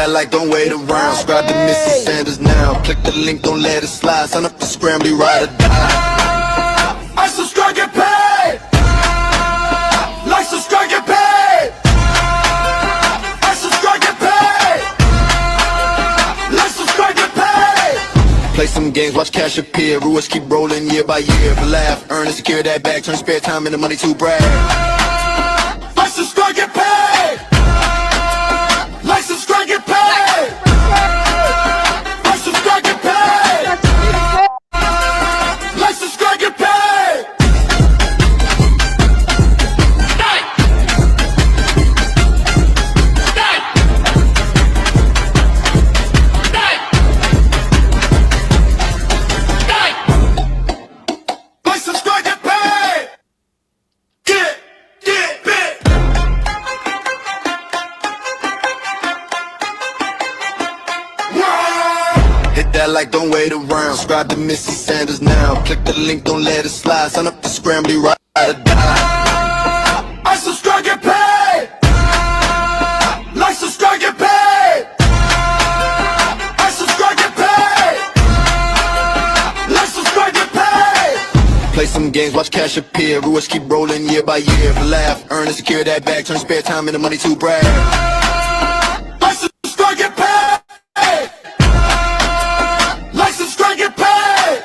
that like, don't wait around. Subscribe to Missy Sanders now. Click the link, don't let it slide. Sign up to Scrambly, ride or die. I subscribe, get paid. Like, subscribe, get paid. I subscribe, get paid. Like, subscribe, get paid. Play some games, watch cash appear. Rules keep rolling year by year. Laugh, earn and secure that bag. Turn spare time into money to brag. I subscribe, get paid. Like, subscribe, get paid. Like, subscribe, get paid. Like, subscribe, get paid. Like, subscribe, get paid. Get big. Hit that like, don't wait around. Subscribe to Missy Sanders now. Click the link, don't let it slide. Sign up to Scrambly, ride or die. I subscribe, get paid. Like, subscribe, get paid. I subscribe, get paid. Like, subscribe, get paid. Play some games, watch cash appear. Rules keep rolling year by year. Laugh, earn and secure that bag. Turn spare time into money to brag. I subscribe, get paid. Like, subscribe, get paid.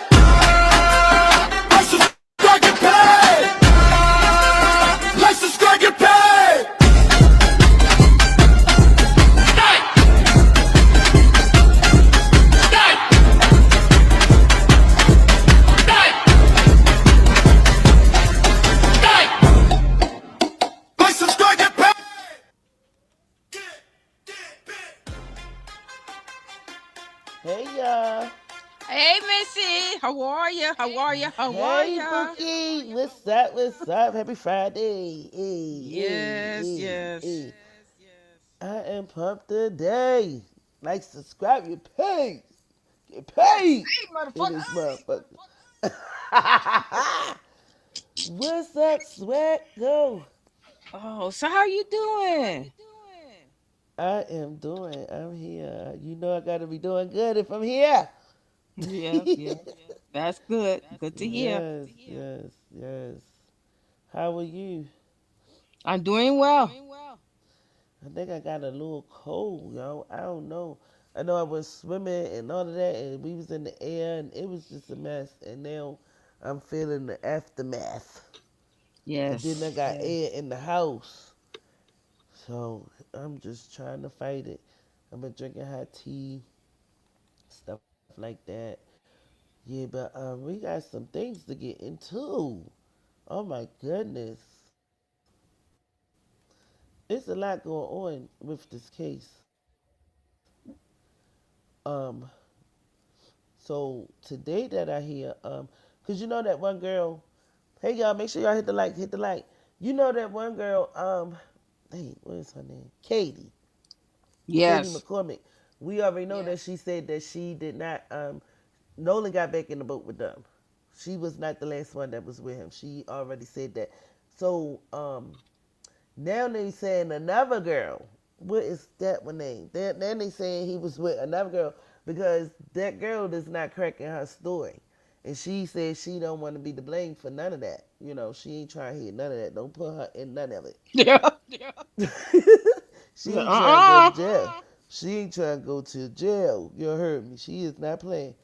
Like, subscribe, get paid. Like, subscribe, get paid. Like, subscribe, get paid. Hey y'all. Hey, Missy. How are you? How are you? How are Hey you? Bookie. What's up? What's up? Happy Friday. Yes, yes. I am pumped today. Like, subscribe, get paid. Get paid. In this motherfucker. What's up, Swag? Go. Oh, so how you doing? I'm here. You know I gotta be doing good if I'm here. Yeah, yeah. That's good. Good to hear. Yes. How are you? I'm doing well. I think I got a little cold, yo. I don't know. I know I was swimming and all of that, and we was in the air, and it was just a mess. And now I'm feeling the aftermath. And then I Yes. got air in the house, so I'm just trying to fight it. I've been drinking hot tea, stuff like that. Yeah, but we got some things to get into. Oh my goodness, it's a lot going on with this case. Um, so today that I hear, cause you know that one girl. Hey y'all, make sure y'all hit the like. You know that one girl, hey, what is her name? Katie Yes. McCormick. We already know that she said that she did not. Nolan got back in the boat with them. She was not the last one that was with him. She already said that. So now they saying another girl. What is that one name? Then they saying he was with another girl because that girl is not cracking her story. And she said she don't want to be the blame for none of that. You know, she ain't trying to hear none of that. Don't put her in none of it. Yeah. She ain't trying to go to Uh-uh. jail. She ain't trying to go to jail. You heard me. She is not playing.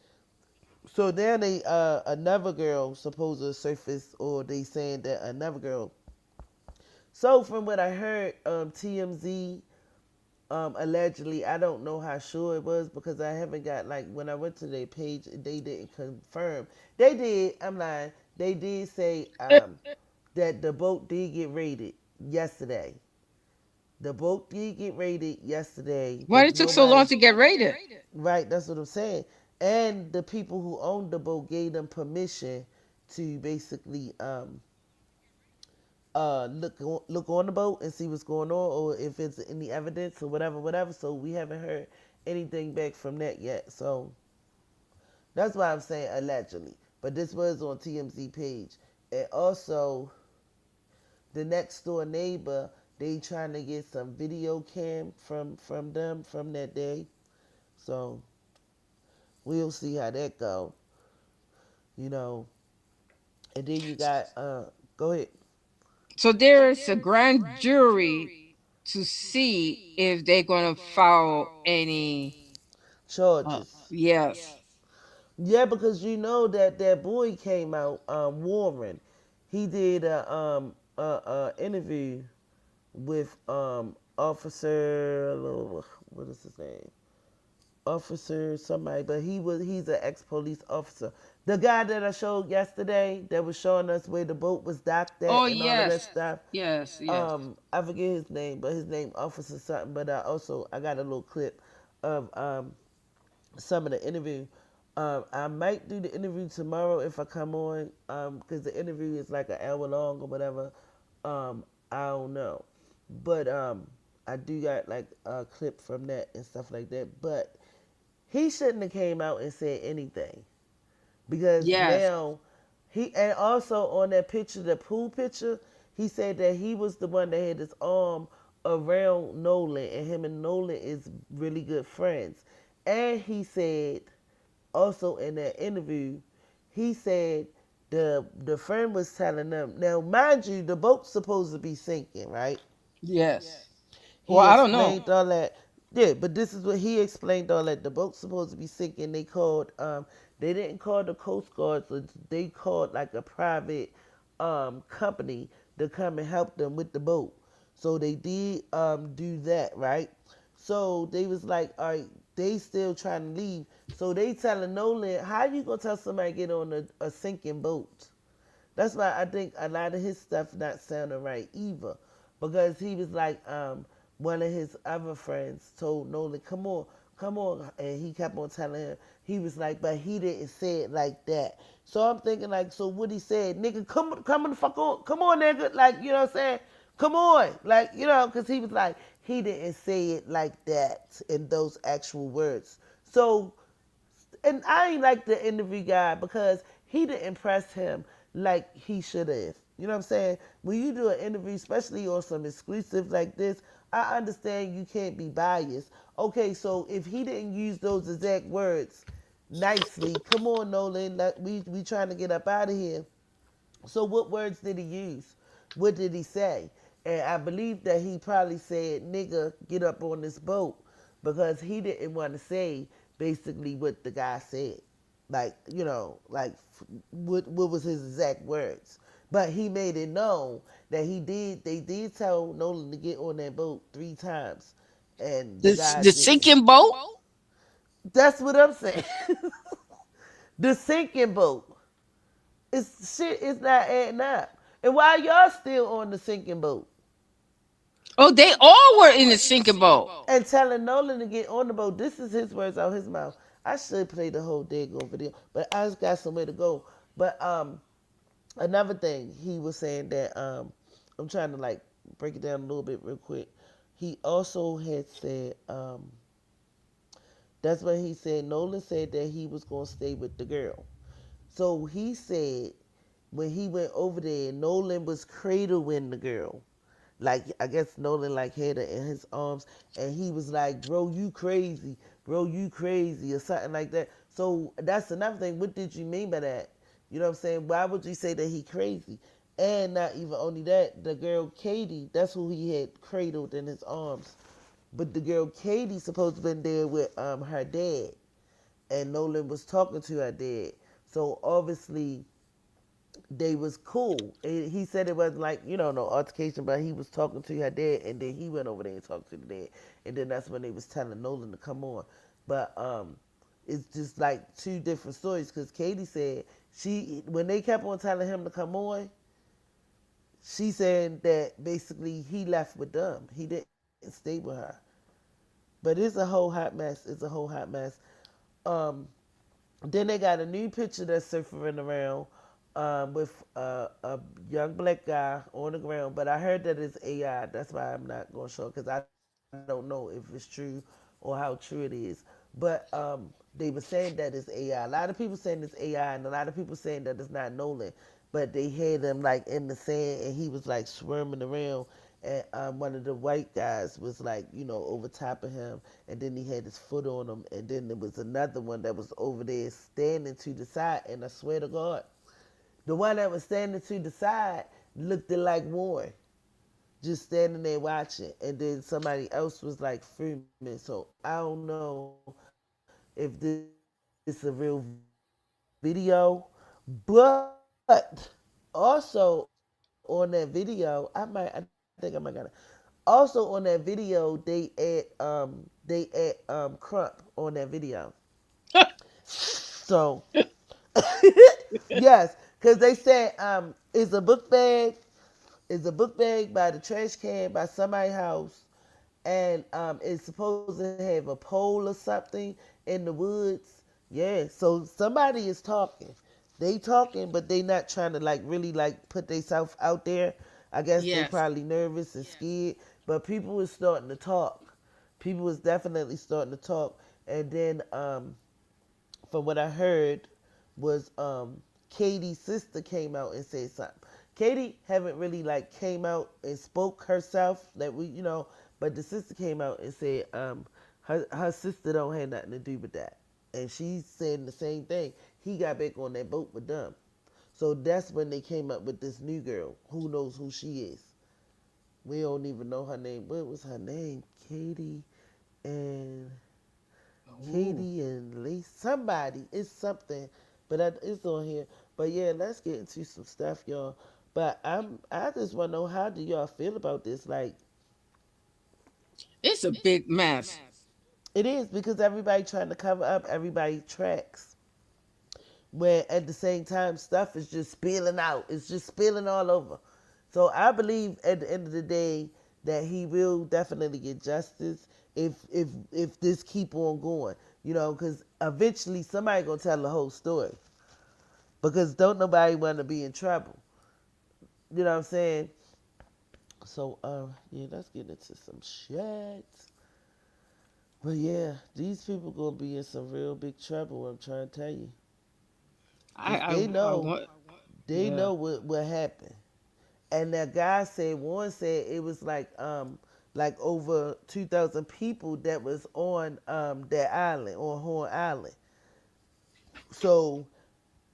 So then they another girl supposed to surface, or they saying that another girl. So from what I heard, TMZ allegedly, I don't know how sure it was because I haven't got, like, when I went to their page, they didn't confirm. They did. I'm lying. They did say that the boat did get raided yesterday. The boat did get raided yesterday, Why but it took so long to get rated? right, that's what I'm saying. And the people who owned the boat gave them permission to basically look on the boat and see what's going on, or if it's any evidence or whatever. So we haven't heard anything back from that yet. So that's why I'm saying allegedly. But this was on TMZ page, and also the next door neighbor, they trying to get some video cam from them from that day. So we'll see how that go. You know, and then you got go ahead. So there is a grand jury to see if they're going to file any. Charges. Yes. Yeah, because you know that that boy came out, Warren. He did a interview with Officer, what is his name? Officer somebody, but he's an ex police officer. The guy that I showed yesterday that was showing us where the boat was docked Oh at and all of that yes. stuff. Yes. Yes. I forget his name, but his name Officer something. But I got a little clip of some of the interview. I might do the interview tomorrow if I come on, because the interview is like an hour long or whatever. I don't know, but I do got like a clip from that and stuff like that. But he shouldn't have came out and said anything because Yes. now he, and also on that picture, the pool picture, he said that he was the one that had his arm around Nolan, and him and Nolan is really good friends. And he said also in that interview, he said the friend was telling them. Now, mind you, the boat's supposed to be sinking, right? Yes. Well, He I don't know. explained all that. Yeah, but this is what he explained all that. The boat's supposed to be sinking. They called. They didn't call the Coast Guard. So they called like a private company to come and help them with the boat. So they did do that, right? So they was like, all right, they still trying to leave. So they telling Nolan, how you gonna tell somebody to get on a sinking boat? That's why I think a lot of his stuff not sounding right either. Because he was like, one of his other friends told Nolan, come on. And he kept on telling him, he was like, but he didn't say it like that. So I'm thinking like, so what he said, nigga, come on the fuck on. Come on, nigga. Like, you know what I'm saying? Come on. Like, you know, because he was like, he didn't say it like that in those actual words. So and I ain't like the interview guy because he didn't impress him like he should have. You know what I'm saying? When you do an interview, especially on some exclusive like this, I understand you can't be biased. Okay, so if he didn't use those exact words nicely, come on, Nolan, like we trying to get up out of here. So what words did he use? What did he say? And I believe that he probably said, nigga, get up on this boat because he didn't want to say basically what the guy said. Like, you know, like what was his exact words. But he made it known that they did tell Nolan to get on that boat 3 times. And the guy The didn't. sinking boat. That's what I'm saying. The sinking boat. It's shit is not adding up. And why y'all still on the sinking boat? Oh, they all were in the sinking boat. And telling Nolan to get on the boat. This is his words out his mouth. I should play the whole daggone video, but I just got somewhere to go. But another thing he was saying that I'm trying to like break it down a little bit real quick. He also had said that's what he said. Nolan said that he was gonna stay with the girl. So he said when he went over there, Nolan was cradling the girl. Like I guess Nolan like had her in his arms, and he was like, "Bro, you crazy," or something like that. So that's another thing. What did you mean by that? You know what I'm saying? Why would you say that he crazy? And not even only that, the girl Katie, that's who he had cradled in his arms. But the girl Katie supposed to been there with her dad, and Nolan was talking to her dad. So obviously they was cool. And he said it wasn't like, you know, no altercation, but he was talking to her dad, and then he went over there and talked to the dad. And then that's when they was telling Nolan to come on. But it's just like two different stories because Katie said when they kept on telling him to come on, she said that basically he left with them. He didn't stay with her. But it's a whole hot mess. It's a whole hot mess. Um, Then they got a new picture that's surfing around with a young black guy on the ground, but I heard that it's AI. That's why I'm not going to show because I don't know if it's true or how true it is. But they were saying that it's AI. A lot of people saying it's AI, and a lot of people saying that it's not Nolan. But they had him like in the sand, and he was like swarming around, and one of the white guys was like, over top of him, and then he had his foot on him, and then there was another one that was over there standing to the side, and I swear to God, the one that was standing to the side looked like Warren, just standing there watching, and then somebody else was like filming. So I don't know if this a real video, but also on that video, I think I might got it. Also on that video, they add Crump on that video. So yes, because they said it's a book bag by the trash can by somebody's house, and it's supposed to have a pole or something in the woods. Yeah, so somebody is talking. They talking, but they not trying to like really like put themselves out there. I guess they Yes. probably nervous and scared, but people is starting to talk. People is definitely starting to talk, and then from what I heard was Katie's sister came out and said something. Katie haven't really like came out and spoke herself that but the sister came out and said her sister don't have nothing to do with that, and she's saying the same thing. He got back on that boat with them, so that's when they came up with this new girl. Who knows who she is? We don't even know her name. What was her name? And Oh. Katie and Lee. Somebody. It's something, but it's on here. But yeah, let's get into some stuff, y'all. But I just want to know, how do y'all feel about this? Like, It's a big mess. it is because everybody trying to cover up everybody tracks. When at the same time stuff is just spilling out. It's just spilling all over. So I believe at the end of the day that he will definitely get justice if this keep on going. Because eventually somebody gonna tell the whole story. Because don't nobody want to be in trouble. You know what I'm saying? So yeah, let's get into some shit. But yeah, these people gonna be in some real big trouble. I'm trying to tell you, I cause I, they I know want. they Yeah. know what happened. And that guy said, Warren said it was like over 2,000 people that was on that island, on Horn Island. So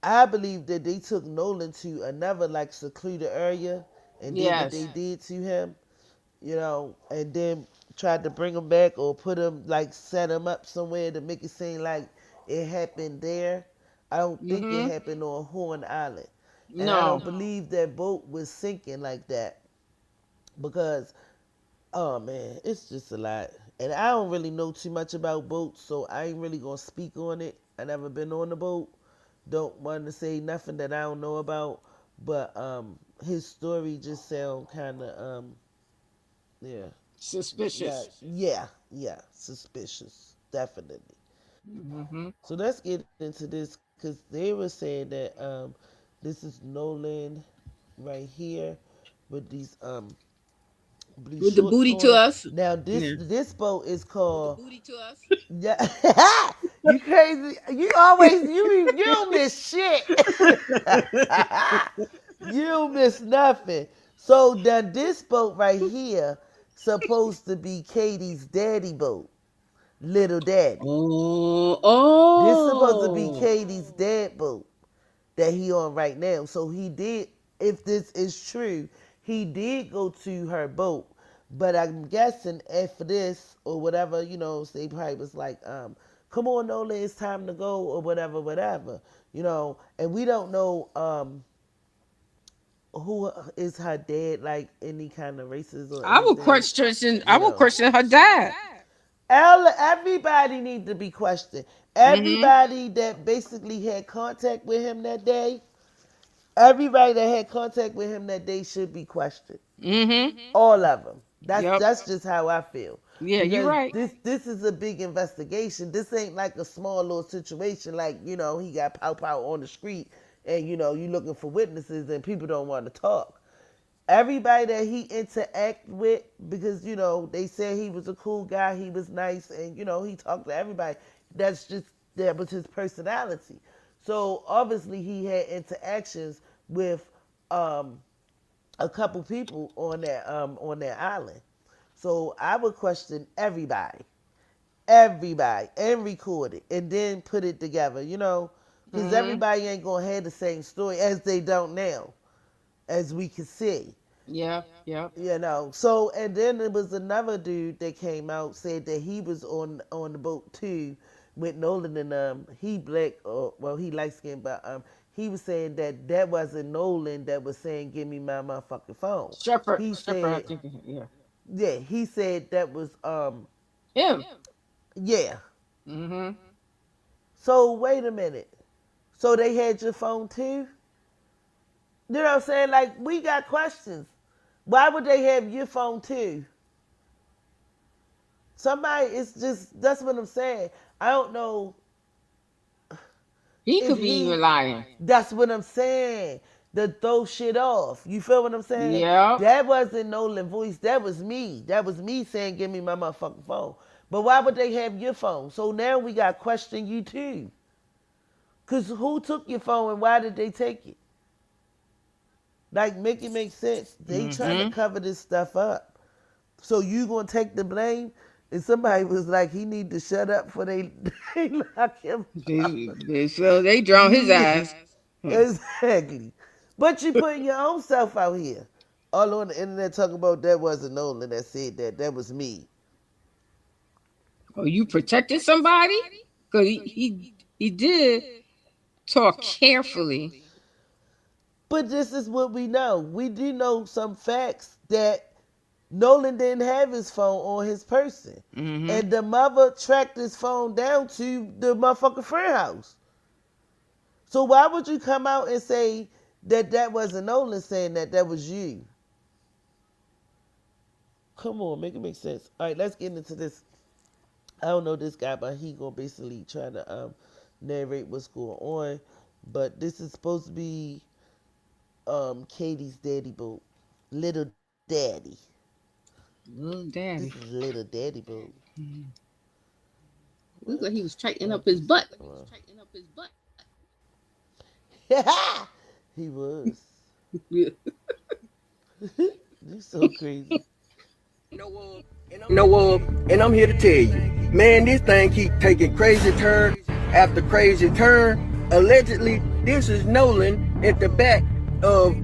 I believe that they took Nolan to another like secluded area and did what they Yes. did to him, and then tried to bring him back or put him like set him up somewhere to make it seem like it happened there. I don't think it Mhm. happened on Horn Island. And I don't No. believe that boat was sinking like that because, oh man, it's just a lot. And I don't really know too much about boats, so I ain't really gonna speak on it. I never been on a boat. Don't want to say nothing that I don't know about. But his story just sound kind of yeah, Suspicious. yeah, suspicious, definitely. Mhm. So let's get into this because they were saying that this is Nolan right here with these blue With the shorts booty to on. us. Now this Yeah. this boat is called, yeah. You crazy? You always you don't miss shit. You don't miss nothing. So now this boat right here supposed to be Katie's daddy boat, little daddy. Oh. This supposed to be Oh. Katie's dad boat that he on right now. So he did, if this is true, he did go to her boat. But I'm guessing after this or whatever, they probably was like, come on, Nola, it's time to go or whatever, whatever. And we don't know who is her dad, like any kind of races or I would anything, question. I you would know. question her dad. Everybody need to be questioned. Mhm. Everybody that basically had contact with him that day, everybody that had contact with him that day should be questioned. Mhm. All of them. That's Yep. that's just how I feel. Yeah, you're Because right. this is a big investigation. This ain't like a small little situation like, he got pow pow on the street and you looking for witnesses and people don't want to talk. Everybody that he interact with, because they said he was a cool guy, he was nice, and he talked to everybody. That was his personality. So obviously he had interactions with um a couple people on that island. So I would question everybody, and record it, and then put it together. You know, because Mm-hmm. everybody ain't gonna have the same story as they don't now, as we can see. Yep. Yep. You know, so and then there was another dude that came out said that he was on the boat too with Nolan and he black or well he light skinned but he was saying that that wasn't Nolan that was saying give me my motherfucking phone. Shepherd. He Shepherd. I said think. Yeah. yeah he said that was Him. yeah. Mm-hmm. So wait a minute. So they had your phone too? You know what I'm saying? Like we got questions. Why would they have your phone too? Somebody, it's just that's what I'm saying. I don't know He if could be even he. lying. That's what I'm saying. To throw shit off. You feel what I'm saying? Yep. That wasn't Nolan voice. That was me. That was me saying, "Give me my motherfucking phone." But why would they have your phone? So now we got to question you too. Cause who took your phone and why did they take it? Like, make it make sense. They trying to Mm-hmm. cover this stuff up. So you gonna take the blame? And somebody was like, he need to shut up before they, they lock him out. So they drown his Yeah, ass. Hmm. exactly. But you putting your own self out here. All on the internet talking about that wasn't Nolan that said that. That was me. Are you protecting somebody? Because he did talk carefully. But this is what we know. We do know some facts that Nolan didn't have his phone on his person. Mm-hmm. And the mother tracked his phone down to the motherfucking friend house. So why would you come out and say that that wasn't Nolan saying that that was you? Come on, make it make sense. All right, let's get into this. I don't know this guy, but he gonna basically try to narrate what's going on. But this is supposed to be Katie's daddy boat, little daddy. Little This is daddy. little daddy boat. Mhm. Looked What? like he was tightening Oh, up his butt. he was. Yeah. You so crazy. know what? And I'm here to tell you, man, this thing keep taking crazy turn after crazy turn. Allegedly, this is Nolan at the back of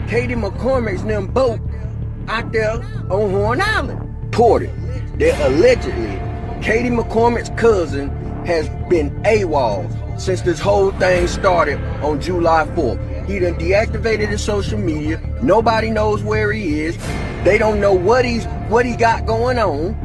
Katie McCormick's them boat out there on Horn Island. Reported that allegedly Katie McCormick's cousin has been AWOL since this whole thing started on July 4th. He done deactivated his social media. Nobody knows where he is. They don't know what he got going on.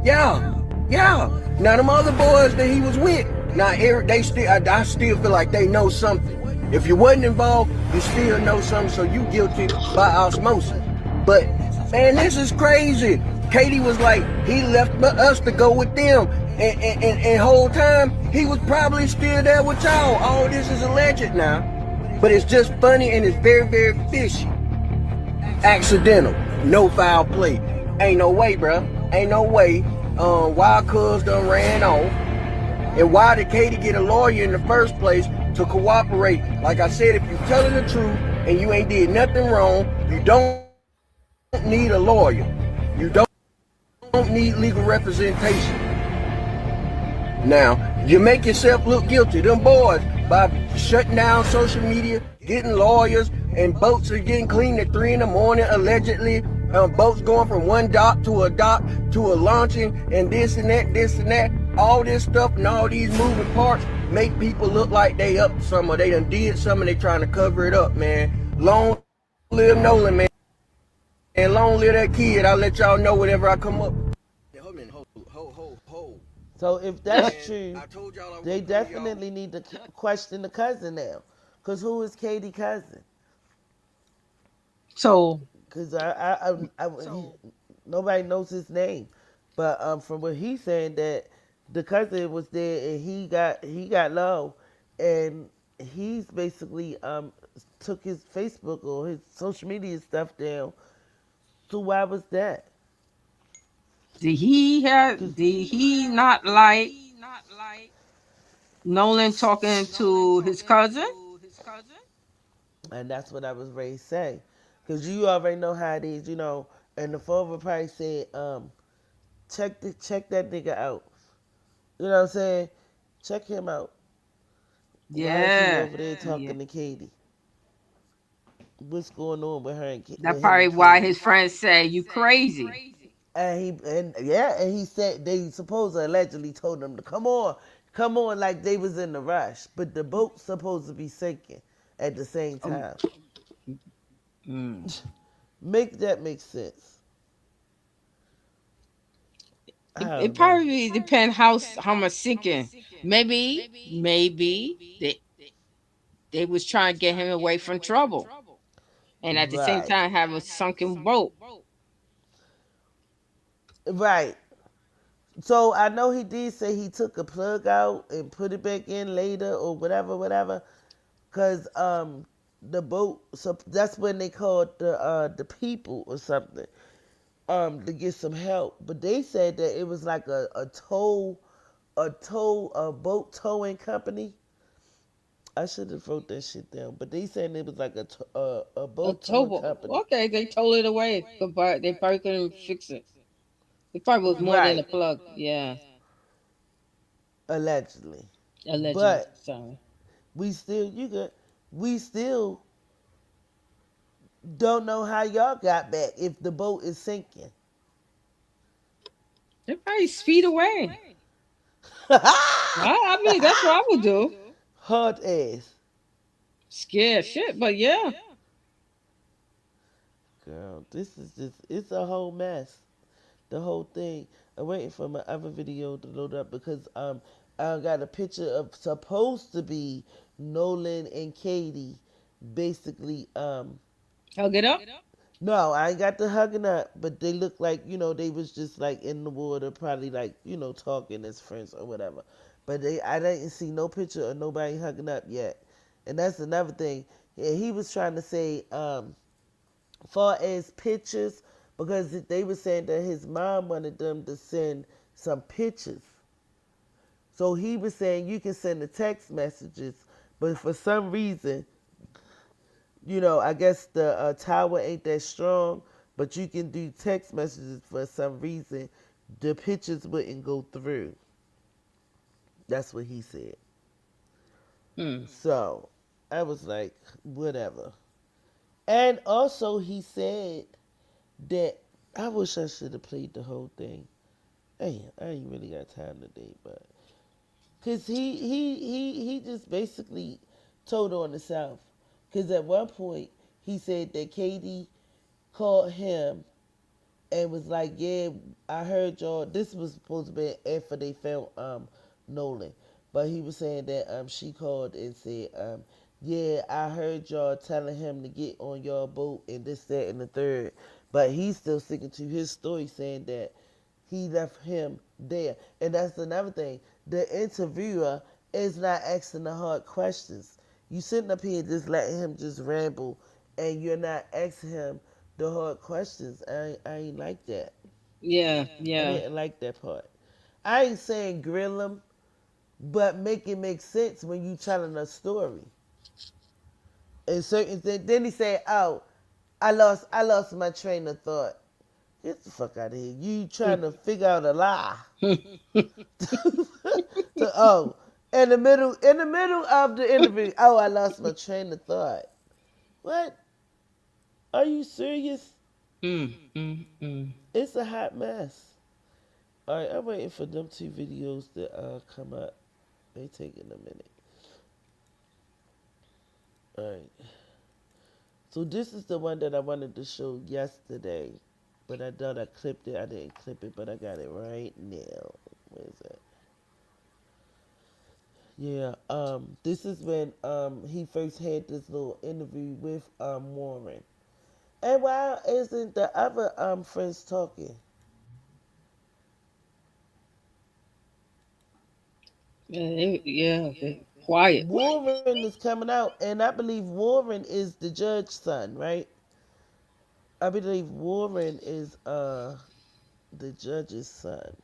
Yeah, yeah. Now them other boys that he was with, now Eric, I still feel like they know something. If you wasn't involved, you still know something, so you guilty by osmosis. But man, this is crazy. Katie was like, he left us to go with them, and whole time he was probably still there with y'all. All this is alleged now, but it's just funny and it's very, very fishy. Accidental, no foul play. Ain't no way, bruh. Ain't no way. Why cuz done ran off, and why did Katie get a lawyer in the first place to cooperate? Like I said, if you telling the truth and you ain't did nothing wrong, you don't need a lawyer. You don't need legal representation. Now, you make yourself look guilty. Them boys, by shutting down social media, getting lawyers, and boats are getting cleaned at 3 in the morning, allegedly. Boats going from one dock to a launching, and this and that. All this stuff and all these moving parts make people look like they up to something, or they done did something, they trying to cover it up, man. Long live Nolan, man. And long live that kid. I'll let y'all know whenever I come up. So if that's true, they definitely need to question the cousin now. Cause who is Katie cousin? So Cause nobody knows his name, but from what he's saying that the cousin was there and he got low, and he's basically took his Facebook or his social media stuff down. So why was that? Cause did he not like Nolan talking to his cousin? and that's what I was ready to say. Cause you already know how it is, And the father probably said, check that nigga out. You know what I'm saying? Check him out. Why is he Yeah. over there Yeah. talking to Katie? What's going on with her and That with him probably and why Katie? his friends say you crazy. And he said they supposedly allegedly told him to come on, like they was in the rush, but the boat's supposed to be sinking at the same Um, time. mm. Make that make sense? I It don't know. probably depend how much sinking. Maybe they was trying to get him away from trouble, and at the same Right, time have a sunken boat. right. So I know he did say he took a plug out and put it back in later or whatever, whatever. Cause the boat, so that's when they called the people or something to get some help. But they said that it was like a boat towing company. I should have wrote that shit down. But they said it was like a A boat towing towboat. company. Okay, they towed it away, but they probably couldn't fix it. It probably was more than a Right, plug. Yeah, allegedly. allegedly. But Sorry. we still we still don't know how y'all got back if the boat is sinking. They probably speed away. I mean, that's what I would do. Hard ass. Scared shit, but yeah. Girl, this is just, it's a whole mess. The whole thing. I'm waiting for my other video to load up because I got a picture of supposed to be Nolan and Katie basically Hug it up. no, I ain't got the hugging up, but they look like, they was just like in the water, probably like, talking as friends or whatever. But I didn't see no picture of nobody hugging up yet. And that's another thing. Yeah, he was trying to say, far as pictures, because they were saying that his mom wanted them to send some pictures. So he was saying you can send the text messages, but for some reason, I guess the tower ain't that strong, but you can do text messages for some reason. The pictures wouldn't go through. That's what he said. Hmm. So I was like, whatever. And also, he said that I wish I should have played the whole thing. Hey, I ain't really got time today, but because he just basically told on the South. Because at one point he said that Katie called him and was like, "Yeah, I heard y'all." This was supposed to be after they found Nolan, but he was saying that she called and said, "Yeah, I heard y'all telling him to get on your boat and this, that, and the third." But he's still sticking to his story, saying that he left him there, and that's another thing. The interviewer is not asking the hard questions. You sitting up here just letting him just ramble, and you're not asking him the hard questions. I ain't like that. Yeah, I yeah, didn't like that part. I ain't saying grill him, but make it make sense when you telling a story. And certain things. Then he said, "Oh, I lost my train of thought." Get the fuck out of here! You trying to figure out a lie? to in the middle of the interview, oh, I lost my train of thought. What? Are you serious? mm. It's a hot mess. All right, I'm waiting for them two videos to come up. They taking a minute. All right. So this is the one that I wanted to show yesterday, but I thought I clipped it. I didn't clip it, but I got it right now. Where is that? Yeah. This is when he first had this little interview with Warren. And why isn't the other friends talking? They quiet. Warren is coming out, and I believe Warren is the judge's son, right? I believe Warren is the judge's son,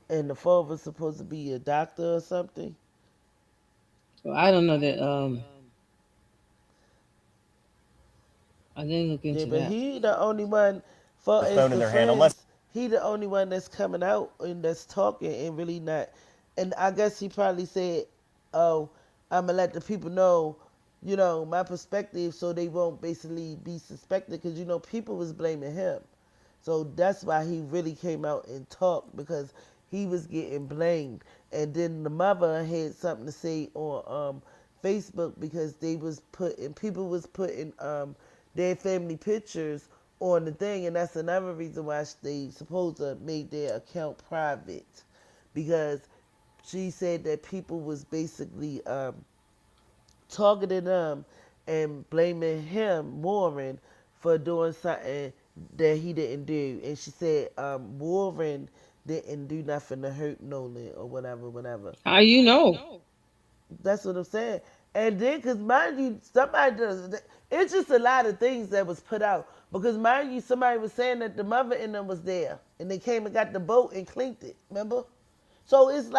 and the father's supposed to be a doctor or something. Well, I don't know that. I didn't look Yeah, into but that. he the only one, for The as phone in the their hand, unless friends, he the only one that's coming out and that's talking and really not. And I guess he probably said, "Oh, I'm gonna let the people know, my perspective, so they won't basically be suspected." Because people was blaming him, so that's why he really came out and talked because he was getting blamed. And then the mother had something to say on Facebook because they was putting people was putting their family pictures on the thing, and that's another reason why they supposed to make their account private because she said that people was basically targeting them and blaming him, Warren, for doing something that he didn't do. And she said Warren didn't do nothing to hurt Nolan or whatever, whatever. How you know? That's what I'm saying. And then, because mind you, somebody does, it's just a lot of things that was put out. Because mind you, somebody was saying that the mother in them was there. And they came and got the boat and cleaned it. Remember? So it's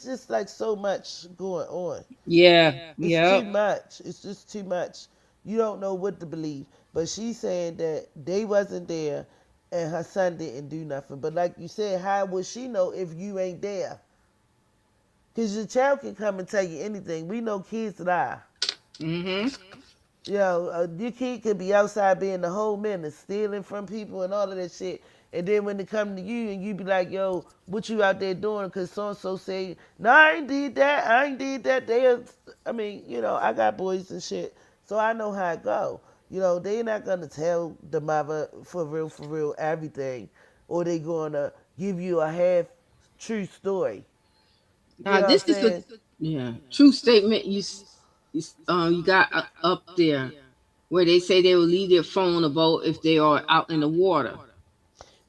just like so much going on. Yeah. It's Yep. too much. It's just too much. You don't know what to believe. But she's saying that they wasn't there and her son didn't do nothing. But like you said, how would she know if you ain't there? Because your child can come and tell you anything. We know kids lie. Mhm. Your kid could be outside being the whole menace, stealing from people and all of that shit. And then when they come to you and you be like, yo, what you out there doing? Because so-and-so say, no, I ain't did that. I ain't did that. I got boys and shit. So I know how it go. They not going to tell the mother for real, everything. Or they going to give you a half true story. You Now know what I'm this is the saying? yeah true statement you got up there where they say they will leave their phone on the boat if they are out in the water.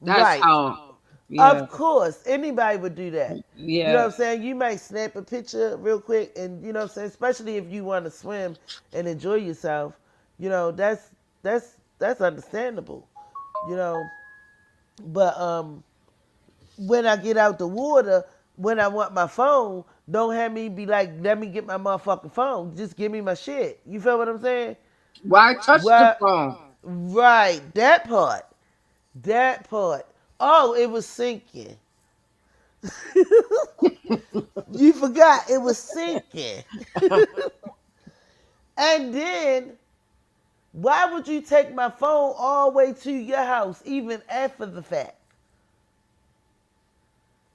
That's Right. how. Yeah. Of course, anybody would do that. You know what Yeah. I'm saying? You might snap a picture real quick, and you know what I'm saying. Especially if you want to swim and enjoy yourself, that's understandable. You know, but when I get out the water, when I want my phone, don't have me be like, let me get my motherfucking phone. Just give me my shit. You feel what I'm saying? Why touch the What? phone? Right, that part. That part. Oh, it was sinking. You forgot it was sinking. And then, why would you take my phone all the way to your house, even after the fact?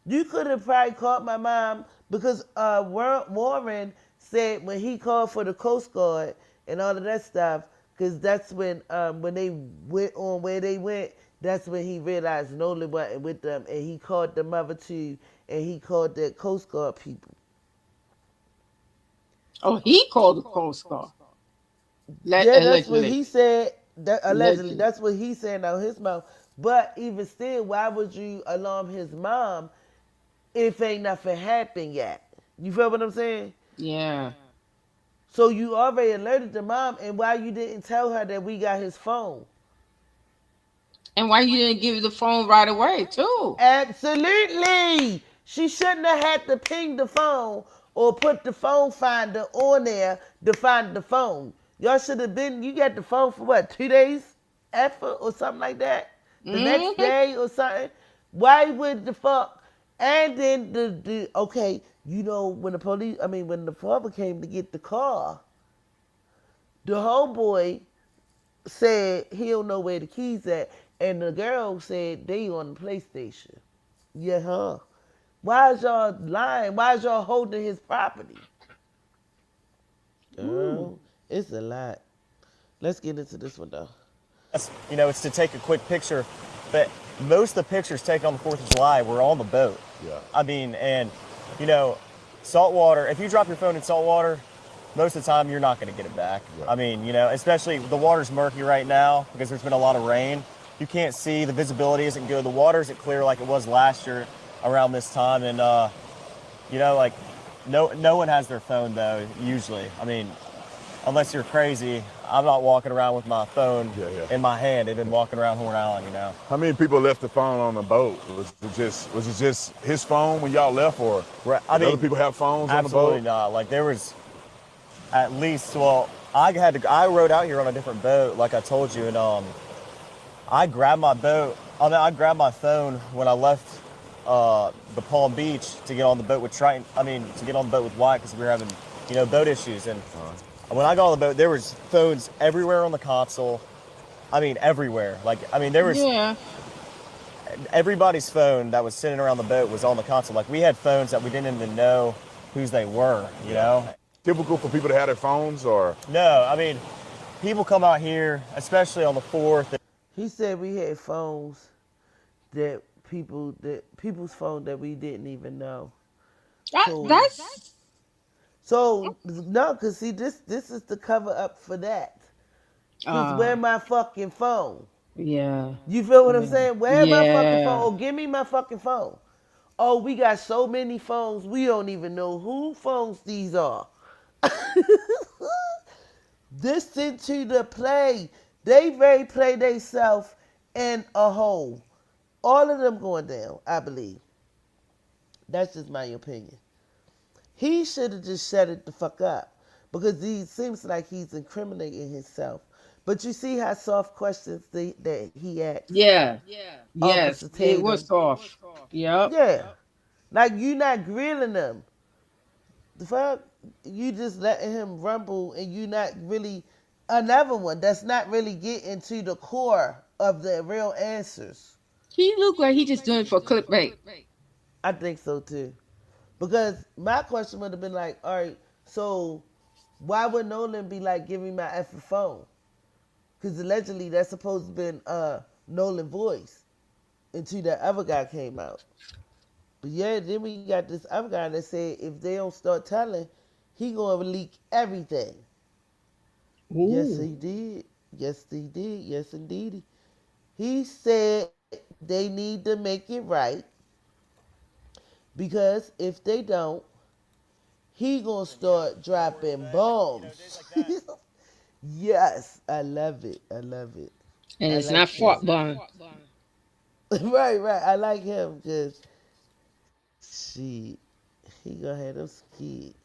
You could have probably called my mom because Warren said when he called for the Coast Guard and all of that stuff, because that's when they went on where they went, that's when he realized Nolan wasn't with them, and he called the mother too, and he called the Coast Guard people. Oh, he called the Coast Guard. Yeah, that's what Allegedly. he said. That allegedly, Allegedly. that's what he's saying out his mouth. But even still, why would you alarm his mom if ain't nothing happened yet? You feel what I'm saying? Yeah. So you already alerted the mom, and why you didn't tell her that we got his phone? And why you didn't give the phone right away too? Absolutely. She shouldn't have had to ping the phone or put the phone finder on there to find the phone. Y'all should have been, you got the phone for what, 2 days after or something like that? The next Hmm. day or something? Why would the fuck? And then okay, when when the father came to get the car, the homeboy said he don't know where the keys at, and the girl said they on the PlayStation. Yeah, huh? Why is y'all lying? Why is y'all holding his property? Ooh. Girl, it's a lot. Let's get into this one though. it's to take a quick picture, but most of the pictures taken on the 4th of July were on the boat. Yeah. I mean, and you know, salt water. If you drop your phone in salt water, most of the time you're not going to get it back. Yeah. I mean, especially the water's murky right now because there's been a lot of rain. You can't see, the visibility isn't good. The water isn't clear like it was last year around this time, and like no one has their phone though usually. I mean, unless you're crazy. I'm not walking around with my phone in my hand. They've been walking around Horn Island. How many people left the phone on the boat? Was it just his phone when y'all left, or Right. I did other mean, people have phones on the absolutely boat? not. Like there was at least, well, I rode out here on a different boat, like I told you, and I grabbed my phone when I left the Palm Beach to get on the boat with Triton. To get on the boat with Wyatt because we were having, boat issues. And when I got on the boat, there was phones everywhere on the console. Everywhere. There was Yeah. everybody's phone that was sitting around the boat was on the console. Like, we had phones that we didn't even know whose they were, you know? Typical for people to have their phones, or No, people come out here, especially on the 4th. He said we had phones that people's phone that we didn't even know. That's So no, cause see this is the cover up for that. Cause where my fucking phone? yeah. You feel what I'm saying? Where my fucking phone? Yeah. Oh, give me my fucking phone. Oh, we got so many phones, we don't even know who phones these are. Listen to the play. They very play theyself in a hole. All of them going down, I believe. That's just my opinion. He should have just shut it the fuck up because he seems like he's incriminating himself. But you see how soft questions that he asked. Yeah. Yes. Officer It was Tatum. soft. Yep. Yeah, like you not grilling them. The fuck, you just letting him rumble, and you not really another one that's not really getting to the core of the real answers. He looked like he just doing it for clickbait. I think so too. Because my question would have been like, all right, so why would Nolan be like, give me my effing phone? Because allegedly that's supposed to have been Nolan's voice until that other guy came out. But yeah, then we got this other guy that said if they don't start telling, he gonna leak everything. Yes, Ooh. he did. Yes, he did. Yes, indeed. He said they need to make it right because if they don't, he gonna start dropping bombs. Yes, I love it. I love it. And I it's like not him. fought bun. Right, right. I like him because she, he gonna have them scared.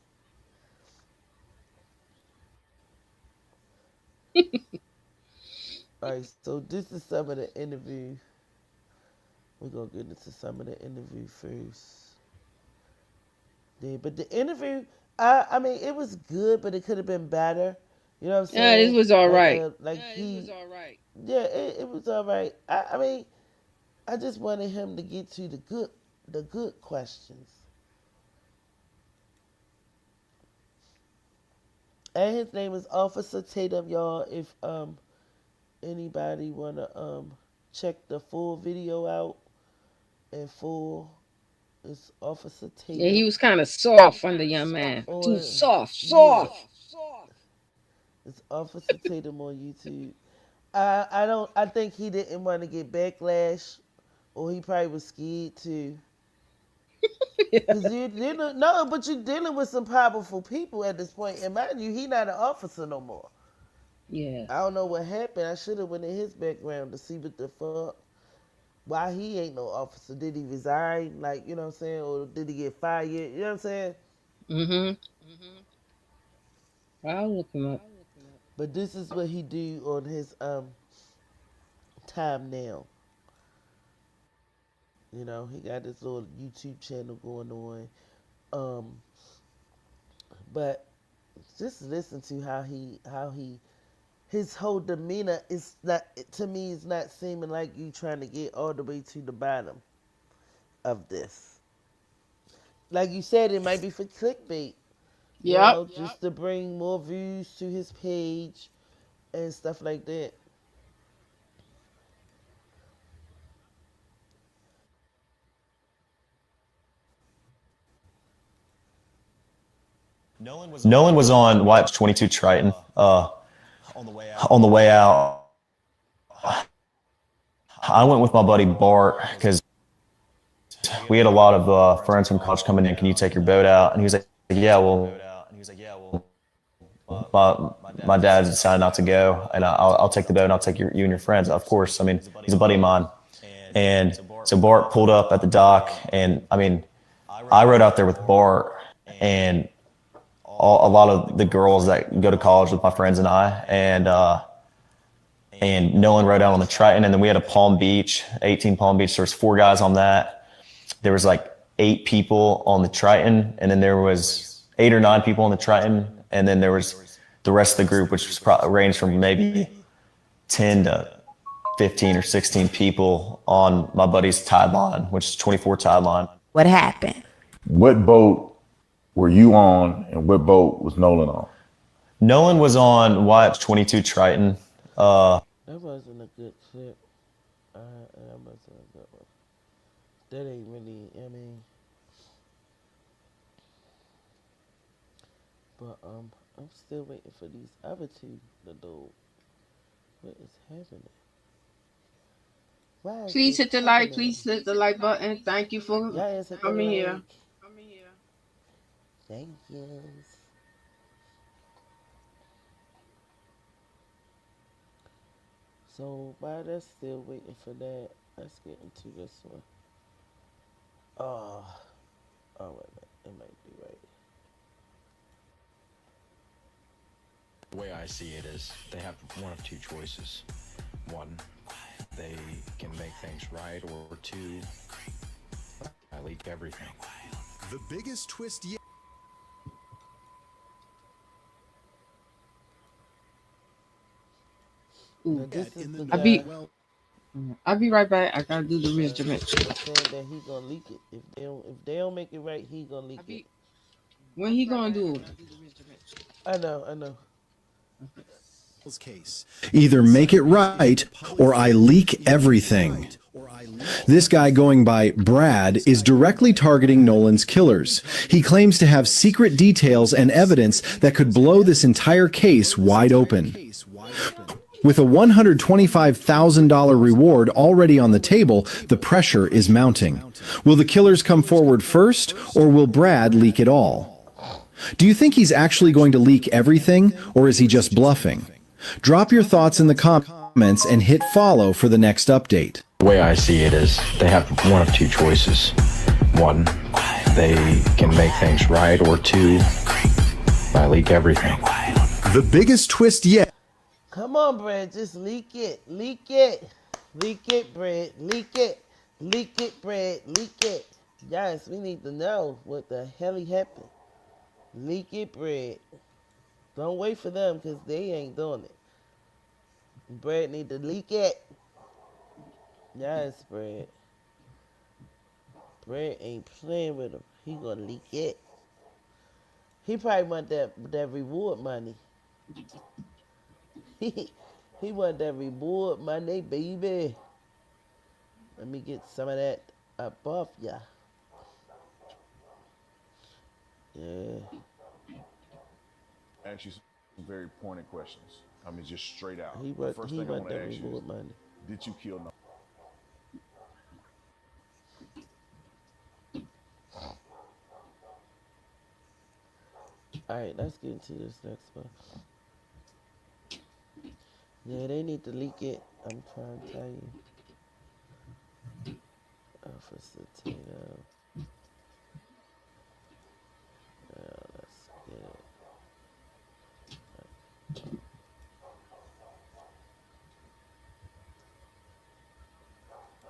All right, so this is some of the interview. We're gonna get into some of the interview first. Yeah, but the interview, I mean, it was good, but it could have been better. You know what I'm Yeah, this saying? was all right. Yeah, it was all right. I mean, I just wanted him to get to the good questions. And his name is Officer Tatum, y'all. If anybody wanna check the full video out in full, it's Officer Yeah, he Tatum was kind of soft on the young man. Too on soft, yeah, soft. it's Officer Tatum on YouTube. I don't. I think he didn't want to get backlash, or he probably was scared too. Cause you dealing no, but you're dealing with some powerful people at this point. And mind you, he not an officer no more. Yeah. I don't know what happened. I should have went in his background to see what the fuck. Why he ain't no officer? Did he resign? Like you know what I'm saying, or did he get fired? You know what I'm saying? Mm-hmm. I'll look him up. But this is what he do on his time now. You know, he got this little YouTube channel going on. Um, but just listen to how he his whole demeanor is not to me is not seeming like you trying to get all the way to the bottom of this. Like you said, it might be for clickbait, you Yep. know, just to bring more views to his page and stuff like that. Nolan was on Wyatt's 22 Triton on the way out. I went with my buddy Bart because we had a lot of friends from college coming in. Can you take your boat out? And he was like, yeah, well, my dad decided not to go, and I'll take the boat and I'll take you and your friends. Of course, he's a buddy of mine. And so Bart pulled up at the dock, and I rode out there with Bart, and a lot of the girls that go to college with my friends and I, and Nolan rode out on the Triton, and then we had a Palm Beach, 18 Palm Beach. There was 4 guys on that. There was like 8 people on the Triton, and then there was 8 or 9 people on the Triton, and then there was the rest of the group, which was ranged from maybe 10 to 15 or 16 people on my buddy's tide line, which is 24 tide line. What happened? What boat were you on, and what boat was Nolan on? Nolan was on Wyatt's 22 Triton. That wasn't a good clip. That wasn't a good one. That ain't really, I mean. But I'm still waiting for these other 2 to do. What is happening? Why is Please this hit the like. happening? Please hit the like button. Thank you for Yes, hit the coming here. like. Thank you. So while they're still waiting for that, let's get into this one. Oh wait a minute, it might be right. The way I see it is they have one of 2 choices. One, they can make things right, or 2, I leak everything. The biggest twist yet. Now, this is the guy I'll be right back. I gotta do the measurement. saying that he gonna leak it. If they don't make it right, he gonna leak it. When he gonna do it? I know. Case. Either make it right or I leak everything. This guy going by Brad is directly targeting Nolan's killers. He claims to have secret details and evidence that could blow this entire case wide open. With a $125,000 reward already on the table, the pressure is mounting. Will the killers come forward first, or will Brad leak it all? Do you think he's actually going to leak everything, or is he just bluffing? Drop your thoughts in the comments and hit follow for the next update. The way I see it is they have one of 2 choices. One, they can make things right, or 2, I leak everything. The biggest twist yet. Come on, Brad, just leak it. Leak it, Brad. Leak it, Brad. Leak it. Yes, we need to know what the hell happened. Leak it, Brad. Don't wait for them, because they ain't doing it. Brad need to leak it. Yes, Brad. Brad ain't playing with him. He gonna leak it. He probably want that reward money. He want that reward money, baby. Let me get some of that up off ya. Yeah. Ask you some very pointed questions. I mean, just straight out. He The want first thing I want to that ask you reward is, money. did you kill Nolan? Alright, let's get into this next one. Yeah, they need to leak it. I'm trying to tell you. Officer Tato. Let's get it.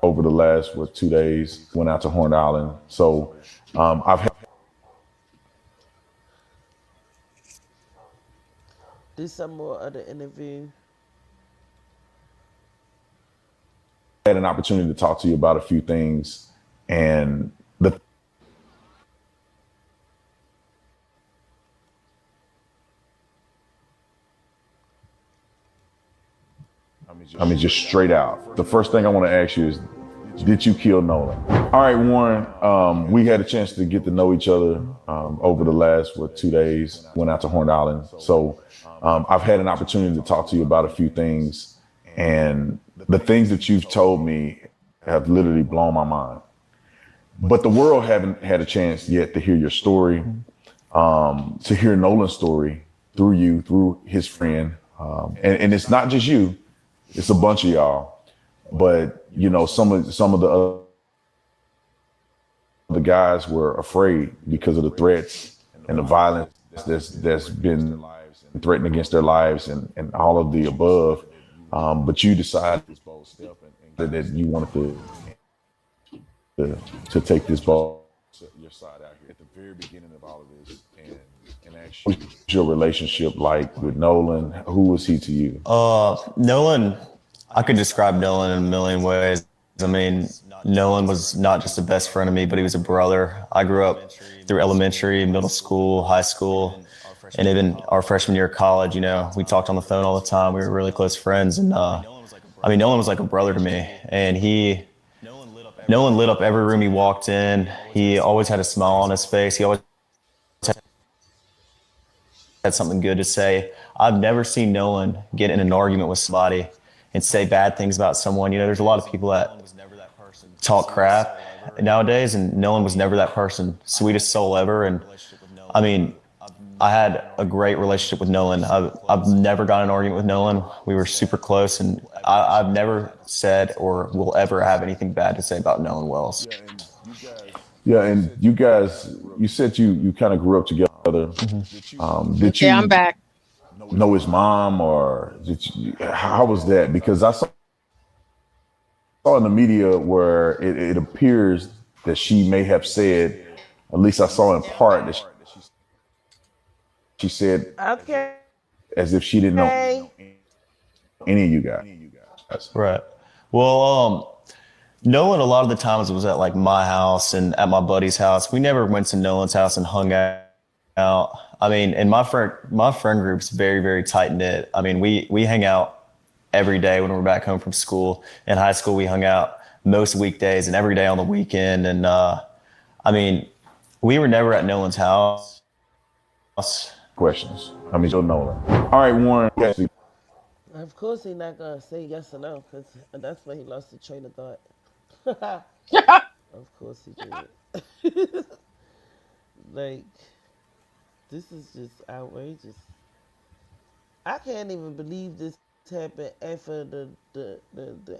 Over the last 2 days, went out to Horn Island. So I've had Do some more other interview. an opportunity to talk to you about a few things, and the I mean, just straight out. The first thing I want to ask you is, did you kill Nolan? All right, Warren, we had a chance to get to know each other over the last 2 days. Went out to Horn Island. So I've had an opportunity to talk to you about a few things, and the things that you've told me have literally blown my mind. But the world haven't had a chance yet to hear your story, to hear Nolan's story through you, through his friend. And it's not just you, it's a bunch of y'all. But, you know, some of the other guys were afraid because of the threats and the violence that's been threatened against their lives and all of the above. But you decided that you wanted to take this ball your side out here at the very beginning of all of this and actually what's your relationship like with Nolan? Who was he to you? Nolan, I could describe Nolan in a million ways. I mean, Nolan was not just a best friend of me, but he was a brother. I grew up through elementary, middle school, high school, and even our freshman year of college. You know, we talked on the phone all the time. We were really close friends, and I mean, Nolan was like a brother to me, and Nolan lit up every room he walked in. He always had a smile on his face. He always had something good to say. I've never seen Nolan get in an argument with somebody and say bad things about someone. You know, there's a lot of people that talk crap nowadays, and Nolan was never that person. Sweetest soul ever. And I mean, I had a great relationship with Nolan. I've never got in an argument with Nolan. We were super close, and I've never said or will ever have anything bad to say about Nolan Wells. Yeah, and you guys, you said you kind of grew up together. Did you I'm back. know his mom, or how was that? Because I saw in the media where it appears that she may have said, at least I saw in part, that she said Okay. as if she didn't know any of you guys. Right. Well, Nolan, a lot of the times it was at like my house and at my buddy's house. We never went to Nolan's house and hung out. I mean, and my friend group's very, very tight knit. I mean, we hang out every day when we're back home from school. In high school, we hung out most weekdays and every day on the weekend. And I mean, we were never at Nolan's house. Questions. I mean, so Nolan. All right, Warren. Of course, he's not gonna say yes or no, because that's why he lost the train of thought. Of course he did. Like, this is just outrageous. I can't even believe this happened after the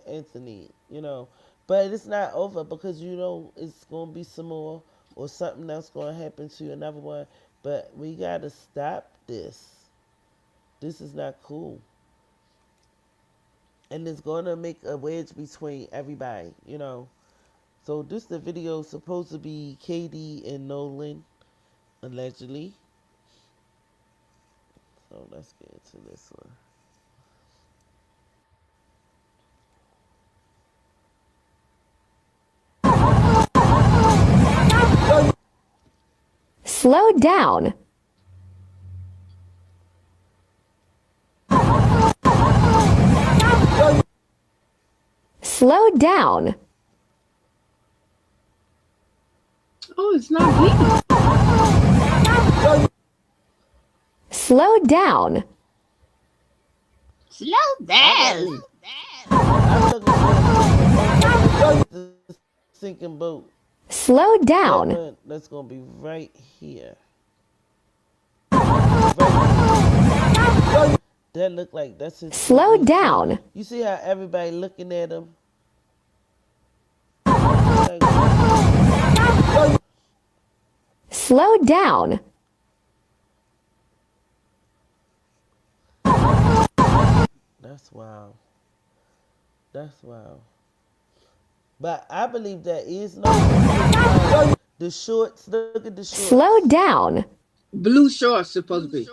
Anthony, you know. But it's not over, because you know it's gonna be some more, or something else gonna happen to another one. But we gotta stop this. This is not cool. And it's gonna make a wedge between everybody, you know. So this the video supposed to be Katie and Nolan, allegedly. So let's get into this one. Slow down. Slow down. Oh, it's not me. Slow down. Slow down. The sinking boat. Slow down. That's gonna be right here. That look like that's his. Slow down. You see how everybody looking at him? Slow down. That's wild. That's wild. But I believe that is no. The shorts. Look at the shorts. Slow down. Blue shorts supposed to be.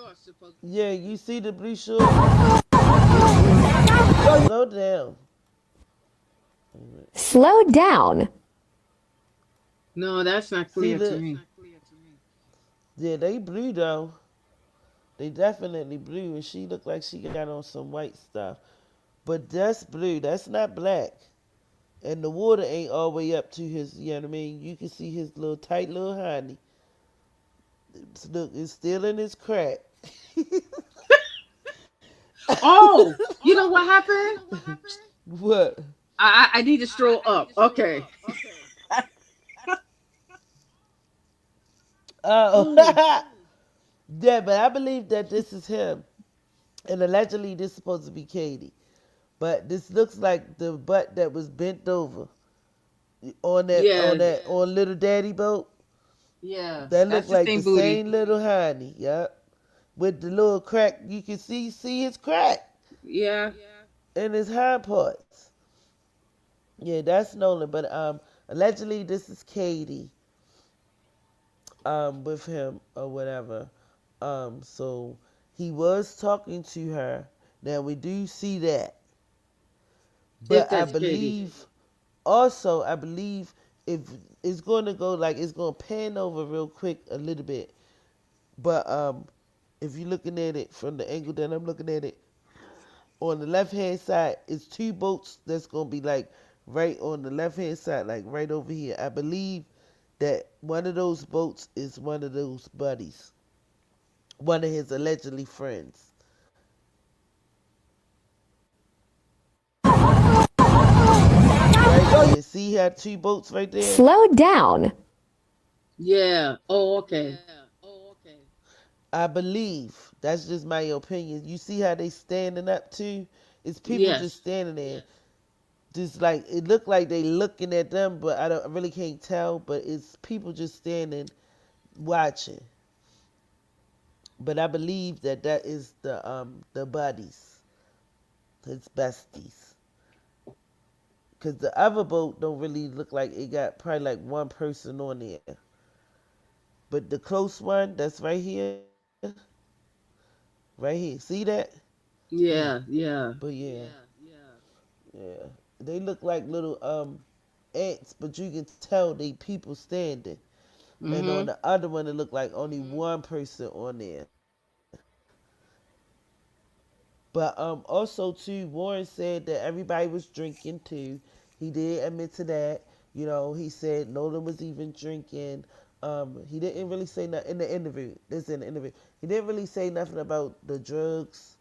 Yeah, you see the blue shorts. Slow down. Slow down. No, that's not clear to me. Yeah, they blue though. They definitely blue, and she looked like she got on some white stuff. But that's blue. That's not black. And the water ain't all the way up to his, you know what I mean? You can see his little tight little honey. Look, it's still in his crack. Oh, you know what happened? What? I need to stroll up. Okay. Yeah, but I believe that this is him. And allegedly this is supposed to be Katie. But this looks like the butt that was bent over on that Yeah. on Little Daddy boat. Yeah, That look that's the like same the booty. same little honey. Yep. With the little crack, you can see his crack Yeah. in his hind parts. Yeah, that's Nolan. But allegedly this is Katie with him or whatever. So he was talking to her. Now we do see that. If But I that's Katie. believe also I believe if it's going to go like it's going to pan over real quick a little bit. But if you're looking at it from the angle that I'm looking at it, on the left hand side, it's two boats that's gonna be like right on the left hand side, like right over here. I believe that one of those boats is one of those buddies, one of his allegedly friends. Right there. See how two boats right there? Slow down. Yeah. Oh, okay. I believe that's just my opinion. You see how they standing up too? It's people just Yes. standing there. Just like it looked like they looking at them, but I really can't tell. But it's people just standing watching. But I believe that that is the buddies, his besties. Cause the other boat don't really look like it got probably like one person on there. But the close one that's right here, right here. See that? Yeah. Yeah. Yeah. But yeah, yeah. They look like little ants, but you can tell they people standing. And on Mhm. the other one, it looked like only one person on there. But also too, Warren said that everybody was drinking too. He did admit to that. You know, he said Nolan was even drinking. He didn't really say nothing in the interview. This is in the interview. He didn't really say nothing about the drugs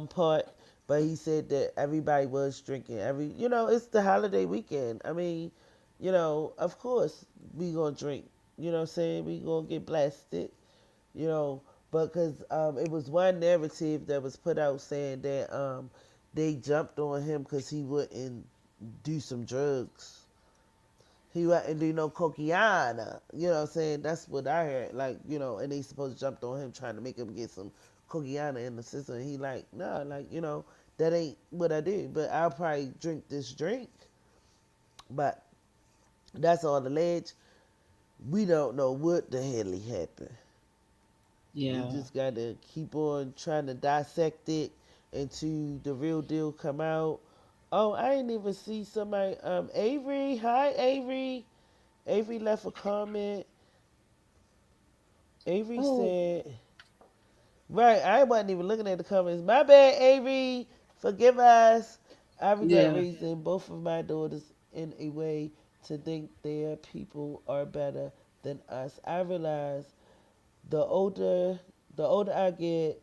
part, but he said that everybody was drinking. It's the holiday weekend. I mean, of course we gonna drink. You know what I'm saying? We gonna get blasted. You know, because it was one narrative that was put out saying that they jumped on him because he wouldn't do some drugs. He wouldn't do no cocaine. You know what I'm saying? That's what I heard. Like, and they supposed to jumped on him trying to make him get some cocaine in the system. And he like, nah, like, that ain't what I do. But I'll probably drink this drink. But that's all alleged. We don't know what the hell happened. We Yeah. just gotta keep on trying to dissect it until the real deal come out. Oh, I didn't even see somebody. Avery, hi Avery. Avery left a comment. Avery Oh. said, right, I wasn't even looking at the comments. My bad, Avery. Forgive us. I regret Yeah. raising both of my daughters in a way to think their people are better than us. I realize the older the older I get,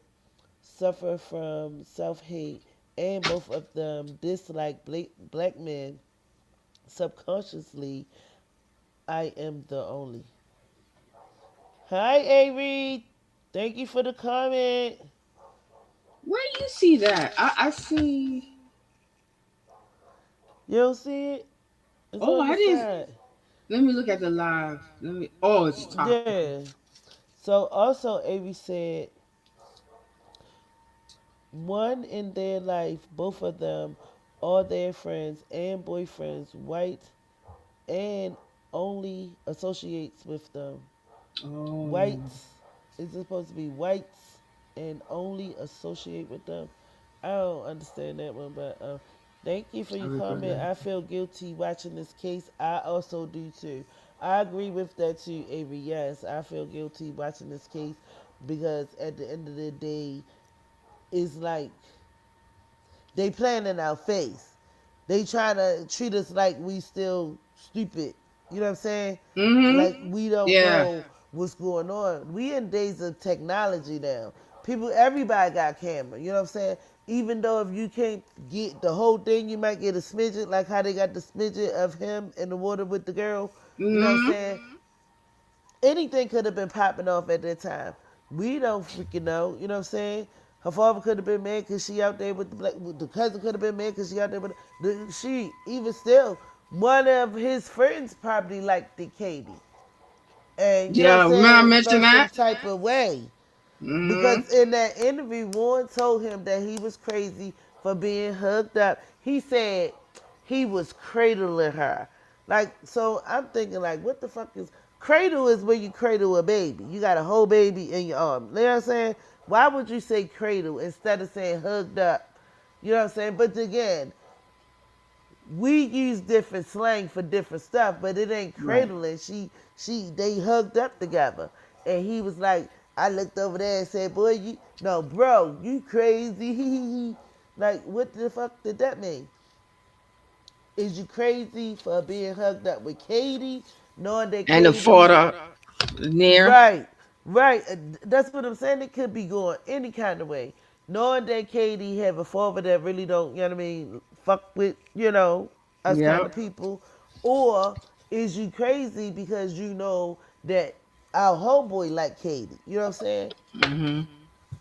suffer from self-hate, and both of them dislike black men. Subconsciously, I am the only. Hi, Avery. Thank you for the comment. Where do you see that? I see. You don't see it? It's Oh, on the I didn't. side. Let me look at the live. Let me. Oh, it's top. Yeah. Okay. So also, Avery said, one in their life, both of them, all their friends and boyfriends, white, and only associates with them. Oh. Whites is supposed to be whites and only associate with them. I don't understand that one, but thank you for I your regret comment. that. I feel guilty watching this case. I also do too. I agree with that too, Avery. Yes, I feel guilty watching this case because at the end of the day, it's like they playing in our face. They try to treat us like we still stupid. You know what I'm saying? Like Mhm. we don't Yeah. know what's going on. We in days of technology now. Everybody got camera. You know what I'm saying? Even though if you can't get the whole thing, you might get a smidget, like how they got the smidget of him in the water with the girl. You know what I'm Mhm. saying? Anything could have been popping off at that time. We don't freaking know. You know what I'm saying? Her father could have been mad because she out there with the black. The cousin could have been mad because she out there with she. Even still, one of his friends probably liked the Katie. And you know what Yeah, I'm remember I saying, mentioned felt some that? type of way. Hmm. Because in that interview, Warren told him that he was crazy for being hugged up. He said he was cradling her. Like, so I'm thinking, like, what the fuck is cradle? Is where you cradle a baby. You got a whole baby in your arm. You know what I'm saying? Why would you say cradle instead of saying hugged up? You know what I'm saying? But again, we use different slang for different stuff, but it ain't Right. cradling. They hugged up together, and he was like, I looked over there and said, "Boy, you no, bro, you crazy." Like, what the fuck did that mean? Is you crazy for being hugged up with Katie, knowing that And the Katie, photo near. right, right. That's what I'm saying. It could be going any kind of way. Knowing that Katie have a father that really don't, you know what I mean, fuck with, us kind of Yep. people. Or is you crazy because you know that our homeboy like Katie? You know what I'm saying? Hmm.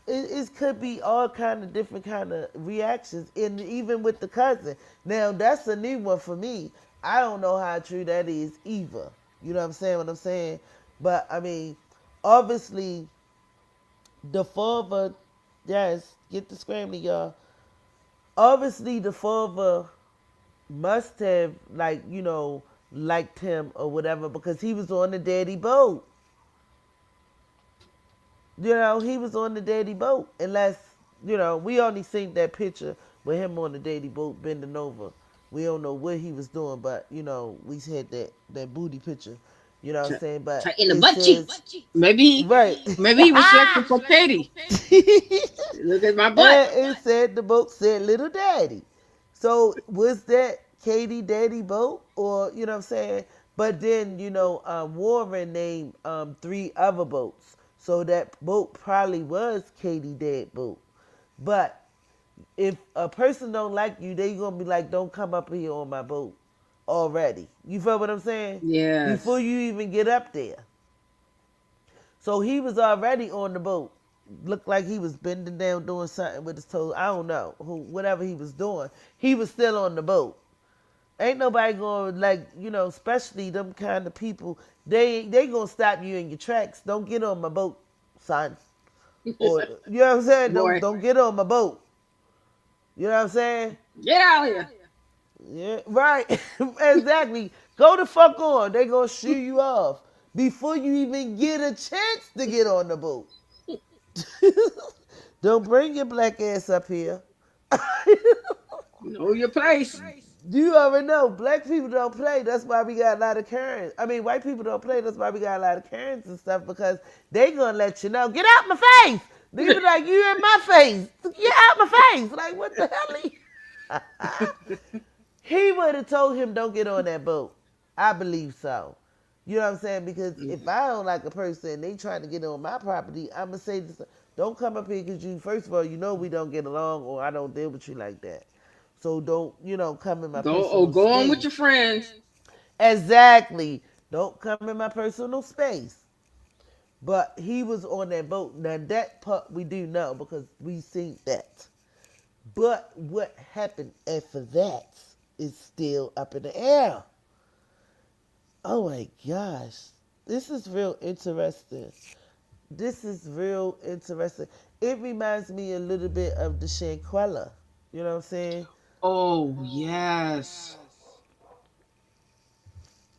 It could be all kind of different kind of reactions, and even with the cousin. Now that's a new one for me. I don't know how true that is either. You know what I'm saying? What I'm saying, but I mean, obviously the father. Yes, get the scrambling, y'all. Obviously the father must have liked him or whatever because he was on the daddy boat. He was on the daddy boat. Unless, we only seen that picture with him on the daddy boat bending over. We don't know what he was doing, but we had that booty picture. You know what I'm saying? But In the it butt cheek. says right. Maybe he was selected for Katie. Look at my butt. And it said the boat said little daddy. So was that Katie daddy boat, or you know what I'm saying? But then Warren named three other boats, so that boat probably was Katie dad boat. But if a person don't like you, they gonna be like, don't come up here on my boat already. You feel what I'm saying? Yes. Before you even get up there. So he was already on the boat. Looked like he was bending down doing something with his toes. I don't know. Whatever he was doing. He was still on the boat. Ain't nobody going especially them kind of people, they gonna stop you in your tracks. Don't get on my boat, son. Or you know what I'm saying? Don't Boy, don't get on my boat. You know what I'm saying? get out of here. Yeah, right. Exactly. Go the fuck on. They gonna shoo you off before you even get a chance to get on the boat. Don't bring your black ass up here. Know your place. You already know black people don't play. That's why we got a lot of Karens. I mean, white people don't play. That's why we got a lot of Karens and stuff because they gonna let you know, get out my face. They be like, you in my face. Get out my face. Like, what the hell? He would have told him, don't get on that boat. I believe so. You know what I'm saying? Because if I don't like a person, they trying to get on my property, I'm going to say this. Don't come up here because first of all, we don't get along or I don't deal with you like that. So don't, come in my personal Go on with space. your friends. Exactly. Don't come in my personal space. But he was on that boat. Now that part we do know because we seen that. But what happened after that is still up in the air. Oh my gosh. This is real interesting. This is real interesting. It reminds me a little bit of the Shanquella. You know what I'm saying? Oh yes.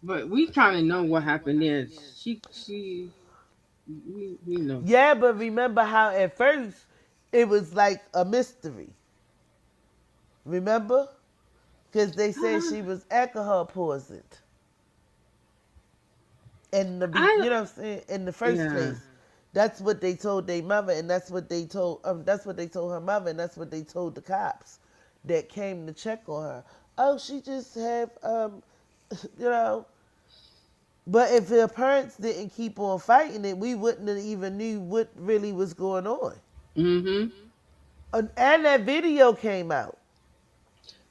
But we kind of know what happened there. We know. Yeah, but remember how at first it was like a mystery. Remember? Because they said she was alcohol poisoned. I You know what I'm saying? In the first yeah. place. That's what they told their mother, and that's what they told her mother, and that's what they told the cops that came to check on her. Oh, she just have you know. But if her parents didn't keep on fighting it, we wouldn't have even knew what really was going on. Mm-hmm. And that video came out,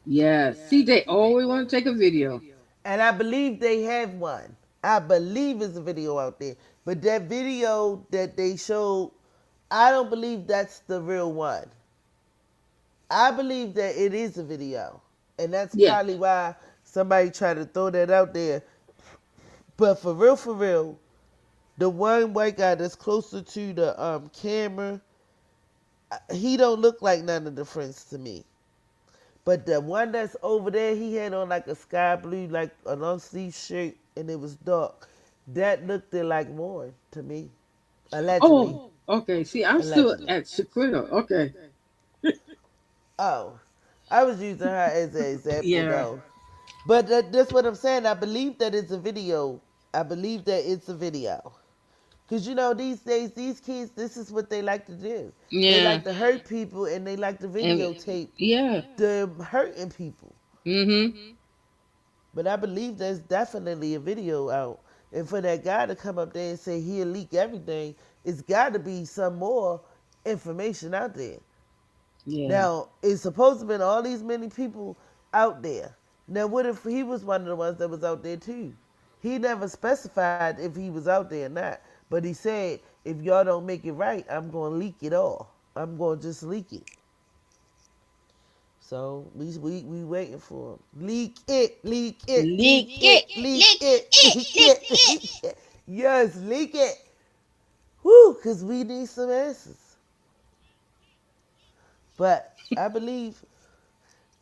Yeah. See, they always want to take a video. and I believe they have one. I believe there's a video out there, but that video that they showed, I don't believe that's the real one. I believe that it is a video, and that's Yeah. probably why somebody tried to throw that out there. But for real, The one white guy that's closer to the camera, he don't look like none of the friends to me. But the one that's over there, he had on like a sky blue, like a long sleeve shirt, and it was dark. That looked like Warren to me, allegedly. Oh, okay. See, I'm still Allegedly. at Shaquita. Okay. Oh, I was using her as an example Yeah. though. But that's what I'm saying. I believe that it's a video. I believe that it's a video. Because you know, these days, these kids, this is what they like to do. They Yeah. like to hurt people and they like to And videotape yeah. them hurting people. Mm-hmm. But I believe there's definitely a video out. And for that guy to come up there and say he'll leak everything, it's got to be some more information out there. Yeah. Now, it's supposed to be all these many people out there. Now, what if he was one of the ones that was out there too? He never specified if he was out there or not. But he said, if y'all don't make it right, I'm going to leak it all. I'm going to just leak it. So we waiting for him. Leak it, leak it, leak Leak it. it, leak Leak it, it. leak Leak it, it. leak it. Yes, leak it. Whoo, because we need some answers. But I believe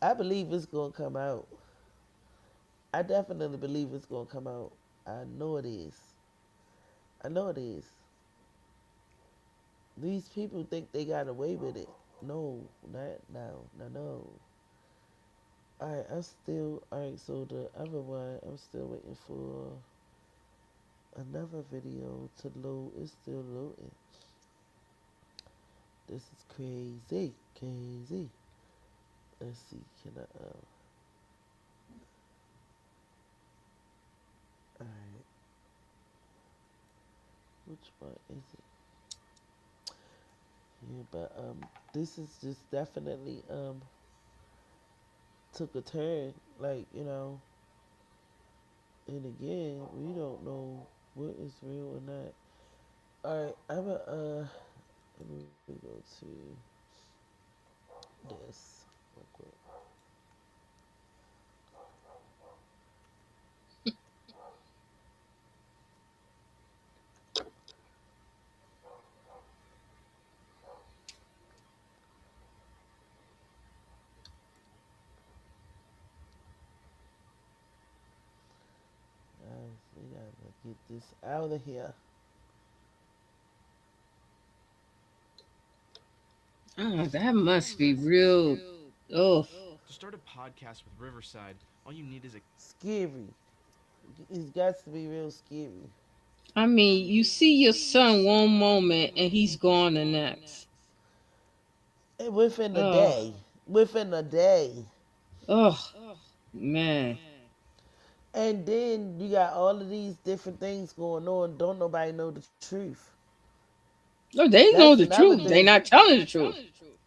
it's gonna come out. I definitely believe it's gonna come out. I know it is. I know it is. These people think they got away with it. No, not now. No, no. Alright, alright, so the other one, I'm still waiting for another video to load. It's still loading. This is crazy. Crazy. Let's see, can I, alright. Which one is it? Yeah, but this is just definitely took a turn. Like, you know, and again, we don't know what is real or not. Alright, I'm a let me go to this real quick. Guys, we gotta get this out of here. Oh, that must be real. Oh, Scary. It's got to be real scary. I mean, you see your son one moment and he's gone the next. And within a Oh, day. Within a day. oh, man. And then you got all of these different things going on. Don't nobody know the truth. No, they know That's the another truth. They thing. not telling the truth.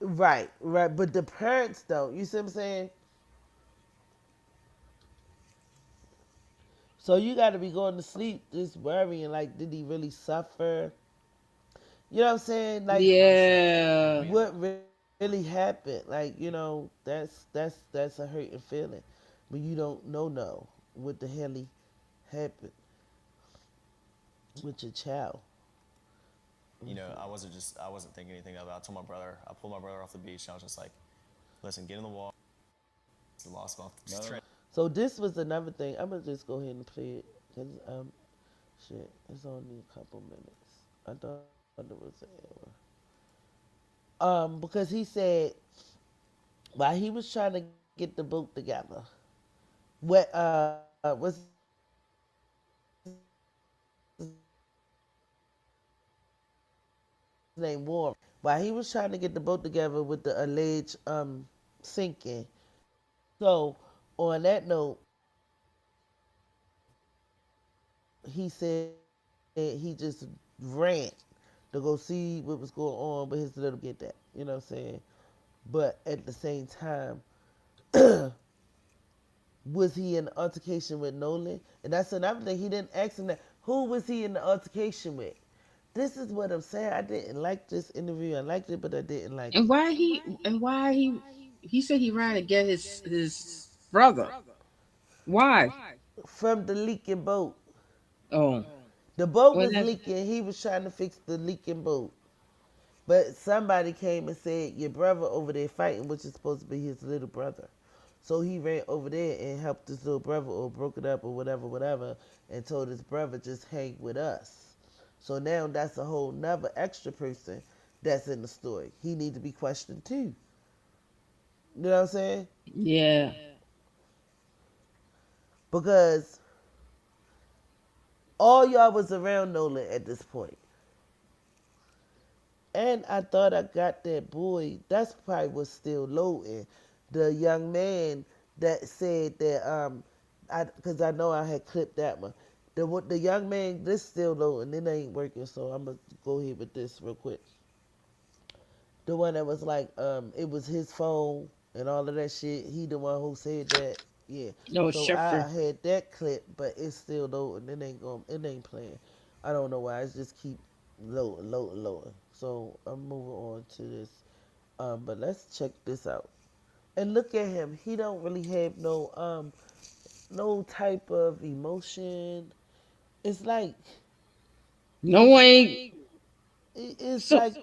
Right, right. But the parents don't. You see what I'm saying? So you got to be going to sleep just worrying, like, did he really suffer? You know what I'm saying? Like, Yeah. what really happened? Like, you know, that's a hurting feeling when you don't know what the hell he happened with your child. I wasn't thinking anything of it. I told my brother, I pulled my brother off the beach, and I was just like, listen, get in the water. It's lost off the train. So this was another thing. I'm gonna just go ahead and play it because shit, it's only a couple minutes. I thought it was an hour. Because he said while he was trying to get the boat together, what what's his name, Warren? While he was trying to get the boat together with the alleged sinking. So on that note, he said he just ran to go see what was going on with his little get that. You know what I'm saying? But at the same time, was he in an altercation with Nolan? And that's another thing. He didn't ask him that. Who was he in the altercation with? This is what I'm saying. I didn't like this interview. I liked it, but I didn't like And it. why he said he ran to get his brother. Why? From the leaking boat. Oh. The boat Well, was that's leaking. He was trying to fix the leaking boat. But somebody came and said, your brother over there fighting, which is supposed to be his little brother. So he ran over there and helped his little brother or broke it up or whatever, and told his brother, just hang with us. So now that's a whole nother extra person that's in the story. He need to be questioned too. You know what I'm saying? yeah. Because all y'all was around Nolan at this point. And I thought I got that boy. That's probably was still loading. The young man that said that because I know I had clipped that one. The young man, this still loading. It ain't working, so I'm gonna go ahead with this real quick. The one that was like it was his phone and all of that shit. He the one who said that. Yeah. No, So I Schefter. had that clip, but it's still loading. It ain't playing. I don't know why. It's just keep loading. So I'm moving on to this. But let's check this out. And look at him. He don't really have no type of emotion. It's like No one. it's So, like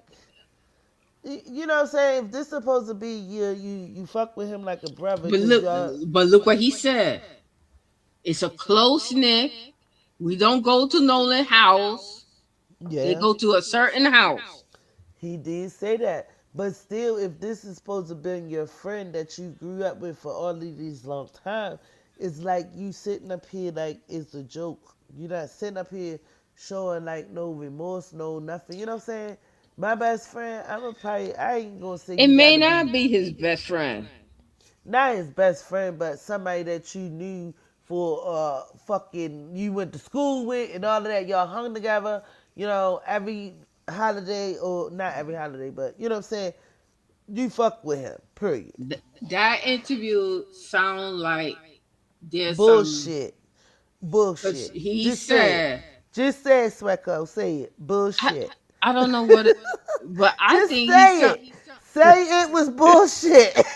you know what I'm saying? If this supposed to be you fuck with him like a brother but because look, y'all but look what he said. It's a close knit. We don't go to Nolan house. They yeah. go to a certain house. He did say that. But still, if this is supposed to be your friend that you grew up with for all of these long time, it's like you sitting up here like it's a joke. You're not sitting up here showing like no remorse, no nothing. You know what I'm saying? My best friend, I ain't gonna say It you may gotta not be be his best friend. not his best friend, but somebody that you knew for fucking you went to school with and all of that. Y'all hung together, every holiday or not every holiday, but you know what I'm saying? You fuck with him. Period. That interview sound like there's some, Bullshit. because Bullshit. he Just say it. said, Just say it, Swecko. Say it. I, Bullshit. I don't know what it, but I Just think he say sound. it. Say it was bullshit.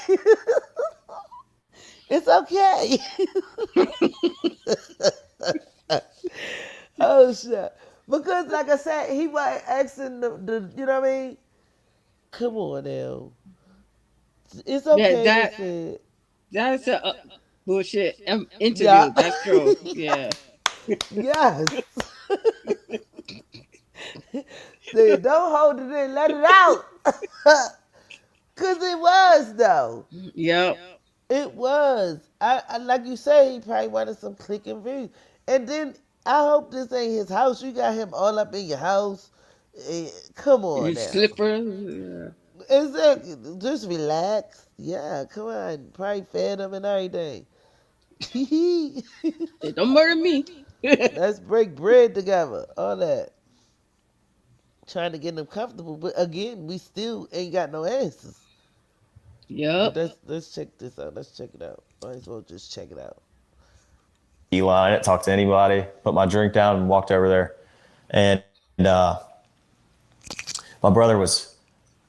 It's okay. Oh shit. Because like I said, he was asking the you know what I mean? Come on now. It's Yeah, okay to say it. that's a bullshit Yeah. interview. That's true. Yeah. Yes. Say, don't hold it in, let it out. Cause it was though. Yep. It was. I like you say, he probably wanted some clicking views. And then I hope this ain't his house. You got him all up in your house. Come on His now. slippers. Exactly. Just relax. Yeah, come on. Probably fed him and everything. Say, don't murder me. Let's break bread together. All that. Trying to get them comfortable. But again, we still ain't got no answers. But Yep. let's check this out. Let's check it out. Might as well just check it out. Eli, I didn't talk to anybody, put my drink down and walked over there. And my brother was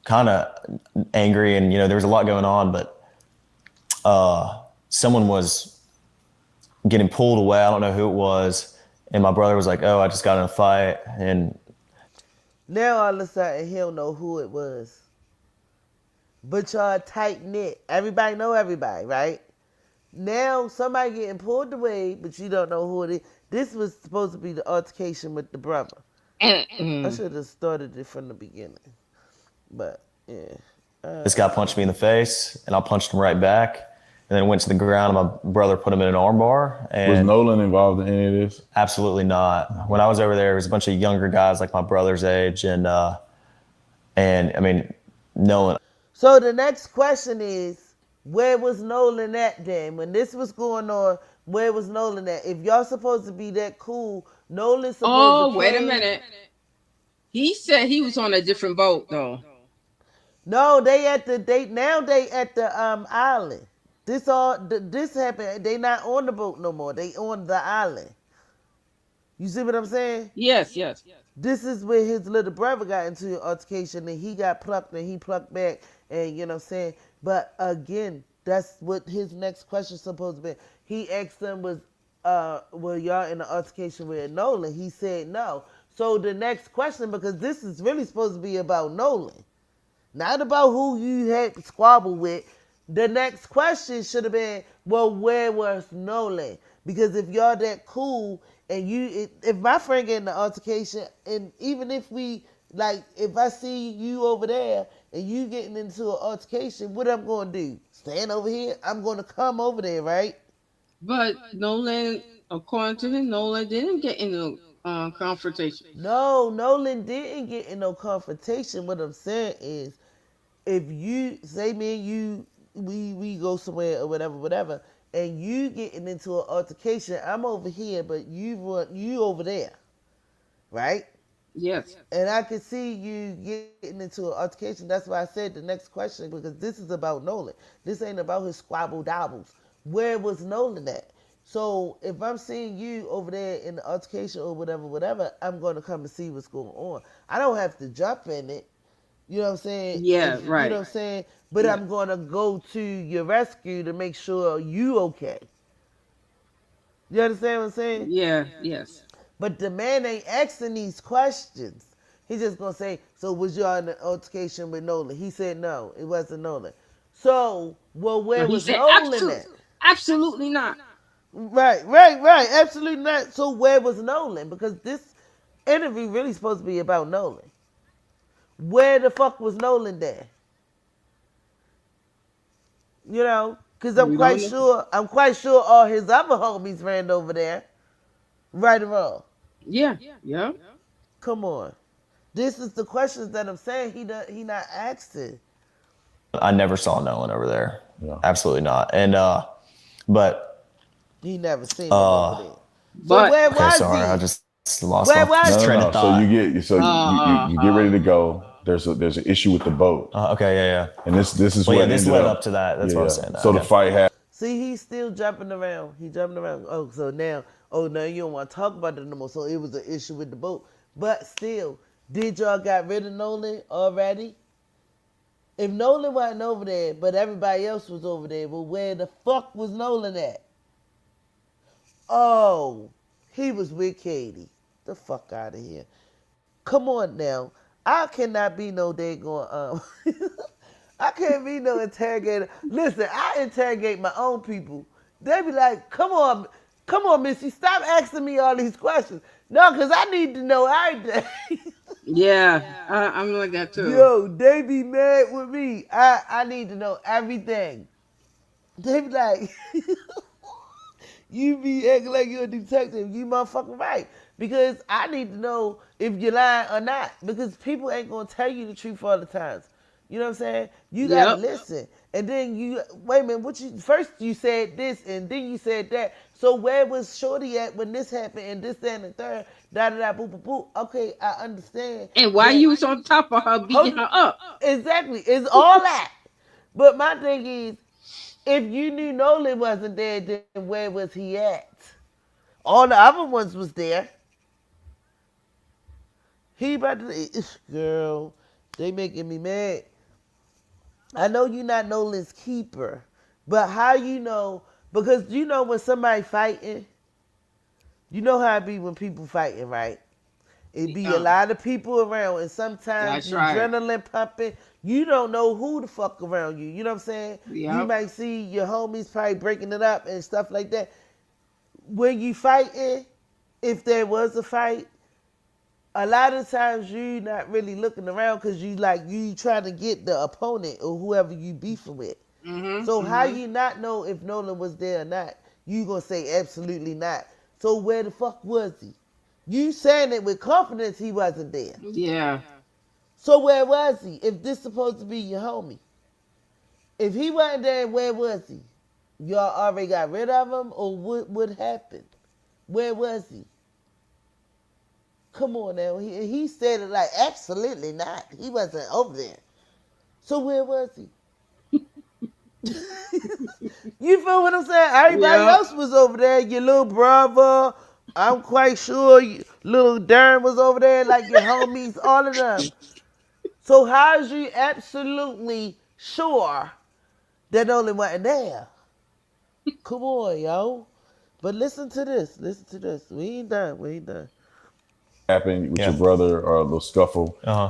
kind of angry and, there was a lot going on, but someone was getting pulled away. I don't know who it was. And my brother was like, oh, I just got in a fight. And Now all of a sudden he don't know who it was. But y'all tight knit. Everybody know everybody, right? Now somebody getting pulled away, but you don't know who it is. This was supposed to be the altercation with the brother. And I should have started it from the beginning. But yeah. this guy punched me in the face, and I punched him right back. And then went to the ground, and my brother put him in an armbar. And Was Nolan involved in any of this? absolutely not. When I was over there, there was a bunch of younger guys like my brother's age, and I mean, Nolan. So the next question is, where was Nolan at then? When this was going on, where was Nolan at? If y'all supposed to be that cool, Nolan's supposed to oh, wait a claim. minute. He said he was on a different boat though. No, they at the island. This happened. They not on the boat no more. They on the island. You see what I'm saying? Yes, yes. This is where his little brother got into an altercation and he got plucked and he plucked back and you know what I'm saying? But again, that's what his next question supposed to be. He asked them well, y'all in the altercation with Nolan? He said no. So the next question, because this is really supposed to be about Nolan, not about who you had squabbled with. The next question should have been, well, where was Nolan? Because if y'all that cool and if my friend get in the altercation, and even if we, like, if I see you over there and you getting into an altercation, what I'm going to do? Stand over here? I'm going to come over there, right? But Nolan, according to him, Nolan didn't get into confrontation. No, Nolan didn't get in no confrontation. What I'm saying is, if you say me and you, we go somewhere or whatever, and you getting into an altercation, I'm over here, but you over there, right? Yes. And I can see you getting into an altercation. That's why I said the next question, because this is about Nolan. This ain't about his squabble dabbles. Where was Nolan at? So if I'm seeing you over there in the altercation or whatever, I'm going to come and see what's going on. I don't have to jump in it. You know what I'm saying? Yeah, right. You know what I'm saying? But Yeah. I'm going to go to your rescue to make sure you okay. You understand what I'm saying? Yeah, yes. But the man ain't asking these questions. He just gonna say, so was y'all in an altercation with Nolan? He said no, it wasn't Nolan. So, well, where He was said Nolan at? absolutely not. Right, absolutely not. So where was Nolan? Because this interview really supposed to be about Nolan. Where the fuck was Nolan there? You know, because I'm We quite don't sure all his other homies ran over there. Right or wrong? Yeah, yeah. Come on. This is the questions that I'm saying he not asking. I never saw Nolan over there. Yeah. Absolutely not. And but He never seen him over there. So But where okay, was sorry, he? I just lost Where my was he? train No. of thought. You get ready to go. There's an issue with the boat, Okay, yeah. and this is Well, what yeah, this ended led up to that. That's what I was saying. So the Okay. fight happened. See, he's still jumping around. He jumping around. Oh, so now you don't want to talk about it no more. So it was an issue with the boat. But still, did y'all got rid of Nolan already? If Nolan wasn't over there, but everybody else was over there, well, where the fuck was Nolan at? Oh, he was with Katie. The fuck out of here. Come on now. I cannot be no daggone I can't be no interrogator. Listen, I interrogate my own people. They be like, come on, Missy, stop asking me all these questions. No, because I need to know everything. yeah, I'm like that too. Yo, they be mad with me. I need to know everything. They be like, you be acting like you're a detective. You motherfucking right. Because I need to know if you're lying or not. Because people ain't going to tell you the truth all the times. You know what I'm saying? You got to listen. And then wait a minute, first you said this and then you said that. So where was Shorty at when this happened and this, that, and the third? Da-da-da, boop. Okay, I understand. And why you was on top of her beating her up? Exactly. It's all that. But my thing is, if you knew Nolan wasn't there, then where was he at? All the other ones was there. He about to, girl, they making me mad. I know you're not Nolan's keeper, but how you know? Because you know when somebody fighting, you know how it be when people fighting, right? It be a lot of people around, and sometimes the adrenaline pumping. You don't know who the fuck around you. You know what I'm saying? Yep. You might see your homies probably breaking it up and stuff like that. When you fighting, if there was a fight, a lot of times you not really looking around because you trying to get the opponent or whoever you beefing with. So how you not know if Nolan was there or not? You gonna say absolutely not. So where the fuck was he? You saying it with confidence he wasn't there. Yeah. So where was he? If this supposed to be your homie, if he wasn't there, where was he? Y'all already got rid of him, or what happened? Where was he? Come on now. He said it like, absolutely not. He wasn't over there. So where was he? You feel what I'm saying? Everybody else was over there. Your little brother, I'm quite sure little Darren was over there, like your homies, all of them. So how is you absolutely sure that Nolan wasn't there? Come on, yo. But listen to this. Listen to this. We ain't done. We ain't done. Happened with Yeah. your brother or a little scuffle. Uh-huh.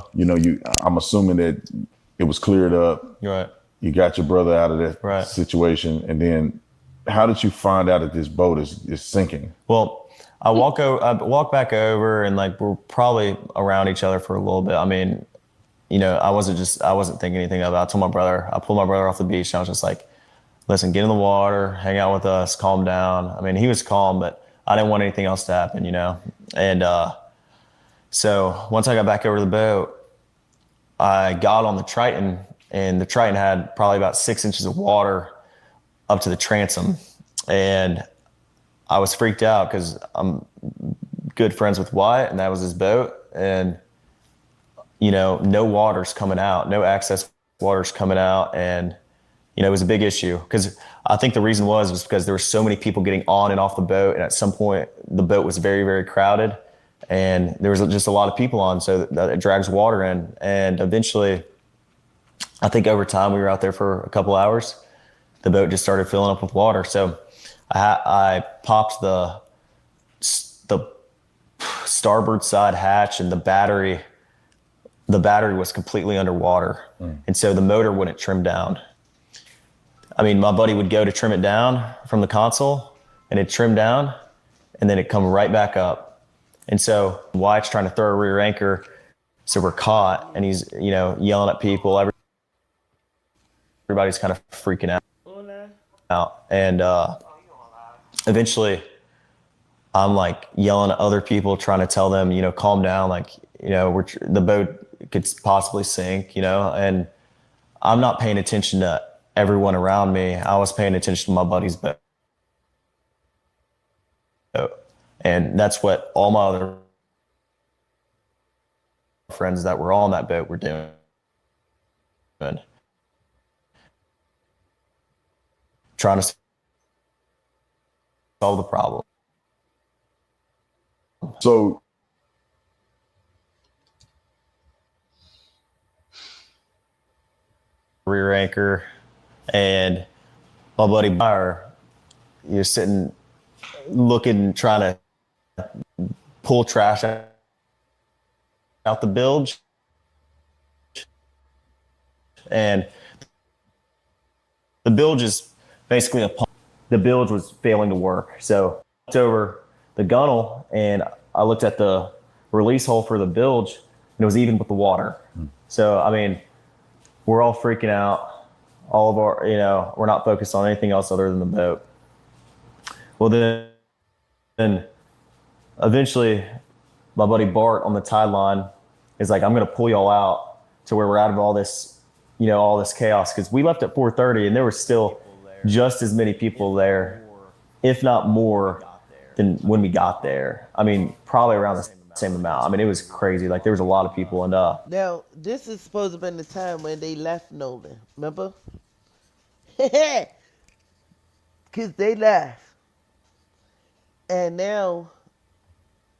I'm assuming that it was cleared up. You're right. You got your brother out of that Right. situation, and then how did you find out that this boat is sinking? Well, I walk back over, and like we're probably around each other for a little bit. I mean, I wasn't thinking anything of it. I told my brother, I pulled my brother off the beach, and I was just like, listen, get in the water, hang out with us, calm down. I mean, he was calm, but I didn't want anything else to happen, And so once I got back over to the boat, I got on the Triton, and the Triton had probably about 6 inches of water up to the transom. And I was freaked out because I'm good friends with Wyatt, and that was his boat. And, no water's coming out, no access water's coming out. And, it was a big issue because I think the reason was because there were so many people getting on and off the boat. And at some point, the boat was very, very crowded. And there was just a lot of people on, so that it drags water in. And eventually, I think over time, we were out there for a couple hours. The boat just started filling up with water. So I popped the starboard side hatch, and the battery was completely underwater. And so the motor wouldn't trim down. I mean, my buddy would go to trim it down from the console, and it'd trim down, and then it'd come right back up. And so Wyatt's trying to throw a rear anchor, so we're caught, and he's, yelling at people. Everybody's kind of freaking out. And eventually, I'm like yelling at other people, trying to tell them, calm down, like, the boat could possibly sink, and I'm not paying attention to everyone around me. I was paying attention to my buddy's boat. And that's what all my other friends that were on that boat were doing. Trying to solve the problem. So rear anchor, and my buddy Byer, you're sitting looking, trying to pull trash out the bilge, and the bilge is basically a pump. The bilge was failing to work, so I looked over the gunnel, and I looked at the release hole for the bilge, and it was even with the water. So I mean, we're all freaking out. All of our, we're not focused on anything else other than the boat. Well, then eventually my buddy Bart on the tide line is like, I'm going to pull y'all out to where we're out of all this, all this chaos. Because we left at 4:30, and there were still just as many people there, if not more, than when we got there. I mean, probably around the same amount. I mean, it was crazy. Like, there was a lot of people. And Now, this is supposed to have been the time when they left Nolan. Remember? Because they left. And now,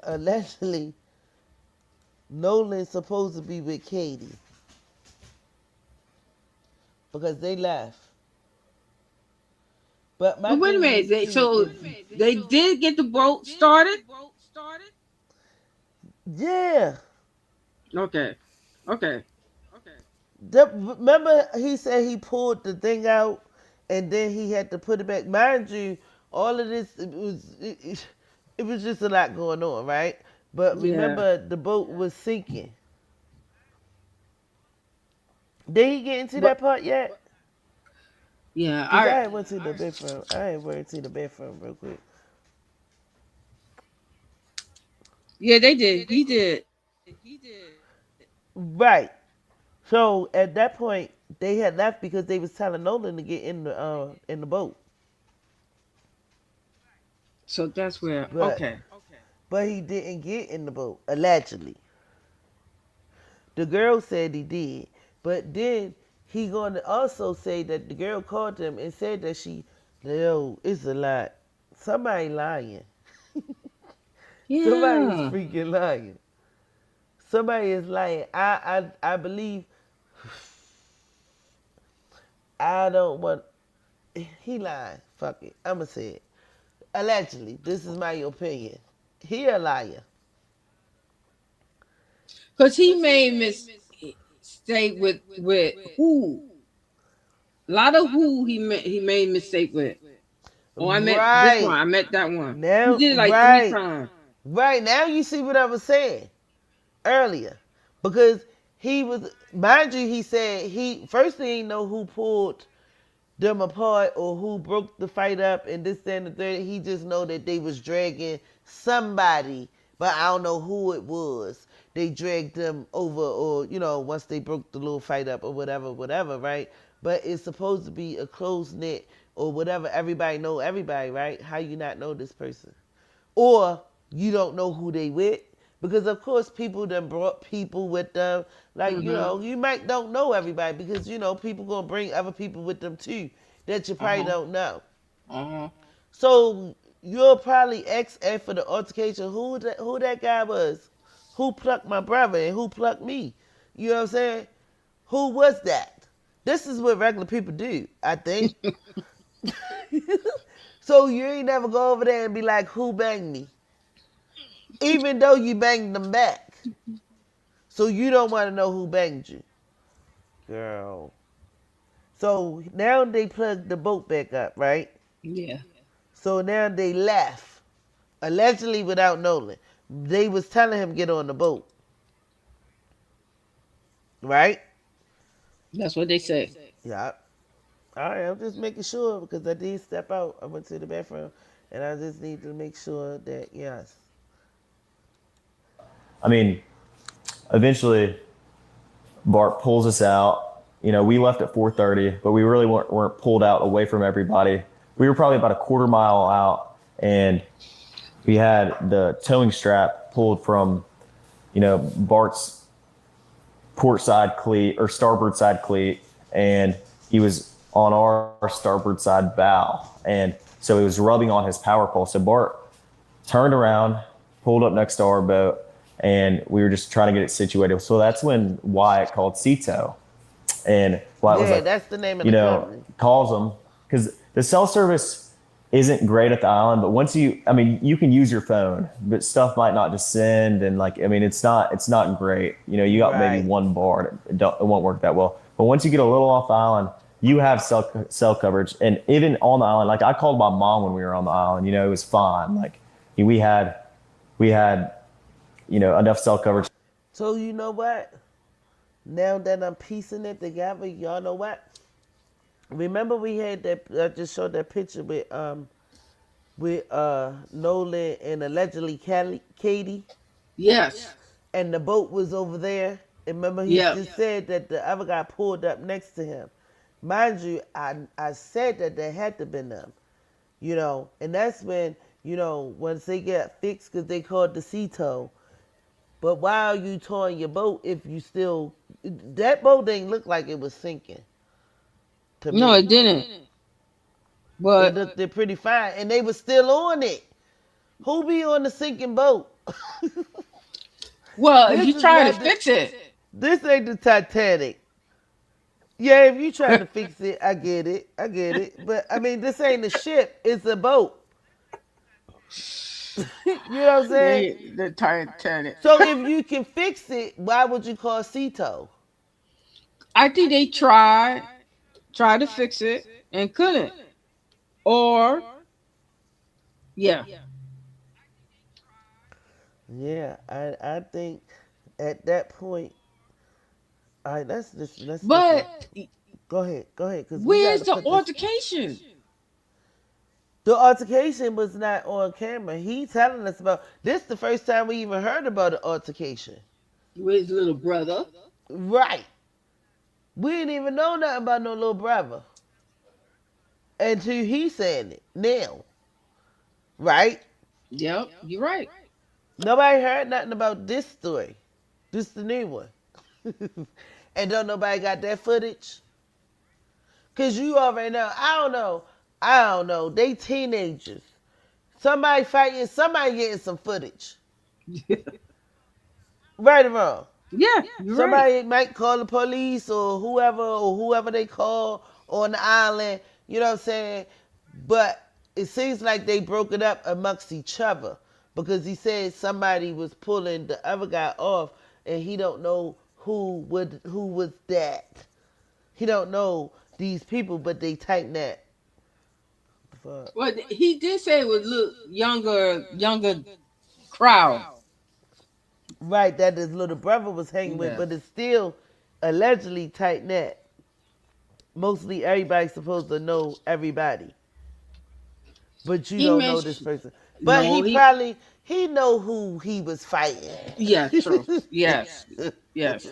allegedly, Nolan's supposed to be with Katie. Because they left. But wait a minute. They did get the boat started? Yeah. Okay. Remember he said he pulled the thing out and then he had to put it back. Mind you, all of this, it was just a lot going on, right? But remember, the boat was sinking. Did he get into that part yet? Yeah. I went to the bathroom. I went to the bathroom real quick. Yeah, they did. He did. Right. So at that point, they had left because they was telling Nolan to get in the boat. So that's where. Okay. But he didn't get in the boat, allegedly. The girl said he did. But then he going to also say that the girl called him and said that it's a lot. Somebody lying. Yeah. Somebody's freaking lying. Somebody is lying. I believe. I don't want. He lied. Fuck it. I'ma say it. Allegedly, this is my opinion. He a liar. Because he made mistake with who. A lot of who he made mistake with. Oh, I met this one. Right. I met that one. He Now, did it like three right. times. Right. Now you see what I was saying earlier. Because he was, mind you, he said he, first he didn't know who pulled them apart or who broke the fight up and this, that, and the third. He just know that they was dragging somebody, but I don't know who it was. They dragged them over or, once they broke the little fight up or whatever, whatever, right? But it's supposed to be a close knit or whatever. Everybody know everybody, right? How you not know this person? Or you don't know who they with. Because of course people done brought people with them. Like, you might don't know everybody because, people gonna bring other people with them too that you probably don't know. So you'll probably ask after the altercation who that guy was, who plucked my brother and who plucked me. You know what I'm saying? Who was that? This is what regular people do, I think. So you ain't never go over there and be like, who banged me? Even though you banged them back. So you don't want to know who banged you. Girl. So now they plugged the boat back up, right? Yeah. So now they left. Allegedly without Nolan. They was telling him get on the boat. Right? That's what they say. Yeah. All right, I'm just making sure because I did step out. I went to the bathroom and I just need to make sure that, yes. I mean, eventually, Bart pulls us out. We left at 4:30, but we really weren't pulled out away from everybody. We were probably about a quarter mile out, and we had the towing strap pulled from, Bart's port side cleat or starboard side cleat, and he was on our starboard side bow, and so it was rubbing on his power pole. So Bart turned around, pulled up next to our boat, and we were just trying to get it situated. So that's when Wyatt called Cito, and Wyatt was like, that's the name of the company. Calls them because the cell service isn't great at the island, but once you can use your phone, but stuff might not just send, and it's not great. You got maybe one bar, it won't work that well. But once you get a little off the island, you have cell coverage, and even on the island, like I called my mom when we were on the island. It was fine. Like we had enough cell coverage. So you know what? Now that I'm piecing it together, y'all know what? Remember we had that, I just showed that picture with Nolan and allegedly Katie? Yes. And the boat was over there. And remember he just said that the other guy pulled up next to him. Mind you, I said that they had to been them. And that's when, once they get fixed because they called the sea tow. But why are you towing your boat if you still, that boat didn't look like it was sinking. To No, me. it didn't. But it looked pretty fine, and they were still on it. Who be on the sinking boat? well, if This you is try to not fix it, This ain't the Titanic. Yeah, if you trying to fix it, I get it. But this ain't a ship; it's a boat. You know what I'm saying? the Titanic. So if you can fix it, why would you call Cito? I think they tried to fix it and couldn't. Or yeah. Yeah, I think at that point, all right, let's. But go ahead, because where's the altercation? The altercation was not on camera. He telling us about this. The first time we even heard about an altercation. With his little brother. Right. We didn't even know nothing about no little brother until he saying it now. Right? Yep, you're right. Nobody heard nothing about this story. This is the new one. And don't nobody got that footage? Because you already know. I don't know. They teenagers. Somebody fighting, somebody getting some footage. Right or wrong? Yeah, you're Somebody right. might call the police or whoever they call on the island. You know what I'm saying? But it seems like they broke it up amongst each other because he said somebody was pulling the other guy off, and he don't know who was that. He don't know these people, but they tighten that. Fuck. Well, he did say it was a little younger crowd. Right, that his little brother was hanging with, Yeah. but it's still allegedly tight net. Mostly everybody's supposed to know everybody, but you He don't know this mentioned person. But no, he know who he was fighting. yeah, true. Yes. Yes.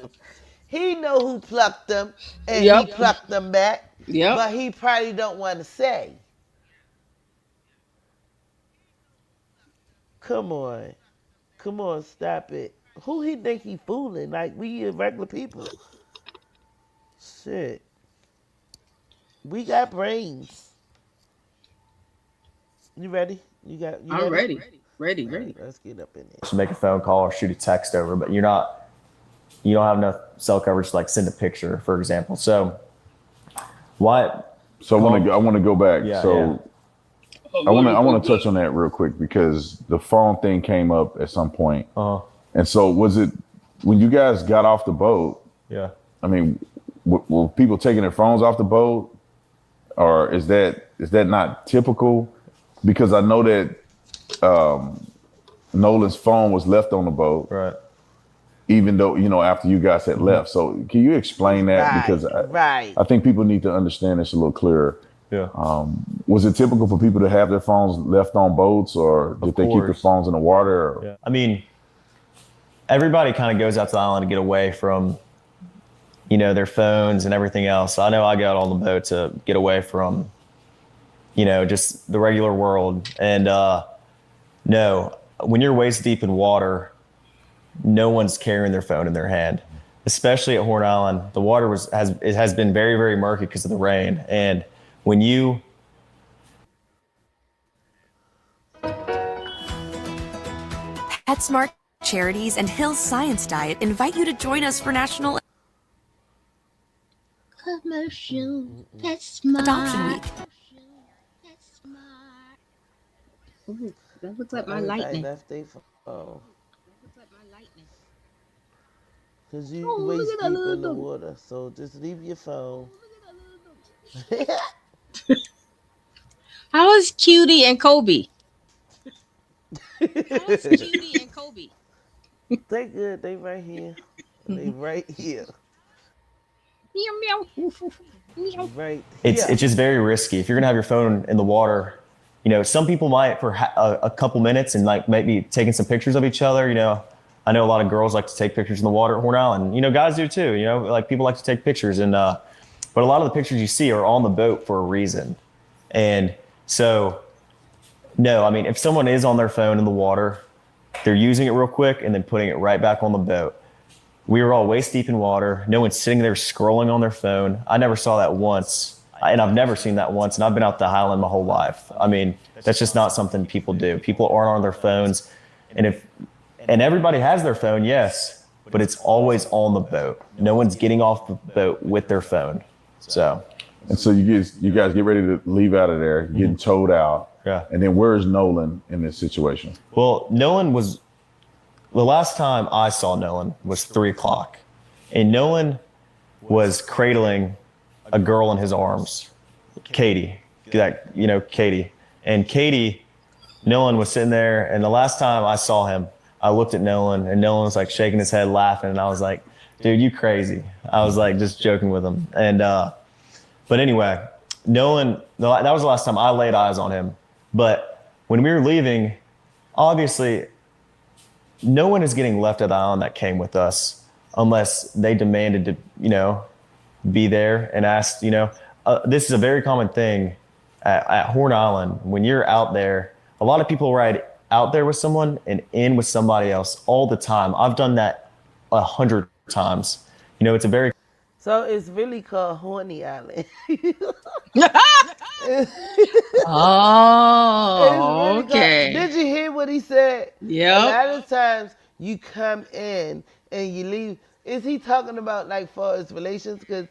He know who plucked them, and he Yep. plucked them back. Yep. But he probably don't want to say. Come on, stop it. Who he think he fooling? Like we regular people. Shit, we got brains. You ready? You I'm ready. Ready. All right, let's get up in there. To make a phone call or shoot a text over, but you don't have enough cell coverage to like send a picture, for example. So what? So I want to go back. Yeah, so I want to touch on that real quick because the phone thing came up at some point. And so was it when you guys got off the boat? Yeah. I mean, were people taking their phones off the boat, or is that not typical? Because I know that Nolan's phone was left on the boat, right? Even though after you guys had left. So can you explain that? Right, Because right. I think people need to understand this a little clearer. Yeah. Was it typical for people to have their phones left on boats, or did they keep their phones in the water? Or? Yeah. I mean, everybody kind of goes out to the island to get away from, their phones and everything else. I know I got on the boat to get away from, just the regular world. And no, when you're waist deep in water, no one's carrying their phone in their hand. Especially at Horn Island, the water has been very, very murky because of the rain. And when you PetSmart Charities and Hill's Science Diet invite you to join us for National Commercial PetSmart Adoption Week. Ooh, that looks like my Everybody lightning. left their phone. Looks like my lightning. Cause you Oh, look waist at that deep little in the dog. water, so just leave your phone. How is Cutie and Kobe? How is Cutie and Kobe? They good. They right here. They right here. Meow meow. Meow. Right. it's here. just very risky. If you're gonna have your phone in the water, some people might for a couple minutes and like maybe taking some pictures of each other. I know a lot of girls like to take pictures in the water at Horn Island. Guys do too. Like people like to take pictures, and but a lot of the pictures you see are on the boat for a reason. And so, no, I mean, if someone is on their phone in the water, they're using it real quick and then putting it right back on the boat. We were all waist deep in water. No one's sitting there scrolling on their phone. I never saw that once, and I've never seen that once, and I've been out the Highland my whole life. I mean, that's just not something people do. People aren't on their phones, and everybody has their phone, yes, but it's always on the boat. No one's getting off the boat with their phone. So. And so you guys get ready to leave out of there, getting towed out. Yeah. And then where's Nolan in this situation? Well, the last time I saw Nolan was 3:00, and Nolan was cradling a girl in his arms, Katie, Katie. And Katie, Nolan was sitting there, and the last time I saw him, I looked at Nolan, and Nolan was like shaking his head, laughing, and I was like, dude, you crazy. I was like just joking with him. And, but anyway, Nolan, that was the last time I laid eyes on him. But when we were leaving, obviously, no one is getting left at the island that came with us unless they demanded to, be there and asked, this is a very common thing at Horn Island. When you're out there, a lot of people ride out there with someone and in with somebody else all the time. I've done that 100 times. It's a very So it's really called Horny Island. Oh, Really okay. Did you hear what he said? Yep. A lot of times you come in and you leave. Is he talking about like for his relations? Because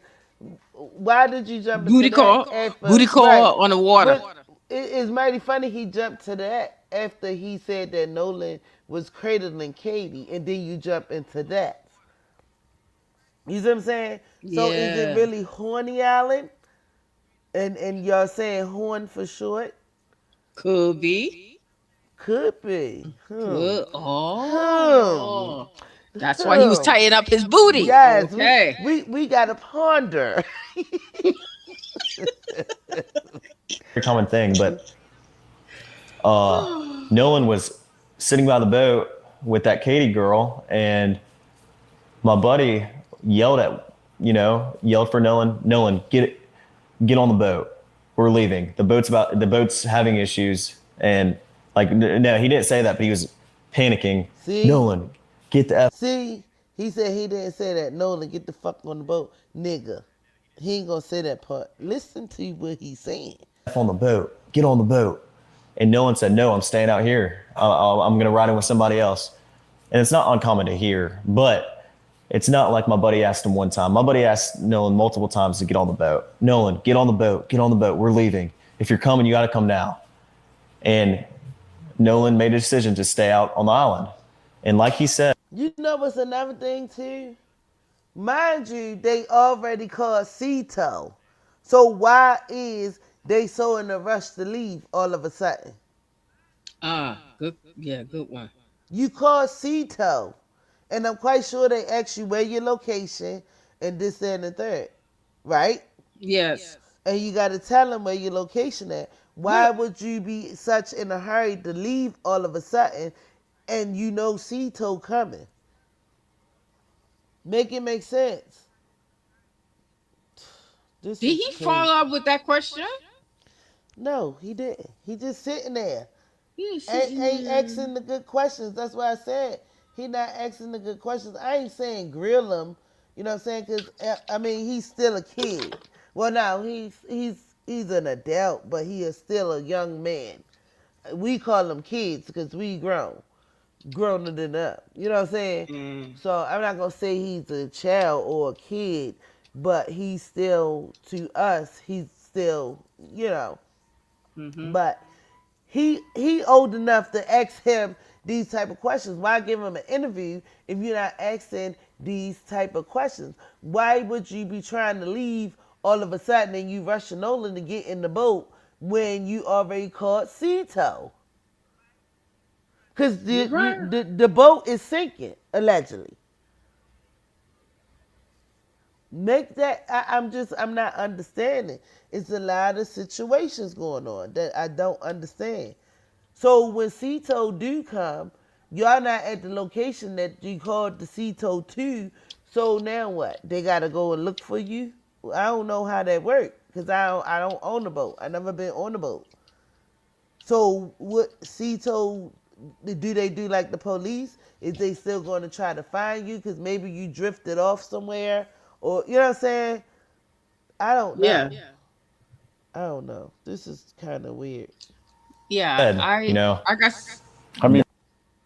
why did you jump Booty into call. that at first? Booty call Right. on the water. But it's mighty funny he jumped to that after he said that Nolan was cradling Katie, and then you jump into that. You see what I'm saying? So is it Yeah. really Horny Island? And y'all saying horn for short? Could be. Could be. Could. Hmm. Oh. That's why he was Hmm. tying up his booty. Yes, Okay. we gotta ponder. Very common thing, but Nolan was sitting by the boat with that Katie girl, and my buddy yelled for Nolan, get on the boat. We're leaving. The boat's having issues, and like no, he didn't say that, but he was panicking. See? Nolan, get the F See, he said he didn't say that. Nolan, get the fuck on the boat, nigga. He ain't gonna say that part. Listen to what he's saying. on the boat. Get on the boat. And Nolan said, no, I'm staying out here. I'm going to ride in with somebody else. And it's not uncommon to hear, but it's not like my buddy asked him one time. My buddy asked Nolan multiple times to get on the boat. Nolan, get on the boat. Get on the boat. We're leaving. If you're coming, you got to come now. And Nolan made a decision to stay out on the island. And like he said, You know what's another thing too? Mind you, they already called Cito. So why is they so in a rush to leave all of a sudden? Good. Yeah, good one. You called Cito. And I'm quite sure they asked you where your location and this, that, and the third. Right? Yes. And you got to tell them where your location at. Why would you be such in a hurry to leave all of a sudden and you know Cito coming? Make it make sense. This Did is he crazy. follow up with that question? No, he didn't. He just sitting there. He ain't Ain't sitting there. asking the good questions. That's why I said he not asking the good questions. I ain't saying grill him. You know what I'm saying? Because, I mean, he's still a kid. Well, now, he's an adult, but he is still a young man. We call them kids because we growner than up. You know what I'm saying? So I'm not going to say he's a child or a kid, but he's still, to us, he's still, you know. But he old enough to ask him these type of questions. Why give him an interview if you're not asking these type of questions? Why would you be trying to leave all of a sudden and you rushing Nolan to get in the boat when you already called Cito? Because the boat is sinking, allegedly. Make that, I'm not understanding. It's a lot of situations going on that I don't understand. So when Cito do come, y'all not at the location that you called the Cito to, so now what? They gotta go and look for you? I don't know how that works, because I don't own a boat. I never been on a boat. So what Cito, do they do like the police? Is they still going to try to find you because maybe you drifted off somewhere? Or, you know what I'm saying? I don't know. Yeah. I don't know. This is kind of weird. Yeah.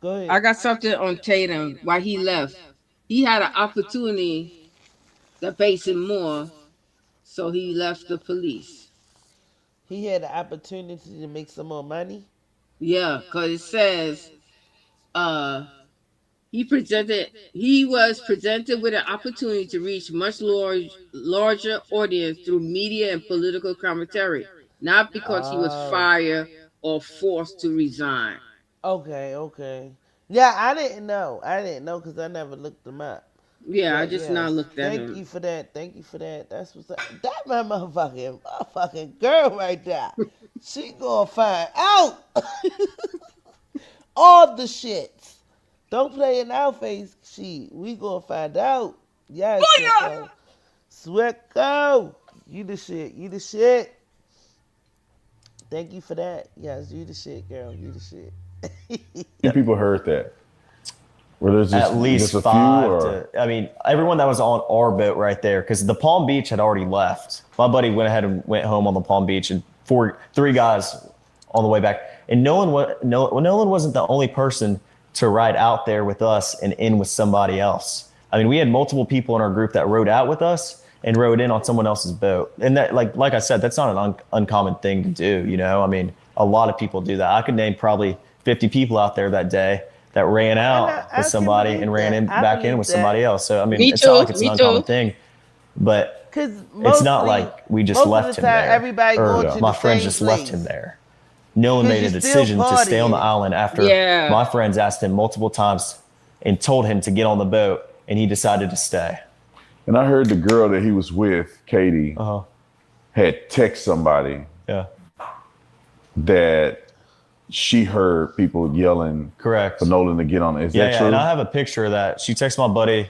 Go ahead. I got something on Tatum why he left. He had an opportunity to base him more, so he left the police. He had the opportunity to make some more money? Yeah, because it says he was presented with an opportunity to reach much larger audience through media and political commentary, not because he was fired or forced to resign. Okay. Yeah, I didn't know. Because I never looked them up. Yeah, I just now looked at him. Thank you for that. That's what's up. That my motherfucking girl right there. She gonna find out all the shits. Don't play in our face. We gonna find out. Yes, Swecko. You the shit. Thank you for that. Yes, you the shit, girl. You the shit. People heard that. Well, there's just, at least just a five. few, I mean, everyone that was on our boat right there, because the Palm Beach had already left. My buddy went ahead and went home on the Palm Beach, and three guys on the way back. And Nolan wasn't the only person to ride out there with us and in with somebody else. I mean, we had multiple people in our group that rode out with us, and rode in on someone else's boat. And that, like I said, that's not an uncommon thing to do. You know, I mean, a lot of people do that. I could name probably 50 people out there that day that ran out I with can somebody believe and ran that. in I back in believe with that. somebody else. So I mean, Me it's not too. like it's an Me uncommon too. thing, but Because it's not mostly, like we just most of left the him time, there, everybody or going to my the friends same just left him place. there. Nolan Because made a you're still decision to stay on the partying. island after Yeah. my friends asked him multiple times and told him to get on the boat, and he decided to stay. And I heard the girl that he was with, Katie, had text somebody Yeah. that she heard people yelling Correct. for Nolan to get on. Is Yeah, that yeah, true? and I have a picture of that. She texted my buddy,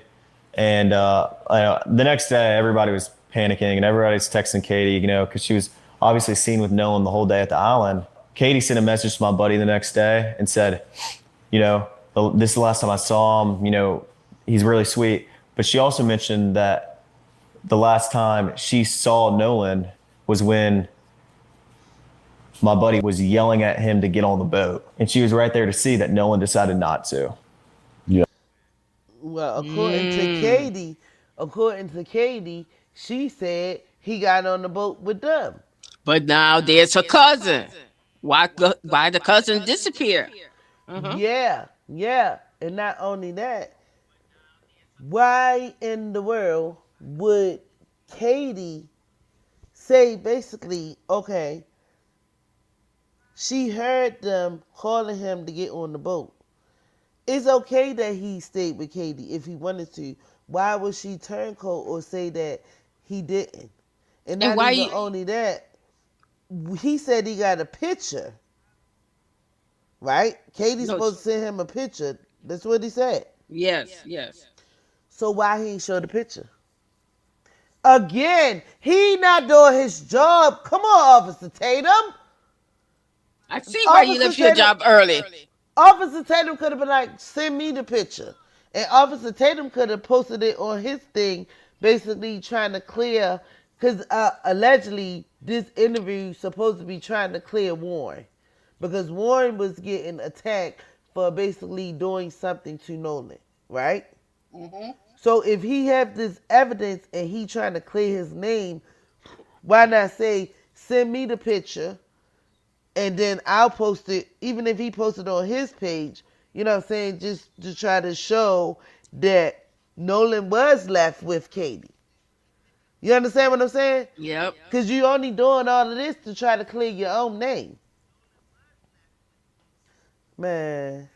and the next day everybody was panicking, and everybody's texting Katie, you know, because she was obviously seen with Nolan the whole day at the island. Katie sent a message to my buddy the next day and said, you know, this is the last time I saw him. You know, he's really sweet. But she also mentioned that the last time she saw Nolan was when my buddy was yelling at him to get on the boat. And she was right there to see that Nolan decided not to. Yeah. Well, according to Katie, she said he got on the boat with them. But now there's her cousin. Why the cousin disappear? Yeah. And not only that, why in the world would Katie say basically, okay, she heard them calling him to get on the boat. It's okay that he stayed with Katie if he wanted to. Why would she turncoat or say that he didn't? And not why even you- only that, he said he got a picture. Right? Katie's No, supposed to send him a picture. That's what he said. Yes. So why he ain't show the picture? Again, he not doing his job. Come on, Officer Tatum. I see why you left your job early. Officer Tatum could have been like, send me the picture. And Officer Tatum could have posted it on his thing, basically trying to clear, because allegedly this interview supposed to be trying to clear Warren. Because Warren was getting attacked for basically doing something to Nolan, right? Mm-hmm. So if he have this evidence and he trying to clear his name, why not say, send me the picture, and then I'll post it, even if he posted on his page, you know what I'm saying, just to try to show that Nolan was left with Katie. You understand what I'm saying? Yep. Because you only doing all of this to try to clear your own name. Man.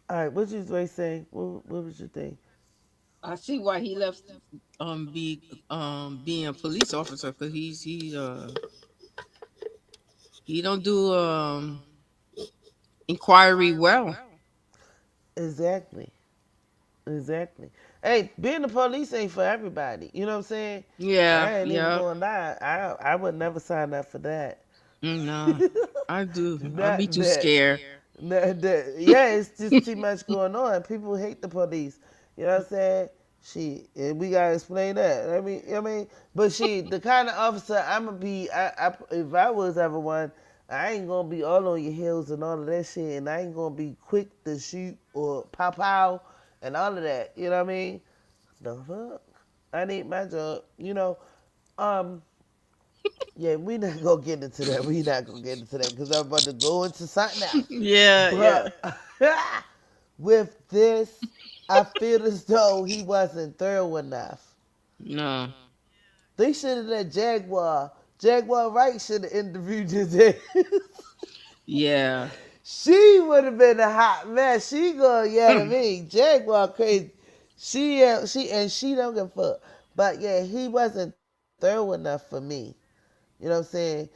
All right, what you was saying? What was your thing? I see why he left being a police officer, because he don't do inquiry well. Exactly. Hey, being the police ain't for everybody. You know what I'm saying? Yeah, I ain't even yeah. gonna lie. I would never sign up for that. No, I do. I'd be Not too that. scared. Yeah, it's just too much going on. People hate the police. You know what I'm saying? And we gotta explain that. I mean, but the kind of officer I'm gonna be. If I was ever one, I ain't gonna be all on your heels and all of that shit, and I ain't gonna be quick to shoot or pow and all of that. You know what I mean? The fuck? I need my job. You know, yeah, we not gonna get into that. Because I'm about to go into something else. Yeah. But with this, I feel as though he wasn't thorough enough. No. They should have let Jaguar Wright should have interviewed his ass. Yeah. She would have been a hot mess. She gonna yell at me. Jaguar crazy. She don't give a fuck. But yeah, he wasn't thorough enough for me. You know what I'm saying?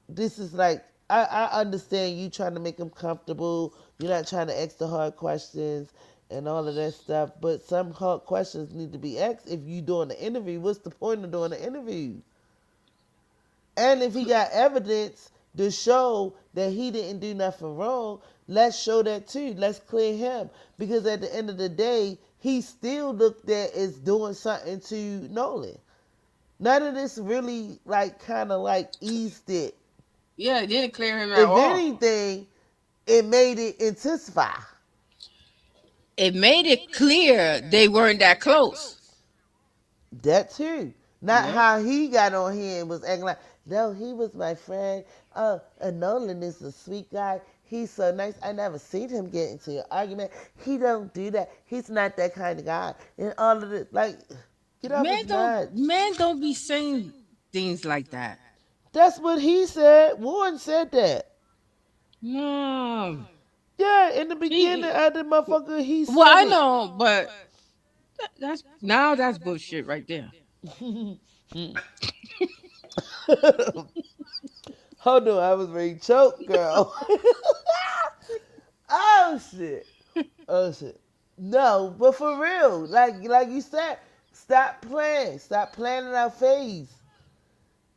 This is like, I understand you trying to make him comfortable. You're not trying to ask the hard questions and all of that stuff. But some hard questions need to be asked if you doing the interview. What's the point of doing the interview? And if he got evidence to show that he didn't do nothing wrong, let's show that too. Let's clear him. Because at the end of the day, he still looked at as doing something to Nolan. None of this really kind of eased it. Yeah, it didn't clear him at If all. anything, it made it intensify. It made it clear they weren't that close. That too. Not how he got on here and was acting like, no, he was my friend. And Nolan is a sweet guy. He's so nice. I never seen him get into an argument. He don't do that. He's not that kind of guy. And all of this, like, get off his nuts. Men don't be saying things like that. That's what he said. Warren said that. No. Yeah, in the beginning of the motherfucker, he said Well, I it. know, but that's bullshit right there. Hold on, I was ready to choke, girl. Oh shit. Oh shit. No, but for real, like you said, stop playing. Stop playing in our face.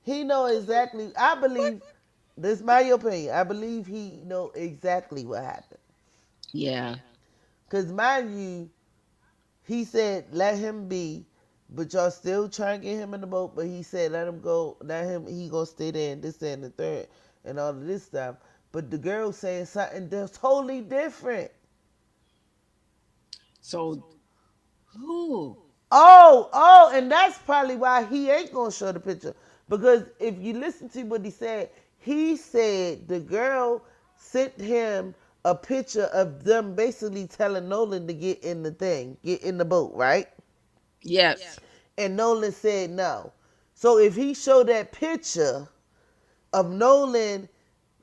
He know exactly. I believe this is my opinion. I believe he know exactly what happened. Yeah. Cause mind you, he said let him be, but y'all still trying to get him in the boat. But he said let him go. Let him. He gonna stay there and this and the third and all of this stuff. But the girl saying something that's totally different. So who? Oh, and that's probably why he ain't gonna show the picture. Because if you listen to what he said the girl sent him a picture of them basically telling Nolan to get in the boat, right? Yes. And Nolan said no. So if he showed that picture of Nolan,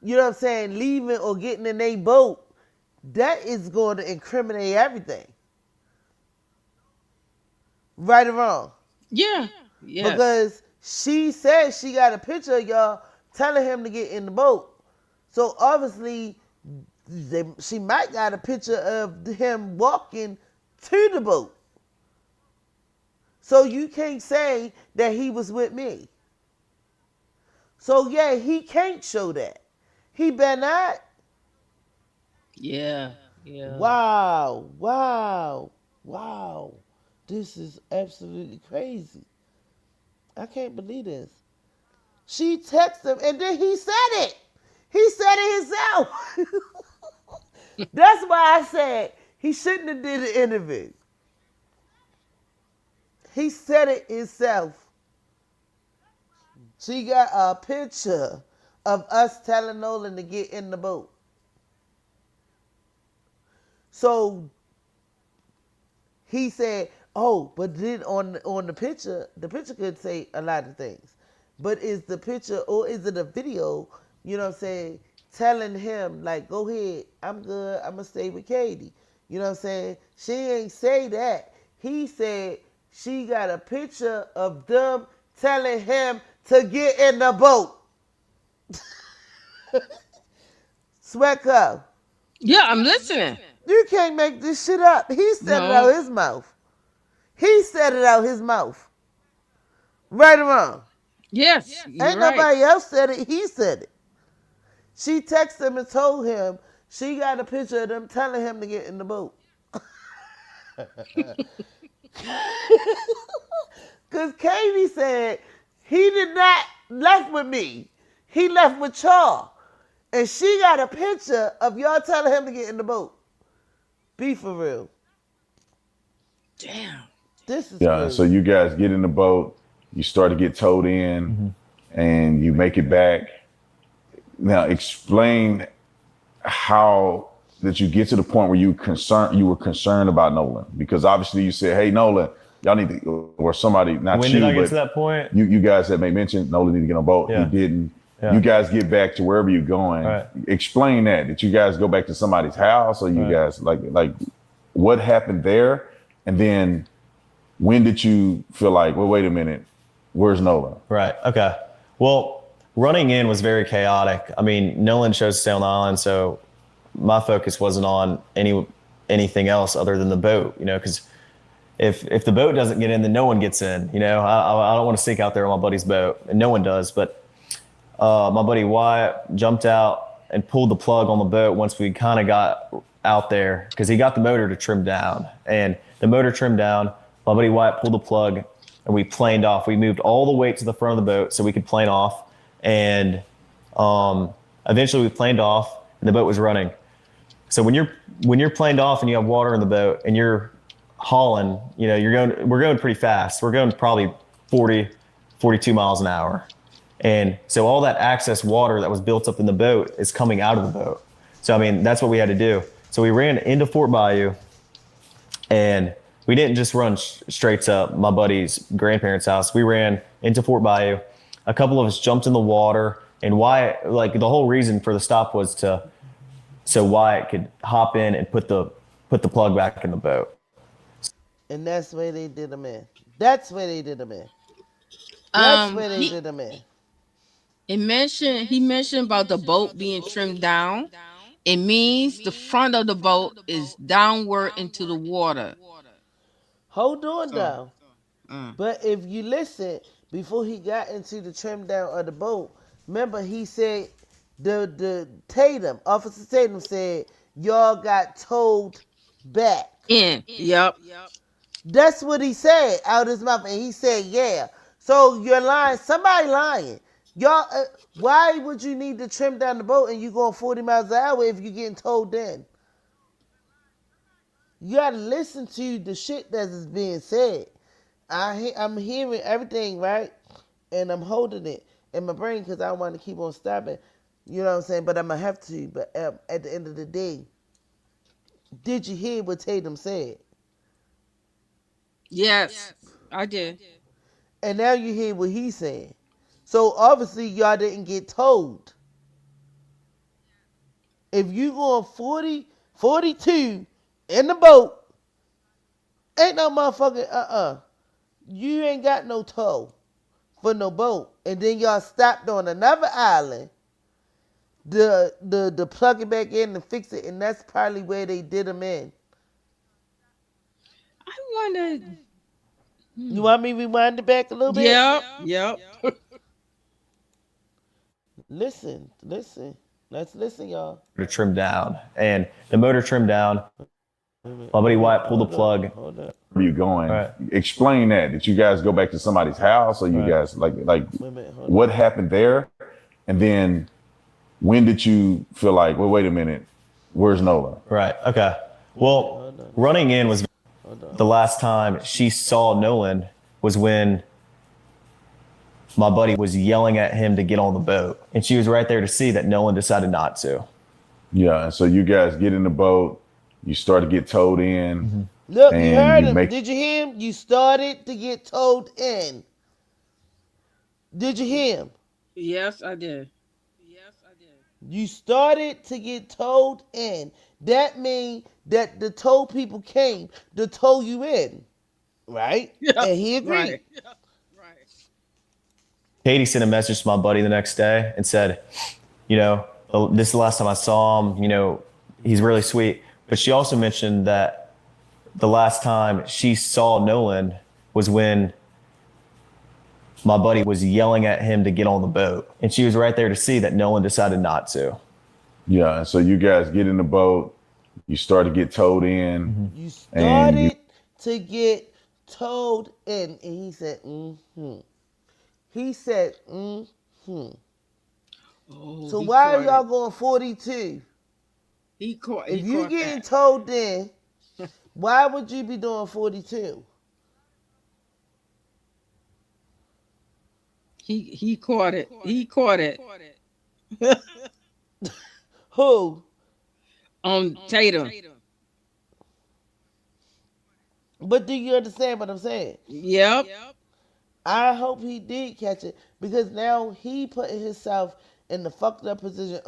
you know what I'm saying, leaving or getting in a boat, that is going to incriminate everything. Right or wrong? Yeah. Yes. Because she said she got a picture of y'all telling him to get in the boat. So obviously, she might got a picture of him walking to the boat. So you can't say that he was with me. So yeah, he can't show that. He better not. Yeah. Yeah. Wow. This is absolutely crazy. I can't believe this. She texted him and then he said it. He said it himself. That's why I said he shouldn't have did the interview. He said it himself. She got a picture of us telling Nolan to get in the boat. So he said, oh, but then on the picture could say a lot of things. But is the picture or is it a video, you know what I'm saying, telling him, like, go ahead, I'm good, I'm going to stay with Katie. You know what I'm saying? She ain't say that. He said she got a picture of them telling him to get in the boat. Swecko. Yeah, I'm listening. You can't make this shit up. He said it out his mouth. He said it out his mouth. Right or wrong? Yes. Ain't nobody else said it. He said it. She texted him and told him she got a picture of them telling him to get in the boat. Because Katie said he did not left with me. He left with y'all. And she got a picture of y'all telling him to get in the boat. Be for real. Damn. This is crazy. So you guys get in the boat, you start to get towed in, and you make it back. Now explain how did you get to the point where you were concerned about Nolan? Because obviously you said, hey, Nolan, y'all need to, or somebody, not when you, did I but get to that point? You guys had made mention Nolan need to get on a boat. Yeah. He didn't. Yeah. You guys get back to wherever you're going. Right. Explain that. Did you guys go back to somebody's house, or you guys like what happened there? And then when did you feel like, well, wait a minute, where's Nolan? Right. Okay. Well, running in was very chaotic. I mean, Nolan chose to stay on the island, so my focus wasn't on anything else other than the boat, you know, because if the boat doesn't get in, then no one gets in. You know, I don't want to sink out there on my buddy's boat, and no one does. But my buddy Wyatt jumped out and pulled the plug on the boat once we kind of got out there, because he got the motor to trim down. And the motor trimmed down, my buddy Wyatt pulled the plug, and we planed off. We moved all the weight to the front of the boat so we could plane off. And eventually we planed off, and the boat was running. So when you're planed off and you have water in the boat and you're hauling, we're going pretty fast. We're going probably 40, 42 miles an hour. And so all that excess water that was built up in the boat is coming out of the boat. So, I mean, that's what we had to do. So we ran into Fort Bayou, and we didn't just run straight to my buddy's grandparents' house. We ran into Fort Bayou. A couple of us jumped in the water, and Wyatt, like the whole reason for the stop was so Wyatt could hop in and put the plug back in the boat. And that's where they did him in. That's where they did him in. That's where they did him in. He mentioned about the boat being trimmed down. It means the front of the boat is downward into the water. Hold on though. But if you listen, before he got into the trim down of the boat, remember he said the Officer Tatum said, y'all got towed back. Yep. That's what he said out of his mouth, and he said, yeah. So you're lying. Somebody lying. Y'all, why would you need to trim down the boat and you going 40 miles an hour if you're getting towed in? You gotta listen to the shit that is being said. I'm hearing everything, right? And I'm holding it in my brain because I want to keep on stopping. You know what I'm saying? But I'm going to have to. But at the end of the day, did you hear what Tatum said? Yes, I did. And now you hear what he's saying. So obviously y'all didn't get told. If you going 40, 42 in the boat, ain't no motherfucking you ain't got no tow for no boat. And then y'all stopped on another island to plug it back in and fix it, and that's probably where they did them in. I wonder. You want me to rewind it back a little bit? Yep. Listen. Let's listen, y'all. To trim down, and the motor trimmed down. My buddy Wyatt pulled the plug. Hold up. Where are you going? Right. Explain that. Did you guys go back to somebody's house, or you guys like what happened there? And then when did you feel like, well, wait a minute, where's Nolan? Right. Okay. Well, running in was the last time she saw Nolan was when my buddy was yelling at him to get on the boat, and she was right there to see that Nolan decided not to. Yeah. And so you guys get in the boat. You start to get towed in. Mm-hmm. Look, you heard him. Did you hear him? You started to get towed in. Did you hear him? Yes, I did. You started to get towed in. That means that the tow people came to tow you in. Right? Yeah, And he agreed. Right. Katie sent a message to my buddy the next day and said, this is the last time I saw him. He's really sweet. But she also mentioned that the last time she saw Nolan was when my buddy was yelling at him to get on the boat. And she was right there to see that Nolan decided not to. Yeah. And so you guys get in the boat. You start to get towed in. Mm-hmm. You started to get towed in. And he said, mm-hmm. He said, mm-hmm. Oh, So why are y'all going 42? If you getting towed in, why would you be doing 42? He caught it. He caught it. Who? Tatum. But do you understand what I'm saying? Yep. I hope he did catch it, because now he putting himself in the fucked up position.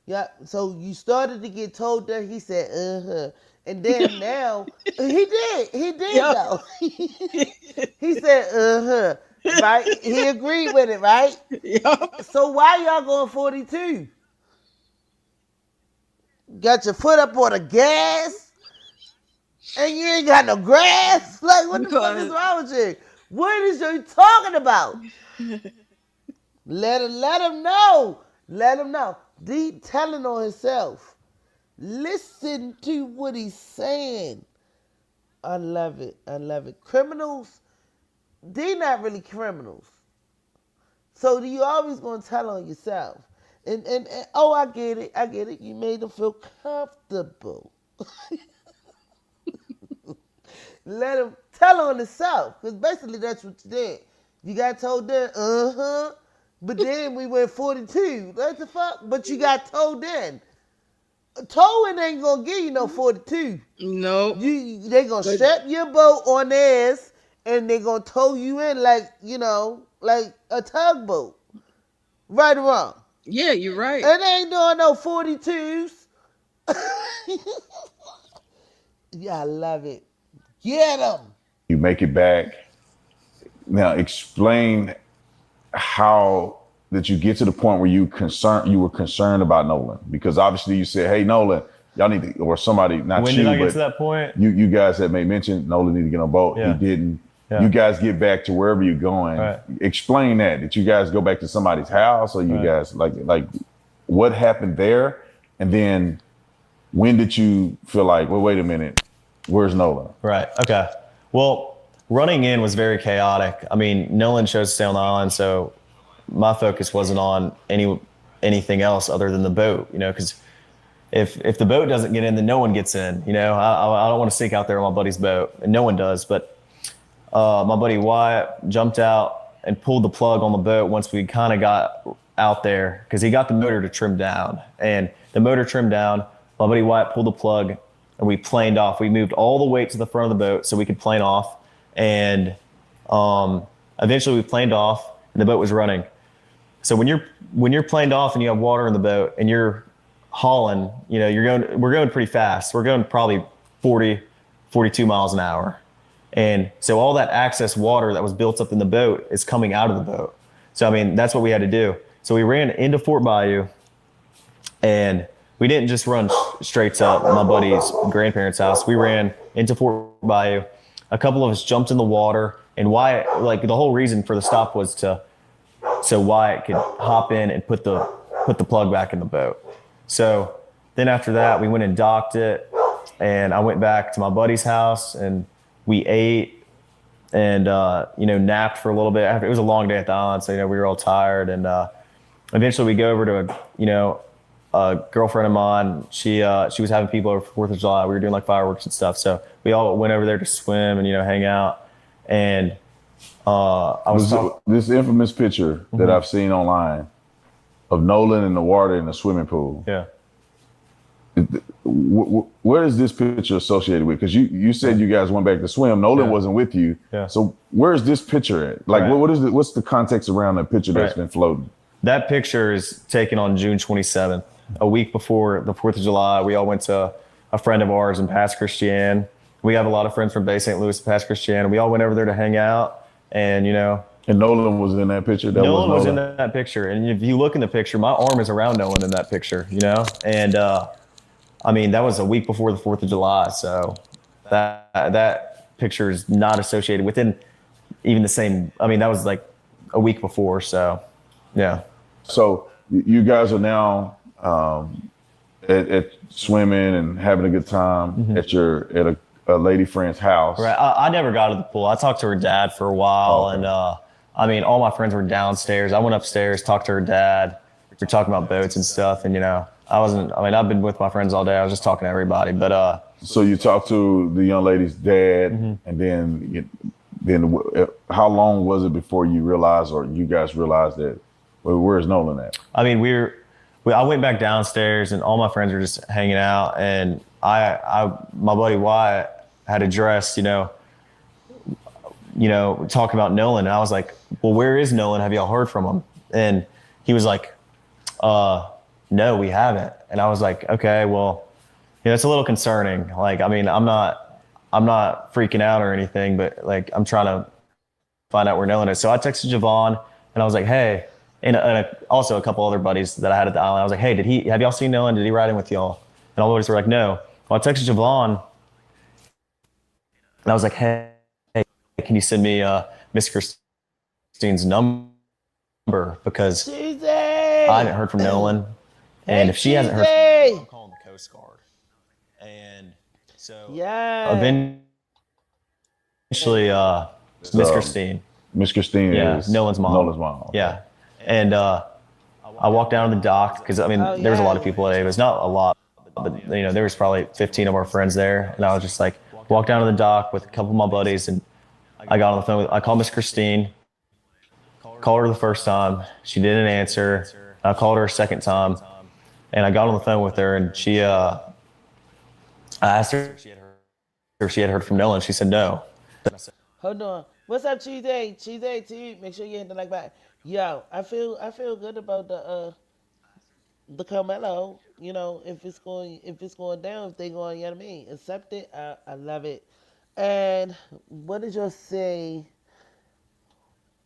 Yeah. So you started to get told that. He said, and then now he did Yep. though. He said, right? He agreed with it, right? Yep. So why y'all going 42? Got your foot up on the gas, and you ain't got no grass? Like, what the fuck is wrong with you? What is you talking about? Let him know. Let him know. D telling on himself. Listen to what he's saying. I love it. Criminals, they not really criminals. So you always gonna tell on yourself. And I get it. You made them feel comfortable. Let him tell on himself, because basically that's what you did. You got told then, but then we went 42. What the fuck? But you got told then. Towing ain't gonna give you no 42. No. They gonna strap your boat on theirs, and they gonna tow you in like, like a tugboat. Right or wrong? Yeah, you're right. And they ain't doing no 42s. Yeah, I love it. Get them. You make it back. Now explain how did you get to the point where you were concerned about Nolan? Because obviously you said, "Hey, Nolan, y'all need to," or somebody, not when you, did I but get to that point? You guys had made mention Nolan needed to get on a boat. Yeah. He didn't. Yeah. You guys get back to wherever you're going. Right. Explain that. Did you guys go back to somebody's house, or you guys like what happened there? And then when did you feel like, well, wait a minute, where's Nolan? Right. Okay. Well, running in was very chaotic. I mean, Nolan chose to stay on the island, so my focus wasn't on anything else other than the boat, because if the boat doesn't get in, then no one gets in. I don't want to sink out there on my buddy's boat, and no one does. But my buddy Wyatt jumped out and pulled the plug on the boat once we kind of got out there, because he got the motor to trim down. And the motor trimmed down, my buddy Wyatt pulled the plug, and we planed off. We moved all the weight to the front of the boat so we could plane off. And eventually we planed off, and the boat was running. So when you're planed off and you have water in the boat and you're hauling, we're going pretty fast. We're going probably 40, 42 miles an hour. And so all that excess water that was built up in the boat is coming out of the boat. So, I mean, that's what we had to do. So we ran into Fort Bayou, and we didn't just run straight to my buddy's grandparents' house. We ran into Fort Bayou. A couple of us jumped in the water, and Wyatt, the whole reason for the stop was so Wyatt could hop in and put the plug back in the boat. So then after that, we went and docked it, and I went back to my buddy's house, and we ate and napped for a little bit. It was a long day at the island, so we were all tired. And eventually we go over to a girlfriend of mine. She was having people over for 4th of July. We were doing fireworks and stuff, so we all went over there to swim and hang out. And this infamous picture that I've seen online of Nolan in the water in the swimming pool. Yeah. Where is this picture associated with? Because you said you guys went back to swim. Nolan wasn't with you. Yeah. So where's this picture at? What's the context around that picture that's been floating? That picture is taken on June 27th, a week before the 4th of July. We all went to a friend of ours in Pass Christian. We have a lot of friends from Bay St. Louis, Pass Christian. We all went over there to hang out, and And Nolan was in that picture? Nolan was in that picture. And if you look in the picture, my arm is around Nolan in that picture, And, I mean, that was a week before the 4th of July. So that picture is not associated within even the same. I mean, that was a week before. So, yeah. So you guys are now at swimming and having a good time at a lady friend's house. Right. I never got to the pool. I talked to her dad for a while. Okay. And, I mean, all my friends were downstairs. I went upstairs, talked to her dad. We were talking about boats and stuff. And, I've been with my friends all day. I was just talking to everybody. But so you talked to the young lady's dad, and then how long was it before you realized, or you guys realized that, well, where's Nolan at? I mean, I went back downstairs, and all my friends were just hanging out, and my buddy Wyatt had addressed, talking about Nolan, and I was like, well, where is Nolan? Have y'all heard from him? And he was like, no, we haven't. And I was like, okay, well, it's a little concerning. I'm not freaking out or anything, but I'm trying to find out where Nolan is. So I texted Javon, and I was like, hey, and also a couple other buddies that I had at the island. I was like, hey, have y'all seen Nolan? Did he ride in with y'all? And all the buddies were like, no. Well, I texted Javon, and I was like, hey, can you send me Miss Christine's number? Because I haven't heard from Nolan. And if she hasn't heard from me, I'm calling the Coast Guard. And so eventually, Miss Christine. Miss Christine is Nolan's mom. Nolan's mom. Okay. Yeah. And I walked down to the dock because, there was a lot of people at Ava. It's not a lot, but, there was probably 15 of our friends there. And I was just Walked down to the dock with a couple of my buddies, and I got on the phone with. I called Miss Christine. Called her the first time. She didn't answer. I called her a second time, and I got on the phone with her, and I asked her if she had heard from Nolan. She said no. Hold on. What's up, Tuesday? Tuesday too. Make sure you hit the like button. Yo, I feel good about the Carmelo. You know, if it's going down, if they going, you know what I mean, accept it. I love it. And what did you say?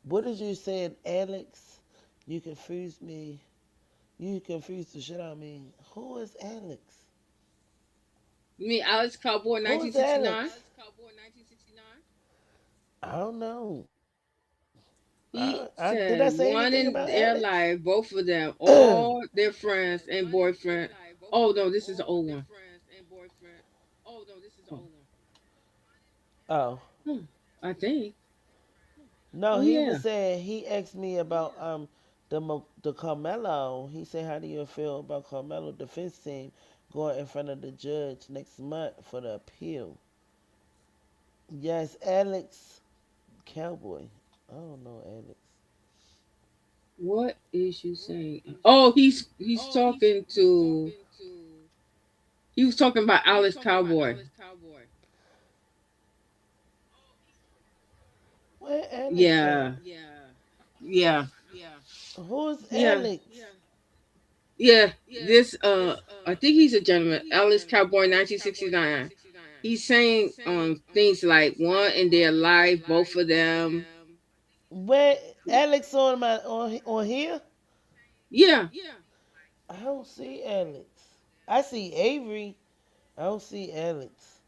What did you say, Alex? You confused me. You confused the shit out of me. Who is Alex? You mean Alex Cowboy Who is 1969? Alex? I don't know. He Did I said say one anything in about their Alex? life, both of them, all their friends and boyfriend. Oh no, this is the old one. Oh. Hmm, I think. No, Oh he was yeah. saying he asked me about the Carmelo. He said, "How do you feel about Carmelo defense team going in front of the judge next month for the appeal?" Yes, Alex Cowboy. I don't know Alex. What is you saying? Oh, he's talking to. He was talking about Alex Cowboy. Where Alex at? Yeah, yeah, Who's yeah, Alex? yeah. This I think he's a gentleman. Alex Cowboy 1969. He's saying things like one in their life, both of them. Where Alex on here? Yeah, I don't see Alex. I see Avery. I don't see Alex.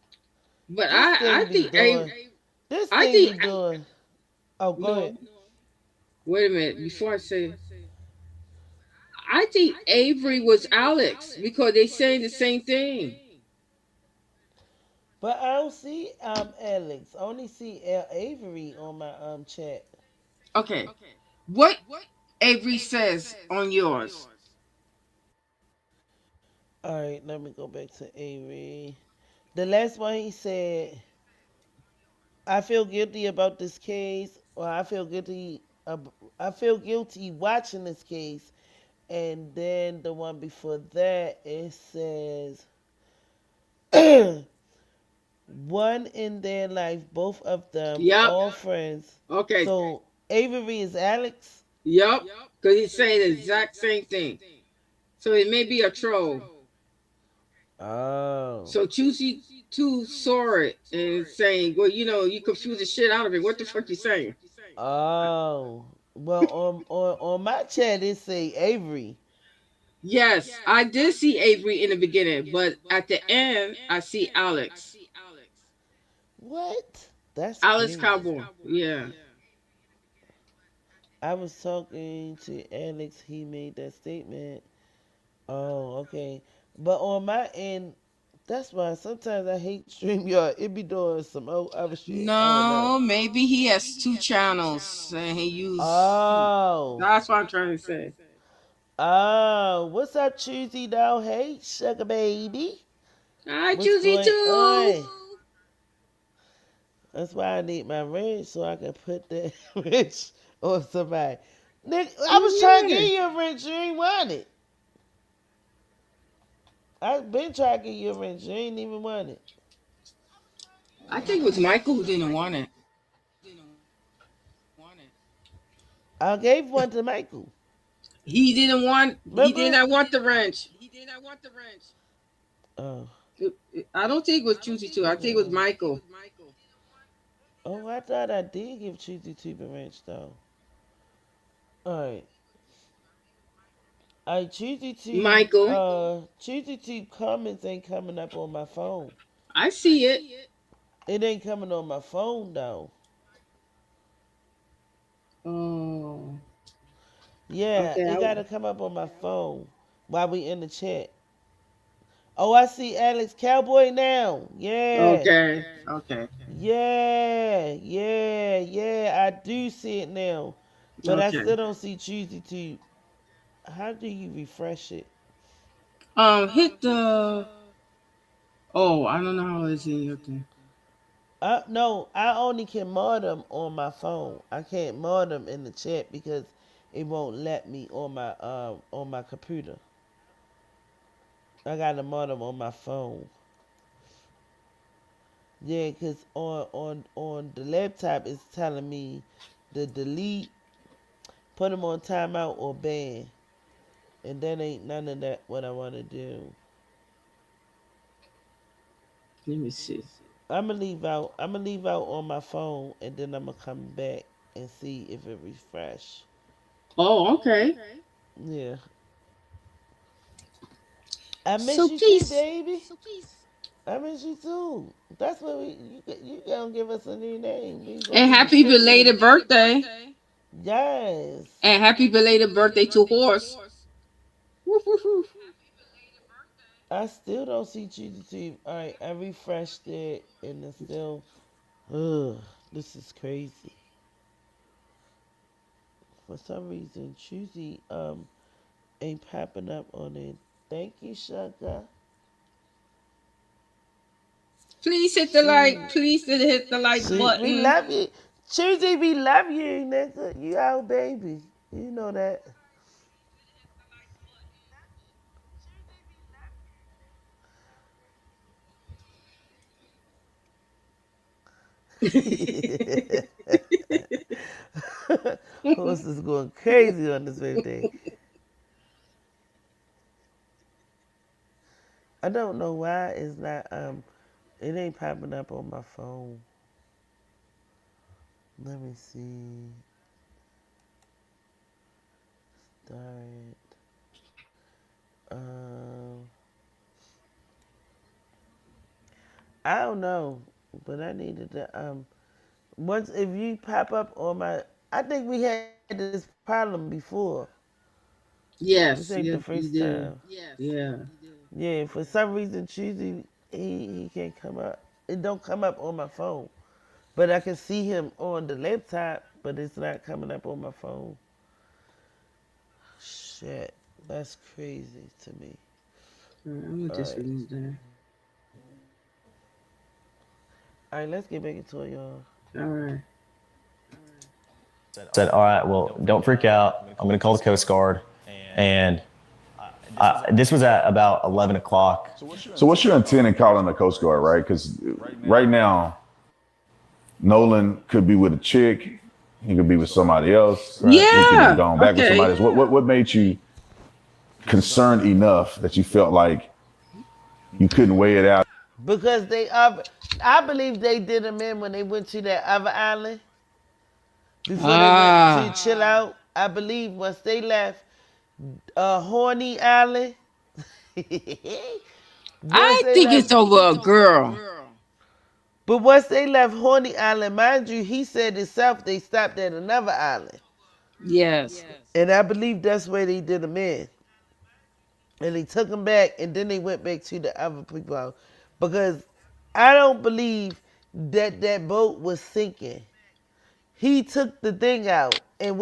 but This I thing be think doing. This I thing think be doing. Oh, go ahead. no. Wait a minute before I say. I think Avery was Alex because they saying the same thing. But I don't see Alex. I only see Avery on my chat. Okay, what Avery says on yours? All right, let me go back to Avery. The last one he said, "I feel guilty about this case," or "I feel guilty. I feel guilty watching this case." And then the one before that it says, "One in their life, both of them, Yep. all friends." Okay. So Avery is Alex. Yep. Because he's saying the exact same thing. So it may be a troll. Oh. So Choosy two saw it and saying, well, you confuse the shit out of it. What the fuck you saying? Oh. Well, on my chat it say Avery. Yes, I did see Avery in the beginning, but at the end I see Alex. What? That's Alex crazy. Cowboy. Yeah. I was talking to Alex. He made that statement. Oh, okay. But on my end, that's why sometimes I hate StreamYard. It be doing some other shit. I don't know. No, maybe he has two channels and he use. Oh. That's what I'm trying to say. Oh. What's up, Choosy though? Hey, sugar baby. I What's Choosy going too. on? That's why I need my wrench so I can put that wrench on somebody. Nick, I was trying to Yeah. give you a wrench. You ain't want it. I've been trying to give you a wrench. You ain't even want it. I think it was Michael who didn't want it. I gave one to Michael. He didn't want. He did Remember? not want the wrench. Oh. I don't think it was Choosy too. I think it was Michael. Oh, I thought I did give Cheesy to the wrench though. Alright. Michael. Cheesy Tube comments ain't coming up on my phone. I see it. It ain't coming on my phone though. Oh. Yeah, Okay. it gotta come up on my phone while we in the chat. Oh, I see Alex Cowboy now. Yeah. Okay. Okay. Yeah. Yeah. Yeah. I do see it now. But I Okay. still don't see Cheesy Tube. How do you refresh it? Hit the. Oh, I don't know how it's in your thing. No, I only can mod them on my phone. I can't mod them in the chat because it won't let me on my computer. I got to mod them on my phone. Yeah, cause on the laptop it's telling me to delete, put them on timeout or ban, and that ain't none of that what I want to do. Let me see. I'm gonna leave out. I'm gonna leave out on my phone, and then I'm gonna come back and see if it refresh. Oh, okay. Yeah, I miss So you too, please, baby. I miss you too. That's what you gonna give us a new name. We gonna and do the happy short name. belated birthday, Yes. and happy belated birthday to Horse. Woof, woof, woof. I still don't see GGT. Alright, I refreshed it and it's still. Ugh, this is crazy. For some reason, Choosy ain't popping up on it. Thank you, Sugar. Please hit the like. Please hit the like We button. love you. Choosy, we love you, nigga. You our baby. You know that. Horse is going crazy on this birthday. I don't know why it's not it ain't popping up on my phone. Let me see. Start. Um I don't know. But I needed to once if you pop up on my I think we had this problem before. This Yes, ain't the yes, first you did. time. Yeah. Yeah, for some reason Choosy he can't come up. It don't come up on my phone. But I can see him on the laptop, but it's not coming up on my phone. Shit. That's crazy to me. All right, I'm gonna just Alright. remove that. Alright, let's get back into it, y'all. All right. Said, all right, well, don't freak out. I'm going to call the Coast Guard. And this was at about 11 o'clock. So what's your intent in calling the Coast Guard, right? Because right now, Nolan could be with a chick. He could be with somebody else. He could have Yeah. gone back with somebody Okay. else. What made you concerned enough that you felt like you couldn't weigh it out? Because I believe they did them in when they went to that other island. Before they went to chill out. I believe once they left Horny Island. once I they think left it's over a girl. But once they left Horny Island, mind you, he said himself they stopped at another island. Yes. And I believe that's where they did them in. And they took them back and then they went back to the other people. Because I don't believe that that boat was sinking. He took the thing out and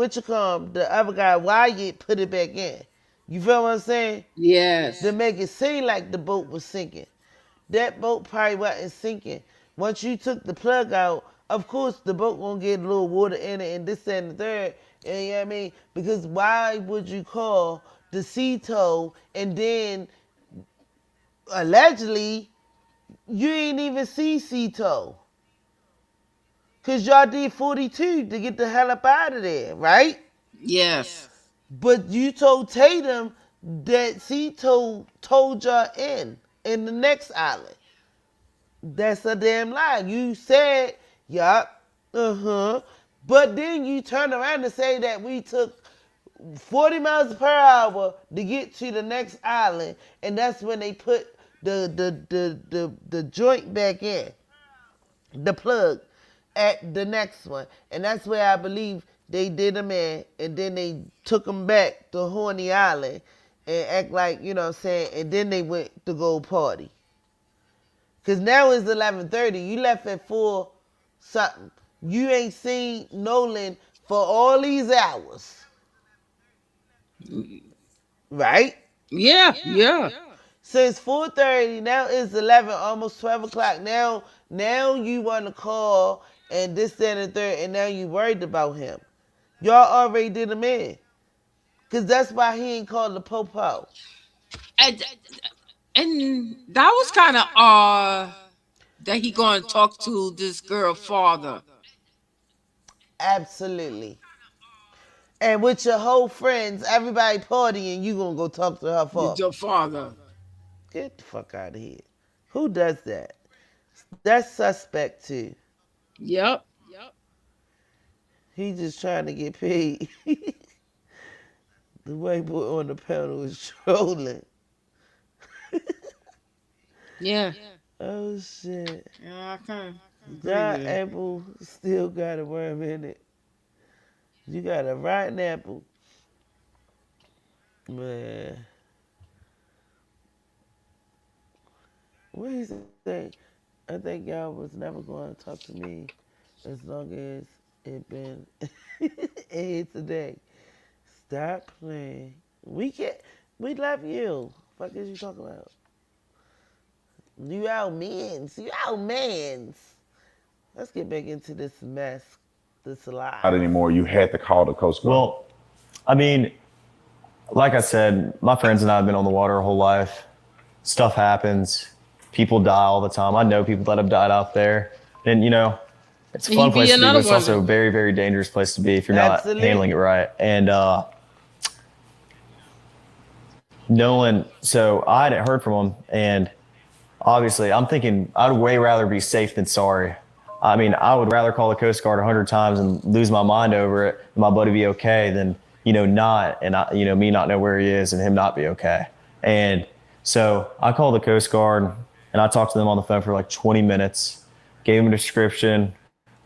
the other guy, Wyatt, put it back in. You feel what I'm saying? Yes. To make it seem like the boat was sinking. That boat probably wasn't sinking. Once you took the plug out, of course the boat gonna get a little water in it and this that, and the third. And you know what I mean? Because why would you call the sea tow and then allegedly you ain't even see sea tow? Cause y'all did 42 to get the hell up out of there, right? Yes. But you told Tatum that sea tow told y'all in the next island. That's a damn lie. You said, yup, but then you turn around and say that we took 40 miles per hour to get to the next island, and that's when they put the joint back in, the plug at the next one, and that's where I believe they did them in, and then they took them back to Horny Island and act like, you know what I'm saying, and then they went to go party. Cause now it's 11:30. You left at 4 something. You ain't seen Nolan for all these hours, right? Yeah. Yeah. Since 4:30, now it's 11, almost 12 o'clock. Now you want to call and this, that, and the third, and now you worried about him. Y'all already did him in. Because that's why he ain't called the popo. And that was kind of that he going to talk to this girl father. Absolutely. And with your whole friends, everybody partying, you gonna go talk to her father. Your father. Get the fuck out of here. Who does that? That's suspect too. Yep. He just trying to get paid. The white boy on the panel is trolling. Yeah. Oh shit. Yeah, I kind of That apple still got a worm in it. You got a rotten apple. Man. What he say? I think y'all was never going to talk to me as long as it been here today. Stop playing. We love you. Fuck is you talking about? You out mans. Let's get back into this mess. This lie. Not anymore. You had to call the Coast Guard. Well, I mean, like I said, my friends and I have been on the water our whole life. Stuff happens. People die all the time. I know people that have died out there. And, it's a fun place to be, but it's also a very, very dangerous place to be if you're not handling it right. And Nolan, so I hadn't heard from him. And obviously, I'm thinking I'd way rather be safe than sorry. I mean, I would rather call the Coast Guard 100 times and lose my mind over it and my buddy be okay than, not, and me not know where he is and him not be okay. And so I called the Coast Guard and I talked to them on the phone for like 20 minutes, gave him a description,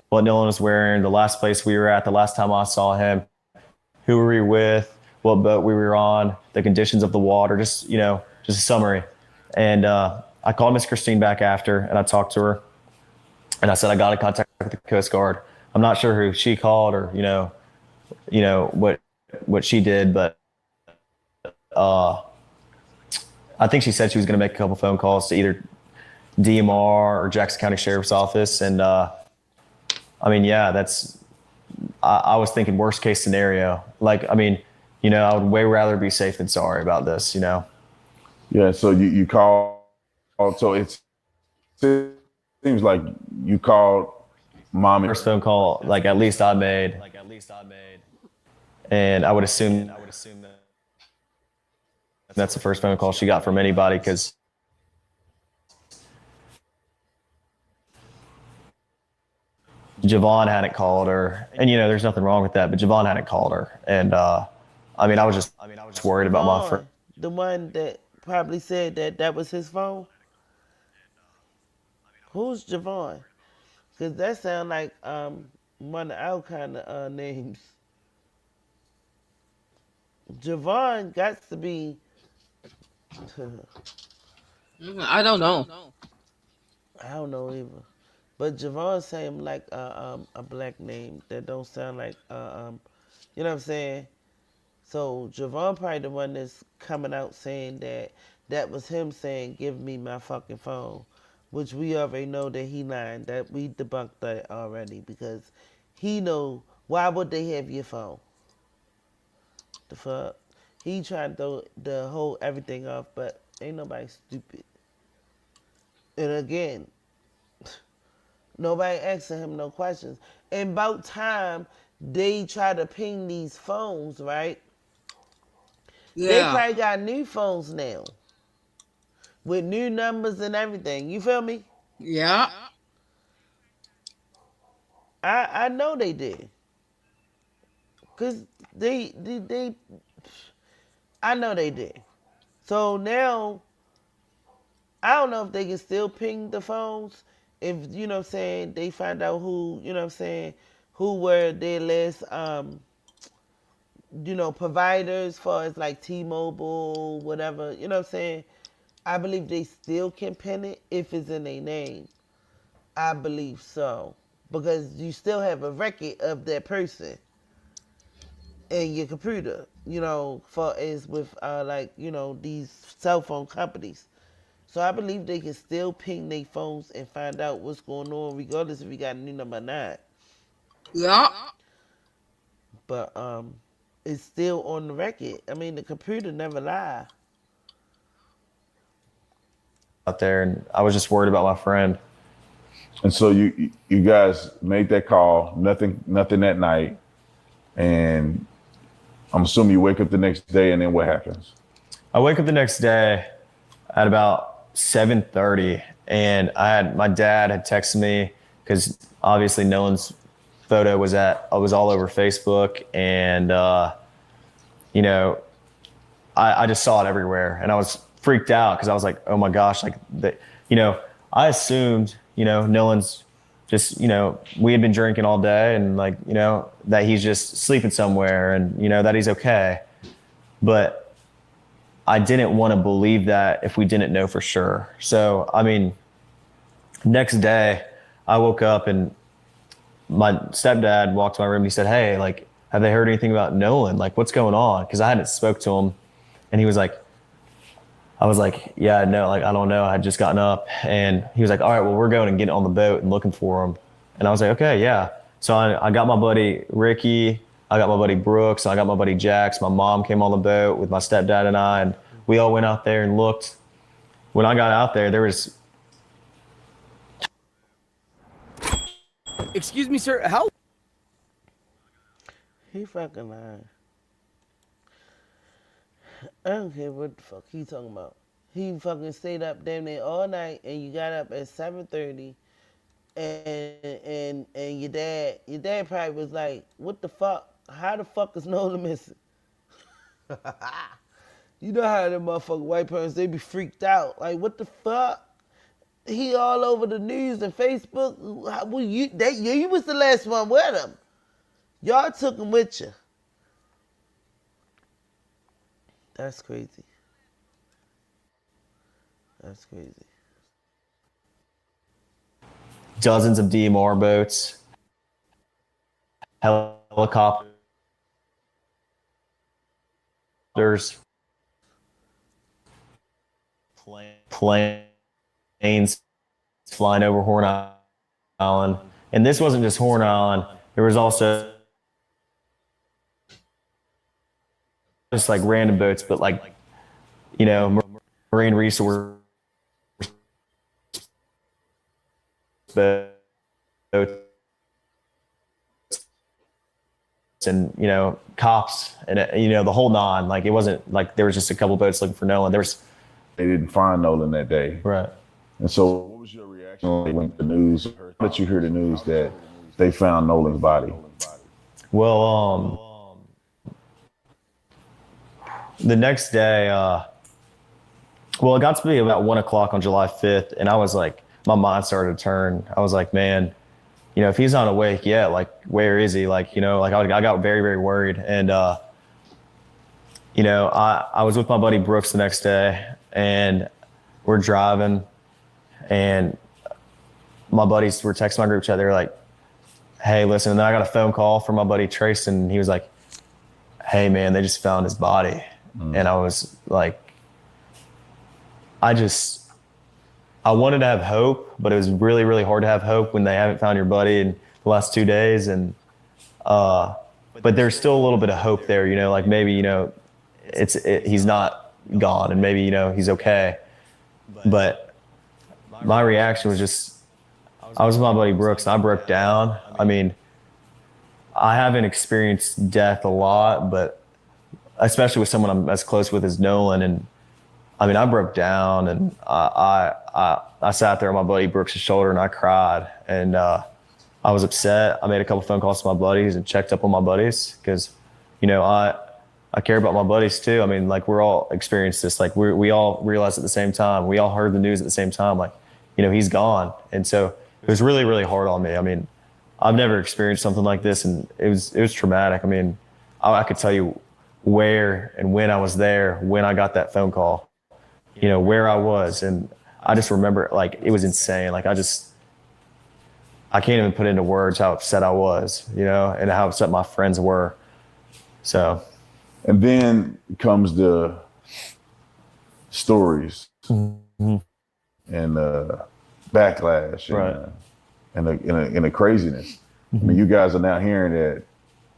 what Nolan was wearing, the last place we were at, the last time I saw him, who were we with, what boat we were on, the conditions of the water, just a summary. And I called Miss Christine back after and I talked to her. And I said, I got to contact the Coast Guard. I'm not sure who she called or, what she did, but I think she said she was going to make a couple phone calls to either DMR or Jackson County Sheriff's Office. And I was thinking worst case scenario. I would way rather be safe than sorry about this, Yeah, so you called. So it seems like you called mom. First phone call, at least I made. And I would assume that that's the first phone call she got from anybody because Javon hadn't called her. And, there's nothing wrong with that, but Javon hadn't called her. And, I was just worried about my friend. The one that probably said that was his phone? Who's Javon? Because that sounds like one of our kind of names. Javon got to be... I don't know. I don't know either. But Javon seemed like a black name that don't sound like... you know what I'm saying? So Javon probably the one that's coming out saying that was him saying, give me my fucking phone. Which we already know that he lying. That we debunked that already because he know why would they have your phone? The fuck? He trying to throw the whole everything off, but ain't nobody stupid. And again, nobody asking him no questions. And about time they try to ping these phones, right? Yeah. They probably got new phones now. With new numbers and everything. You feel me? Yeah. I know they did. Because they I know they did. So now, I don't know if they can still ping the phones. If, they find out who, who were their last, providers as far as like T-Mobile, whatever, I believe they still can pin it if it's in their name. I believe so. Because you still have a record of that person in your computer. for as with these cell phone companies. So I believe they can still ping their phones and find out what's going on, regardless if you got a new number or not. Yeah. But it's still on the record. I mean, the computer never lie. Out there, and I was just worried about my friend. And so you guys made that call, nothing that night, and I'm assuming you wake up the next day, and then what happens? I wake up the next day at about 7:30, and my dad had texted me because obviously Nolan's photo was all over Facebook, and I just saw it everywhere, and I was freaked out because I was like, oh my gosh, I assumed Nolan's just we had been drinking all day, and that he's just sleeping somewhere, and that he's okay, but I didn't want to believe that if we didn't know for sure. So, I mean, next day I woke up and my stepdad walked to my room and he said, hey, have they heard anything about Nolan? What's going on? Because I hadn't spoke to him, and he was like, I was like, yeah, no, I don't know. I had just gotten up, and he was like, all right, well, we're going and getting on the boat and looking for him. And I was like, okay, yeah. So I got my buddy Ricky, I got my buddy Brooks, I got my buddy Jax. My mom came on the boat with my stepdad and I, and we all went out there and looked. When I got out there was... Excuse me, sir, how? He fucking lying. I don't care what the fuck he talking about. He fucking stayed up damn near all night, and you got up at 7:30, and your dad probably was like, what the fuck? How the fuck is Nolan missing? You know how them motherfucking white parents, they be freaked out. Like, what the fuck? He all over the news and Facebook. You was the last one with him. Y'all took him with you. That's crazy. That's crazy. Dozens of DMR boats, helicopters, planes flying over Horn Island. And this wasn't just Horn Island. There was also just random boats, but marine resource boats and cops and the whole nine. It wasn't like there was just a couple boats looking for Nolan. They didn't find Nolan that day, right? And so, what was your reaction when the news? How did you hear the news that they found Nolan's body? Well, the next day, it got to be about 1 o'clock on July 5th, and I was like, my mind started to turn. I was like, man, if he's not awake yet, where is he? I got very, very worried. And, I was with my buddy Brooks the next day, and we're driving, and my buddies were texting my group chat. They were like, hey, listen, and then I got a phone call from my buddy Trace, and he was like, hey, man, they just found his body. And I was like, I wanted to have hope, but it was really, really hard to have hope when they haven't found your buddy in the last 2 days. And, but there's still a little bit of hope there, maybe, he's not gone, and maybe, he's okay. But my reaction was just, I was with my buddy Brooks, and I broke down. I mean, I haven't experienced death a lot, but especially with someone I'm as close with as Nolan. And I mean, I broke down, and I sat there on my buddy Brooks' shoulder, and I cried, and I was upset. I made a couple phone calls to my buddies and checked up on my buddies because, I care about my buddies too. I mean, we're all experienced this. We all realized at the same time. We all heard the news at the same time. He's gone, and so it was really, really hard on me. I mean, I've never experienced something like this, and it was traumatic. I mean, I could tell you where and when I was there when I got that phone call, where I was. And I just remember it was insane. I can't even put into words how upset I was, and how upset my friends were. So. And then comes the stories and the backlash and the craziness. I mean, you guys are now hearing that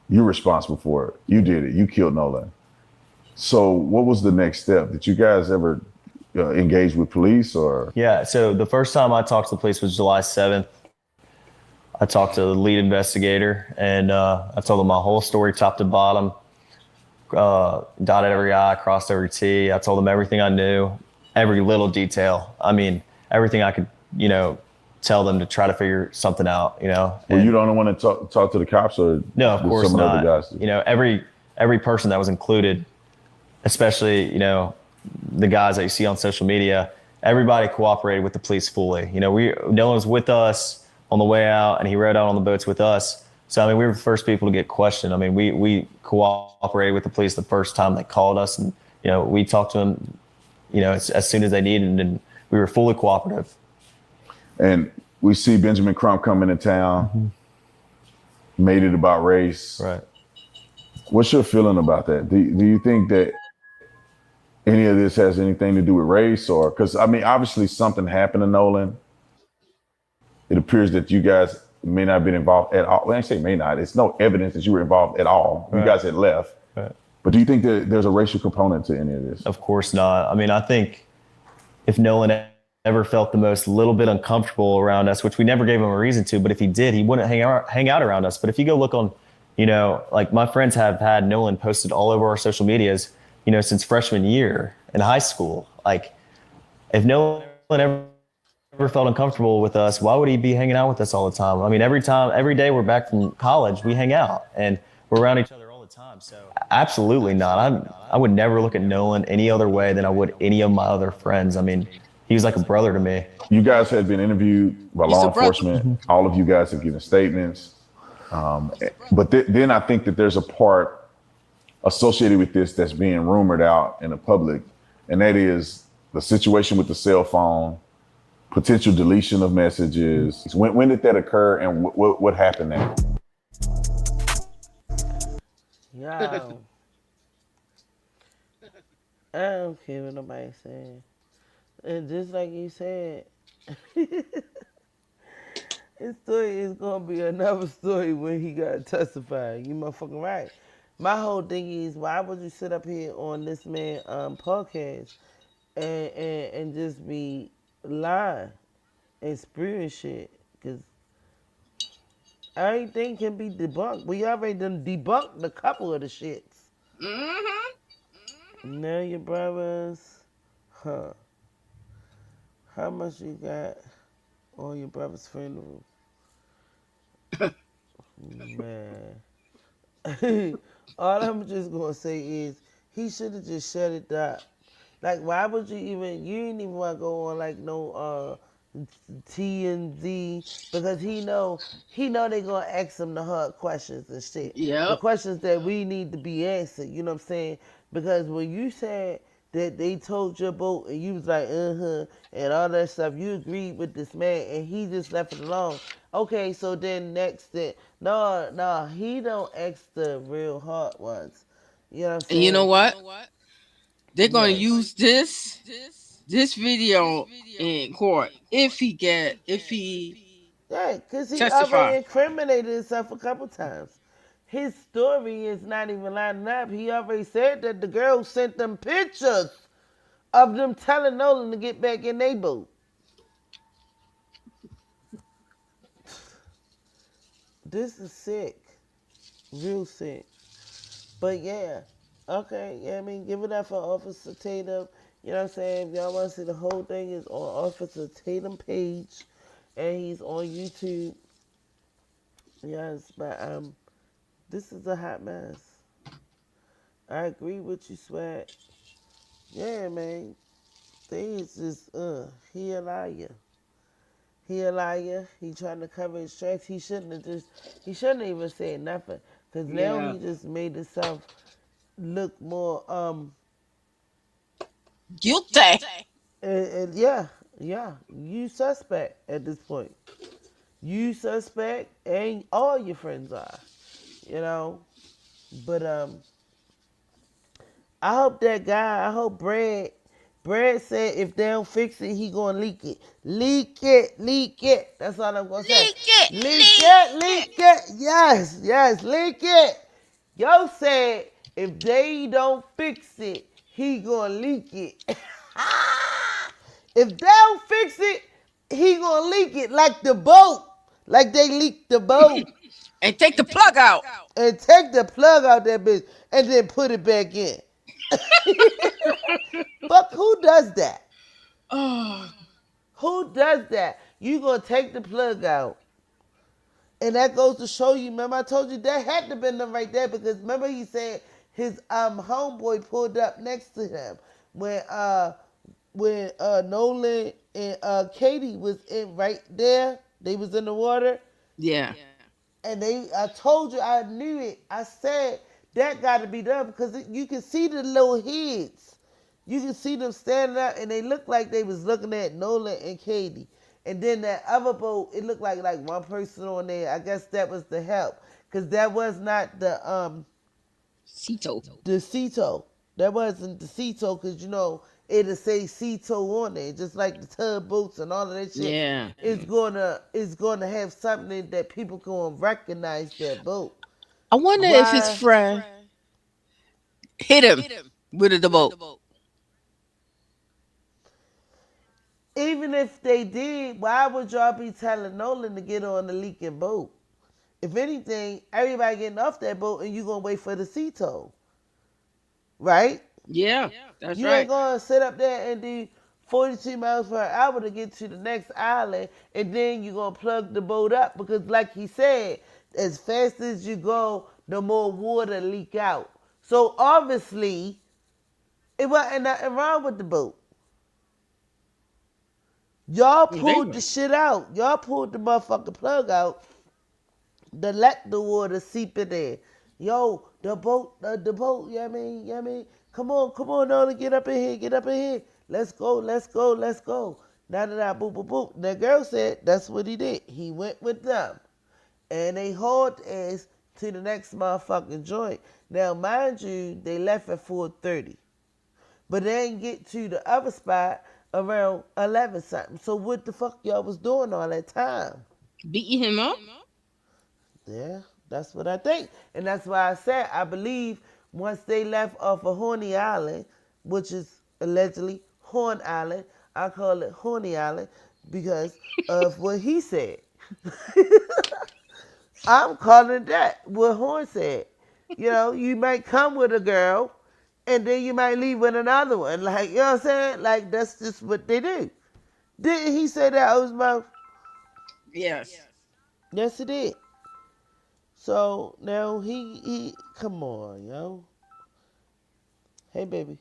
you're responsible for it. You did it. You killed Nolan. So what was the next step? Did you guys ever engage with police or? Yeah, so the first time I talked to the police was July 7th. I talked to the lead investigator, and I told him my whole story, top to bottom, dotted every I, crossed every T. I told him everything I knew, every little detail. I mean, everything I could, tell them to try to figure something out, Were you the only one to talk to the cops, or no, of course some not. Other guys Every person that was included, especially, the guys that you see on social media, everybody cooperated with the police fully. Nolan was with us on the way out, and he rode out on the boats with us. So, I mean, we were the first people to get questioned. I mean, we cooperated with the police the first time they called us, and, we talked to them, as soon as they needed, and we were fully cooperative. And we see Benjamin Crump coming to town, made it about race. Right. What's your feeling about that? Do you think that any of this has anything to do with race, or, because, I mean, obviously something happened to Nolan. It appears that you guys may not have been involved at all. Well, I say may not. It's no evidence that you were involved at all. Right. You guys had left. Right. But do you think that there's a racial component to any of this? Of course not. I mean, I think if Nolan ever felt the most little bit uncomfortable around us, which we never gave him a reason to, but if he did, he wouldn't hang out around us. But if you go look on, like my friends have had Nolan posted all over our social medias, since freshman year in high school. Like, if Nolan ever felt uncomfortable with us, why would he be hanging out with us all the time? I mean, every day we're back from college, we hang out and we're around each other all the time. So absolutely not. I would never look at Nolan any other way than I would any of my other friends. I mean, he was like a brother to me. You guys had been interviewed by law enforcement. All of you guys have given statements. But then I think that there's a part associated with this that's being rumored out in the public, and that is the situation with the cell phone, potential deletion of messages. When did that occur, and what happened there? Yo, I don't care what nobody's saying. And just like you said, his story is gonna be another story when he got testified. You motherfucking right. My whole thing is, why would you sit up here on this man podcast and just be lying and spewing shit? Because everything can be debunked. We already done debunked a couple of the shits. Now your brothers, how much you got on your brother's funeral? Man. All I'm just gonna say is he should have just shut it down. Like, why would you didn't even want to go on like no TMZ, because he know they gonna ask him the hard questions and shit. Yep. The questions that we need to be answered, you know what I'm saying? Because when you said that they told your boat and you was like, and all that stuff, you agreed with this man and he just left it alone. Okay, so then next thing, no, he don't ask the real hard ones. You know what I'm saying? And you know what? They're gonna use this video in court if he yeah, because he testify. already incriminated himself a couple times. His story is not even lining up. He already said that the girl sent them pictures of them telling Nolan to get back in their boat. This is sick. Real sick. But yeah, okay, yeah, I mean, give it up for Officer Tatum. You know what I'm saying? If y'all want to see the whole thing, is on Officer Tatum page, and he's on YouTube. Yes, but this is a hot mess. I agree with you, Swag. Yeah, man. Things just, he a liar. He a liar. He trying to cover his tracks. He shouldn't even say nothing. Because now he just made himself look more, guilty. And yeah, you suspect at this point. You suspect, and all your friends are, you know. But I hope that guy, I hope Brad said if they don't fix it, he gonna leak it. Leak it, leak it. That's all I'm gonna say. Leak it, Leak it, leak it. Yes, yes, leak it. Yo said if they don't fix it, he gonna leak it. If they don't fix it, he gonna leak it like the boat. Like they leaked the boat. and take the plug out. And take the plug out that bitch and then put it back in. Fuck, who does that? Oh, Who does that? You gonna take the plug out. And that goes to show you, remember I told you that had to been them right there because remember he said his homeboy pulled up next to him when Nolan and Katie was in right there. They was in the water. yeah. And I told you, I knew it. I said that got to be done because you can see the little heads. You can see them standing up, and they looked like they was looking at Nolan and Katie. And then that other boat, it looked like one person on there. I guess that was the help because that was not the Cito. the Cito. That wasn't the Cito because it'll say Cito on there, just like the tugboats and all of that shit. Yeah. It's gonna have something that people can recognize that boat. I wonder if his friend hit him with the boat. Even if they did, why would y'all be telling Nolan to get on the leaking boat? If anything, everybody getting off that boat and you gonna wait for the Cito, right? Yeah, that's You right. ain't gonna sit up there and do 42 miles per hour to get to the next island, and then you're gonna plug the boat up because, like he said, as fast as you go, the more water leak out. So obviously, it wasn't nothing wrong with the boat. Y'all pulled the shit out. Y'all pulled the motherfucking plug out to let the water seep in there. Yo, the boat, you know what I mean? Come on, Nolan, get up in here. Let's go. Now, boop, boop, boop. The girl said that's what he did. He went with them. And they hauled ass to the next motherfucking joint. Now, mind you, they left at 4:30. But they didn't get to the other spot around 11 something. So what the fuck y'all was doing all that time? Beating him up? Yeah, that's what I think. And that's why I said I believe once they left off of Horny Island, which is allegedly Horn Island, I call it Horny Island because of what he said. I'm calling it that, what Horn said. You might come with a girl and then you might leave with another one. Like, you know what I'm saying? Like, that's just what they do. Didn't he say that out of his mouth? Yes. Yes, he did. So now he come on, yo. Hey, baby.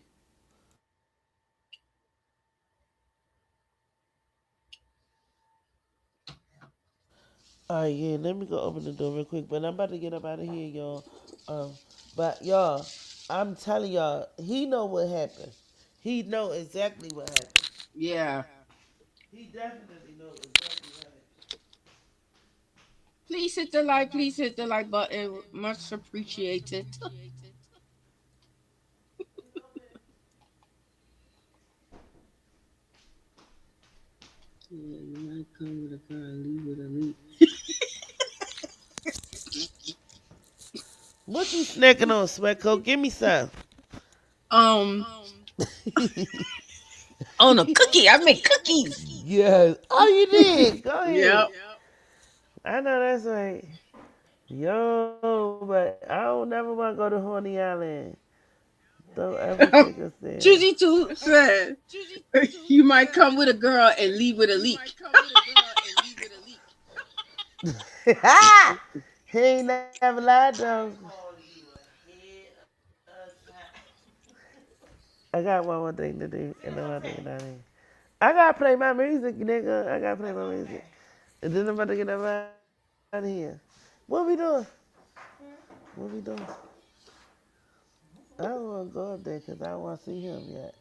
All right, yeah, let me go open the door real quick, but I'm about to get up out of here, y'all. But y'all, I'm telling y'all, he know what happened. He know exactly what happened. Yeah. He definitely knows exactly what happened. Please hit the like button. Much appreciated. Yeah, you might come with a car and leave with a leak. What you snacking on, Sweatcoat? Give me some. On a cookie. I make cookies. Yes. Oh, you did. Go ahead. Yep. I know that's right. Yo, but I don't never want to go to Horny Island. Don't ever take us there. Juicy Too said, you might come with a girl and leave with a leak. He ain't never lied though. I got one more thing to do, and then I think that I gotta play my music, nigga. I gotta play my music, and then I'm about to get up out of here. What we doing? What we doing? I don't want to go up there because I don't want to see him yet.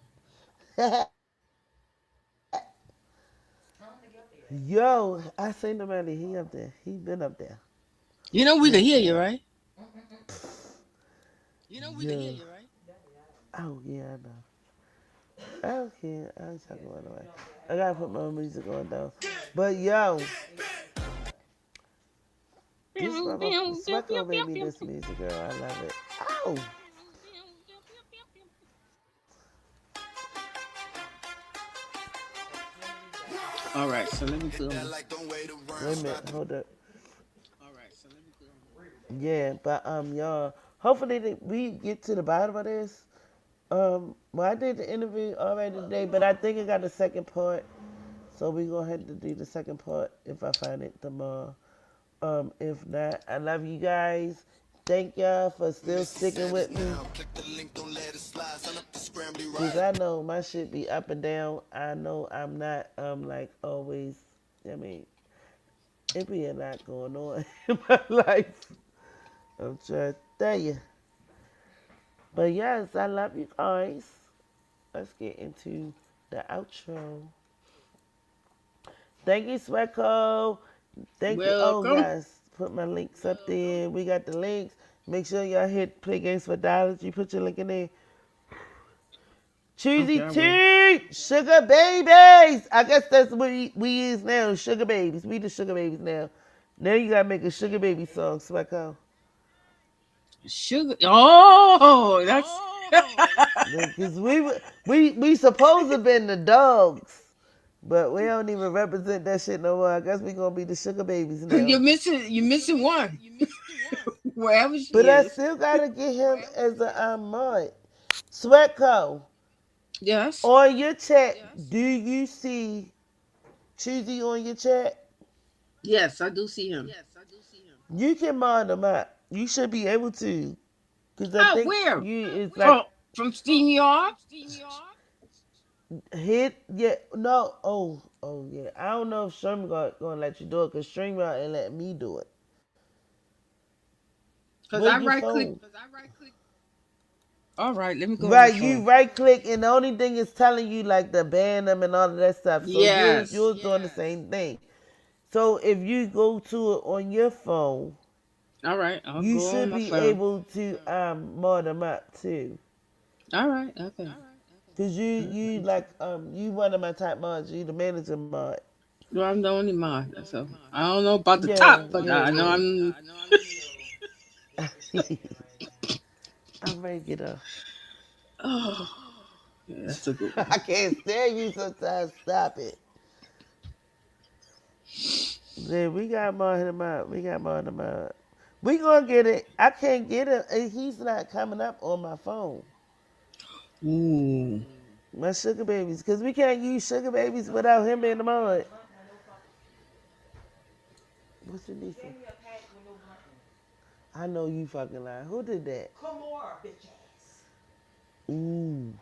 Yo, I seen him earlier. He up there. He been up there. We can hear you, right? You know we can hear you, right? Oh yeah, I know. I don't care. I ain't talking about nobody. I gotta put my music on though. But yo, this motherfucker Swecko made me this music, girl. I love it. Oh. All right, so let me go. Wait a minute, hold up. Yeah, but y'all, hopefully we get to the bottom of this. Well, I did the interview already today, but I think I got the second part, so we gonna have to do the second part if I find it tomorrow. If not, I love you guys. Thank y'all for still sticking with me. Cause I know my shit be up and down. I know I'm not like always. I mean, it be a lot going on in my life. I'm trying to tell you. But yes, I love you guys. Let's get into the outro. Thank you, Swecko. Thank you. Oh, Welcome. guys, put my links up there. We got the links. Make sure y'all hit Play Games for Dollars. You put your link in there. Cheesy Okay, Tea, Sugar Babies. I guess that's what we is now, Sugar Babies. We the Sugar Babies now. Now you gotta make a Sugar Baby song, Swecko. Sugar. Oh, that's. Because we supposed to have been the dogs, but we don't even represent that shit no more. I guess we gonna be the Sugar Babies now. You're missing one. Wherever she But is. I still gotta get him as a mod. Swecko. Yes. On your chat, do you see Cheesy on your chat? Yes, I do see him. You can mod him up. You should be able to. Because I think where? it's like From StreamYard? hit, yeah, no, oh yeah. I don't know if Stream gonna let you do it because StreamYard ain't letting me do it. Because I right click. All right, let me go. Right, you right click, and the only thing is telling you like to ban them and all of that stuff. So Yes. you're doing the same thing. So if you go to it on your phone, All right, I'll you go should on my be phone. able to mod them up too. All right, okay. Cause you like you one of my top mods. You the manager mod. Well, I'm the only mod, so I don't know about the Yeah, top, but yeah, I know yeah. I'm. I'm ready to get up. Oh, yeah, that's a good one. I can't stand you sometimes. Stop it. Yeah, we got mod him up. We got mod him up. We gonna get it. I can't get it. He's not coming up on my phone. Ooh. My Sugar Babies, because we can't use Sugar Babies without him being the mod. What's your niece? I know you fucking lying. Who did that? Come on, bitch ass. Ooh.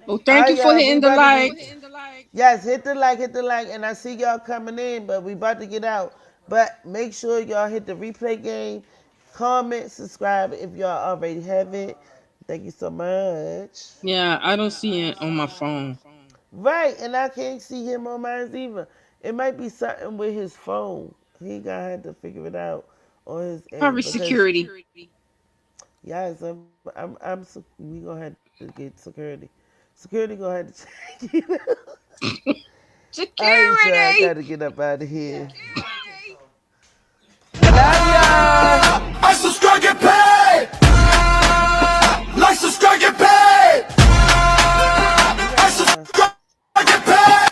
Well, thank you for hitting the like. Yes, hit the like, and I see y'all coming in, but we about to get out. But make sure y'all hit the replay game, comment, subscribe if y'all already have it. Thank you so much. Yeah, I don't see it on my phone. Right, and I can't see him on mine either. It might be something with his phone. He gonna have to figure it out on his end. Probably security. Yes, we gonna have to get security. Security gonna have to check it out. Security. I gotta get up out of here. Love y'all. I subscribe, get paid. Like, subscribe, get paid. I subscribe, get paid.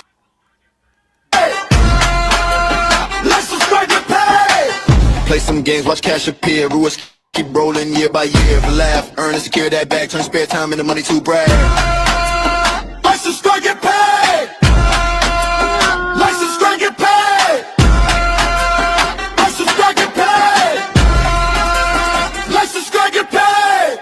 Like, subscribe, get paid. Play some games, watch cash appear. Rules keep rolling year by year. Laugh, earn and secure that bag. Turn spare time into money to brag. Like, subscribe, get paid. Like, subscribe, get paid. Like, subscribe, get paid. Like, subscribe, get paid.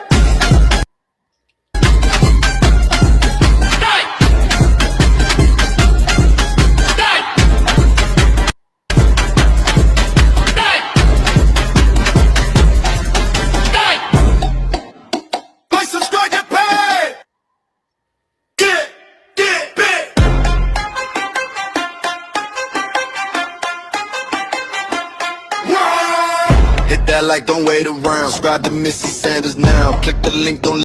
Like, subscribe, get paid. Get big. Hit that like, don't wait around. Subscribe to Missy Sanders now. Click the link, don't